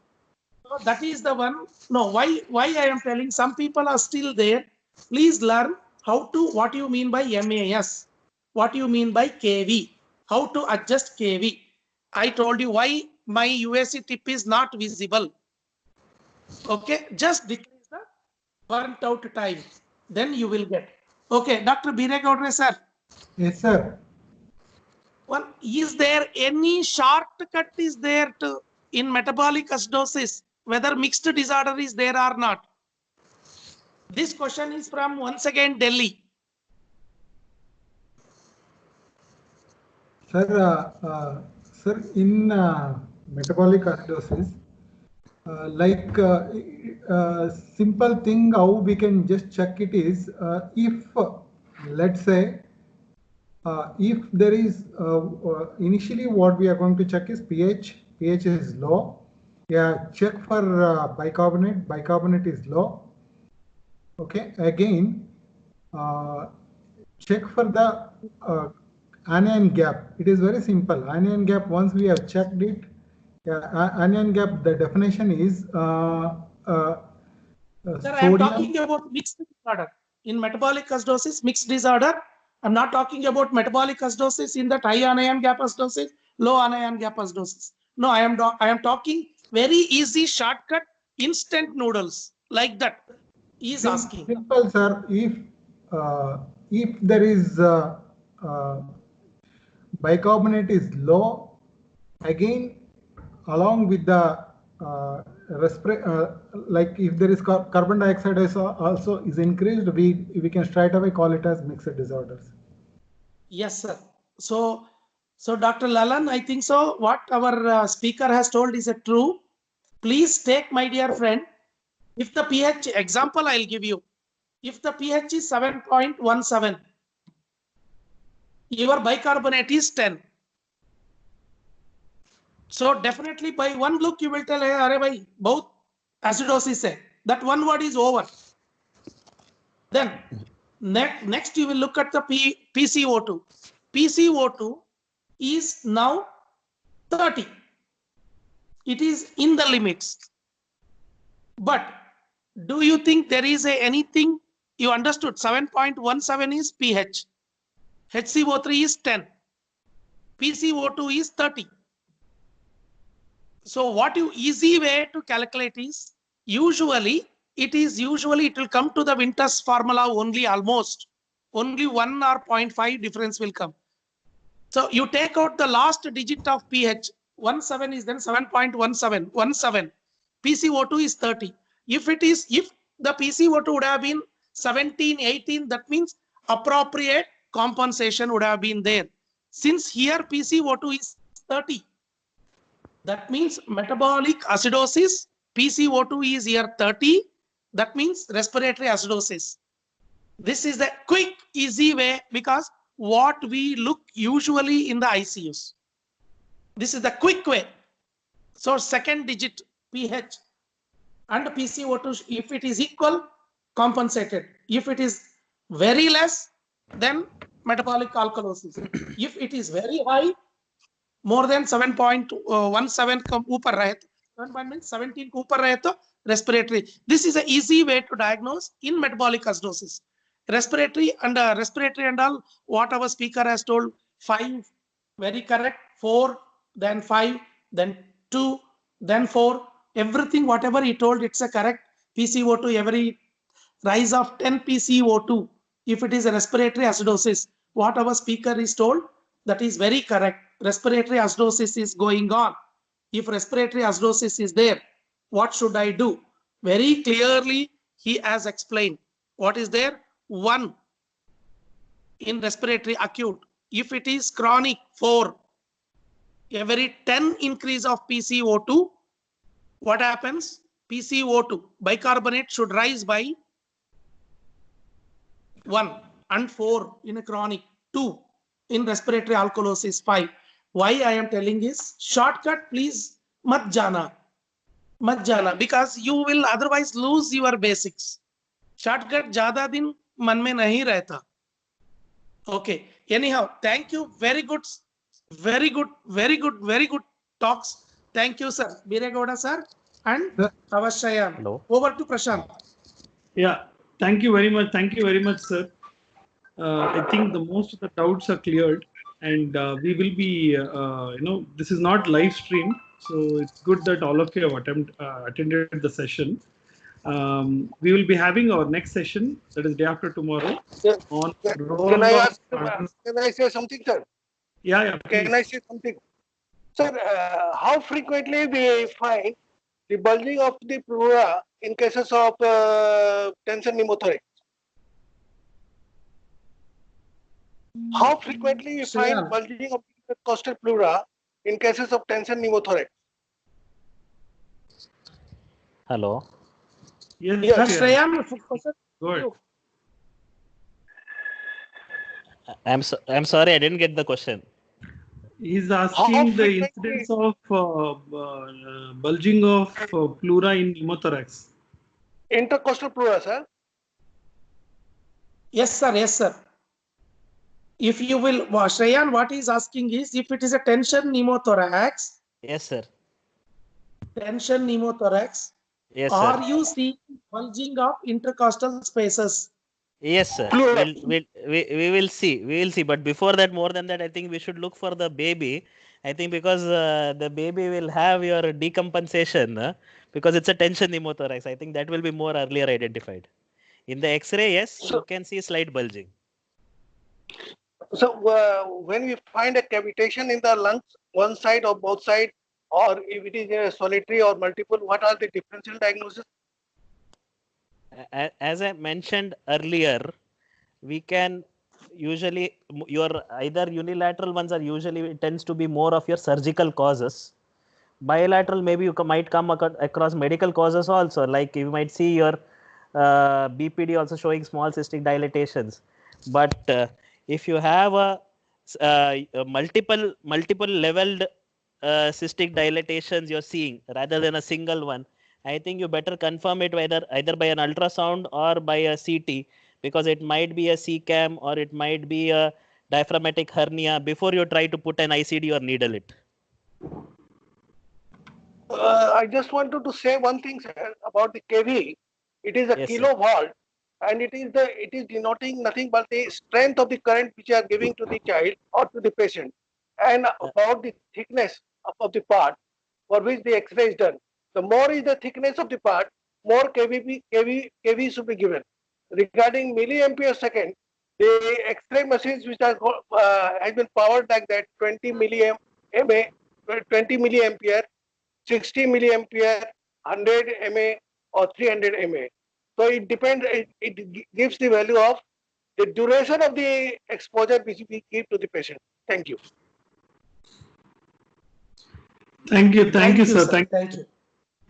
Speaker 2: So that is the one. No, why I am telling, some people are still there. Please learn how to, what you mean by MAS, what you mean by KV, how to adjust KV. I told you why my UAC tip is not visible. Okay, just decrease the burnt out time, then you will get. Okay, Dr. BEERE GOWDA sir.
Speaker 3: Yes, sir.
Speaker 2: One, is there any shortcut is there to in metabolic acidosis, whether mixed disorder is there or not? This question is from, once again, Delhi.
Speaker 3: Sir, sir, in metabolic acidosis, simple thing how we can just check it is, if let's say if there is initially what we are going to check is pH is low. Yeah, check for bicarbonate is low. Okay, again check for the anion gap. It is very simple. Anion gap, once we have checked it, Yeah, anion gap, the definition is
Speaker 2: Sir, I am
Speaker 3: sodium.
Speaker 2: talking about mixed disorder. In metabolic acidosis, mixed disorder. I'm not talking about metabolic acidosis in that high anion gap acidosis, low anion gap acidosis. No, I am talking very easy shortcut, instant noodles like that. He is asking.
Speaker 3: Simple, sir. If there is bicarbonate is low, again along with the like if there is carbon dioxide also is increased, we can straight away call it as mixed disorders.
Speaker 2: Yes, sir. So Dr. Lalan, I think so. What our speaker has told is a true. Please take, my dear friend, if the pH example I'll give you, if the pH is 7.17, your bicarbonate is 10. So definitely by one look you will tell, hey, are bhai, both acidosis hai. That one word is over. Then next you will look at the PCO2. PCO2 is now 30. It is in the limits. But do you think there is anything you understood? 7.17 is pH. HCO3 is 10. PCO2 is 30. So what you easy way to calculate is usually it will come to the Winter's formula only almost. Only 1 or 0.5 difference will come. So you take out the last digit of pH. 17 is then 7.17. 17. PCO2 is 30. If the PCO2 would have been 17, 18, that means appropriate compensation would have been there. Since here PCO2 is 30, that means metabolic acidosis, PCO2 is here 30. That means respiratory acidosis. This is the quick, easy way because what we look usually in the ICUs. This is the quick way. So second digit pH and PCO2, if it is equal, compensated. If it is very less, then metabolic alkalosis. If it is very high, more than 7.17 ka upar rahe, 7 means 17 ka upar rahe to respiratory. This is an easy way to diagnose in metabolic acidosis. Respiratory and all, what our speaker has told, 5, very correct, 4, then 5, then 2, then 4, everything whatever he told, it's a correct. PCO2, every rise of 10 PCO2, if it is a respiratory acidosis, what our speaker is told, that is very correct. Respiratory acidosis is going on. If respiratory acidosis is there, what should I do? Very clearly, he has explained. What is there? 1 in respiratory acute. If it is chronic, 4. Every 10 increase of PCO2, what happens? PCO2, bicarbonate should rise by 1 and 4 in a chronic, 2 in respiratory alkalosis, 5. Why I am telling is shortcut, please mat jana, because you will otherwise lose your basics. Shortcut jada din man mein nahi rehta. Okay. Anyhow, thank you. Very good talks. Thank you, sir. BEERE GOWDA sir and SHRIYAN. Over to Prashant.
Speaker 1: Yeah. Thank you very much. Thank you very much, sir. I think the most of the doubts are cleared, and we will be, this is not live streamed, so it's good that all of you have attended the session. We will be having our next session, that is day after tomorrow. On
Speaker 9: can I say something, sir?
Speaker 1: Yeah.
Speaker 9: Can I say something? Sir, how frequently we find the bulging of the pleura in cases of tension pneumothorax? How frequently you find bulging of the costal pleura in cases of tension pneumothorax?
Speaker 10: Hello.
Speaker 1: Yes.
Speaker 2: SHRIYAN,
Speaker 1: Go ahead.
Speaker 10: I'm sorry, I didn't get the question.
Speaker 1: He's asking the incidence of bulging of pleura in pneumothorax.
Speaker 9: Intercostal pleura, sir?
Speaker 2: Yes, sir. If you will, SHRIYAN, what he's asking is if it is a tension pneumothorax.
Speaker 10: Yes, sir.
Speaker 2: tension pneumothorax,
Speaker 10: Yes, sir.
Speaker 2: are you seeing bulging of intercostal spaces?
Speaker 10: Yes, sir. We will see. We will see. But before that, more than that, I think we should look for the baby. I think because the baby will have your decompensation because it's a tension pneumothorax. I think that will be more earlier identified. In the X-ray, yes, you can see slight bulging.
Speaker 9: So when we find a cavitation in the lungs, one side or both sides, or if it is a solitary or multiple, what are the differential diagnosis?
Speaker 10: As I mentioned earlier, we can usually your either unilateral ones are usually it tends to be more of your surgical causes. Bilateral maybe you might come across medical causes also, like you might see your BPD also showing small cystic dilatations. But if you have a multiple leveled cystic dilatations you're seeing rather than a single one, I think you better confirm it either by an ultrasound or by a CT, because it might be a CCAM or it might be a diaphragmatic hernia before you try to put an ICD or needle it.
Speaker 9: I just wanted to say one thing, sir, about the KV. It is a
Speaker 10: Yes, sir.
Speaker 9: kilovolt, and it is denoting nothing but the strength of the current which you are giving to the child or to the patient, and about the thickness of the part for which the X-ray is done. The more is the thickness of the part, more KV should be given. Regarding milliampere second, the X-ray machines which are has been powered like that 20 milliampere, 60 milliampere, 100 mA or 300 mA. So it depends, it gives the value of the duration of the exposure which we give to the patient. Thank you.
Speaker 1: Thank you, sir.
Speaker 2: Thank you.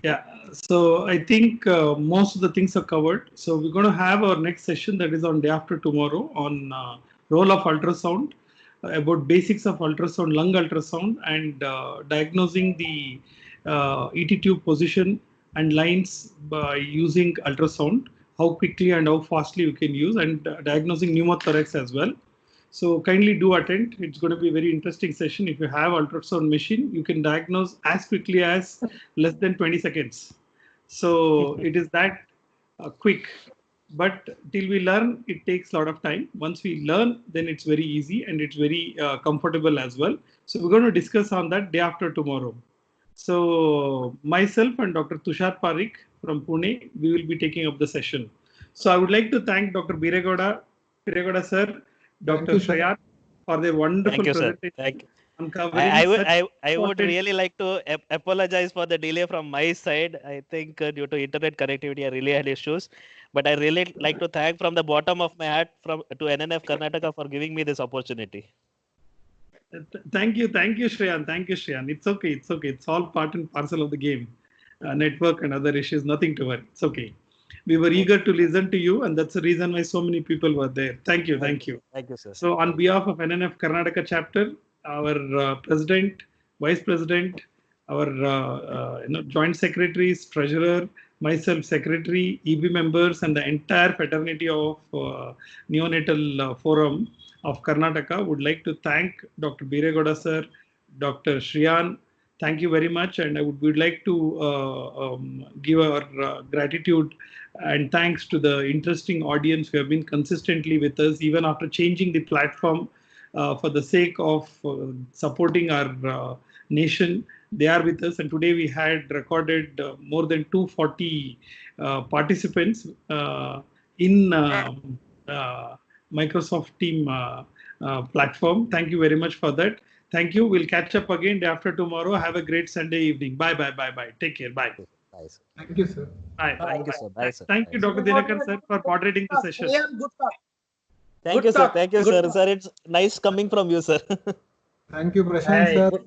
Speaker 1: Yeah, so I think most of the things are covered. So we're going to have our next session that is on day after tomorrow on role of ultrasound, about basics of ultrasound, lung ultrasound, and diagnosing the ET tube position and lines by using ultrasound, how quickly and how fastly you can use, and diagnosing pneumothorax as well. So kindly do attend. It's going to be a very interesting session. If you have ultrasound machine, you can diagnose as quickly as less than 20 seconds. So it is that quick. But till we learn, it takes a lot of time. Once we learn, then it's very easy and it's very comfortable as well. So we're going to discuss on that day after tomorrow. So myself and Dr. Tushar Parikh from Pune, we will be taking up the session. So I would like to thank Dr. BEERE GOWDA sir, Dr. Shriyan for their wonderful presentation.
Speaker 10: Thank you. I would really like to apologize for the delay from my side. I think due to internet connectivity, I really had issues. But I really like to thank from the bottom of my heart to NNF Karnataka for giving me this opportunity.
Speaker 1: Thank you, Shriyan. It's okay. It's all part and parcel of the game. Network and other issues, nothing to worry. It's okay. We were eager to listen to you, and that's the reason why so many people were there. Thank you.
Speaker 10: Thank you, sir.
Speaker 1: So on behalf of NNF Karnataka chapter, our president, vice president, our joint secretaries, treasurer, myself, secretary, EB members, and the entire fraternity of Neonatal Forum of Karnataka would like to thank Dr. BEERE GOWDA sir, Dr. Shriyan. Thank you very much, and I would like to give our gratitude and thanks to the interesting audience who have been consistently with us even after changing the platform for the sake of supporting our nation. They are with us, and today we had recorded more than 240 participants in Microsoft Team platform. Thank you very much for that. Thank you. We'll catch up again day after tomorrow. Have a great Sunday evening. Bye. Take care. Bye.
Speaker 10: Bye, sir.
Speaker 3: Thank you, sir.
Speaker 1: Bye.
Speaker 10: Thank you, sir. Bye, sir.
Speaker 1: Thank you, Dr. Dinakar sir, for moderating the session.
Speaker 2: Good talk.
Speaker 10: Thank you, sir. Thank you, sir. Sir, it's nice coming from you, sir.
Speaker 3: Thank you, Prashant sir.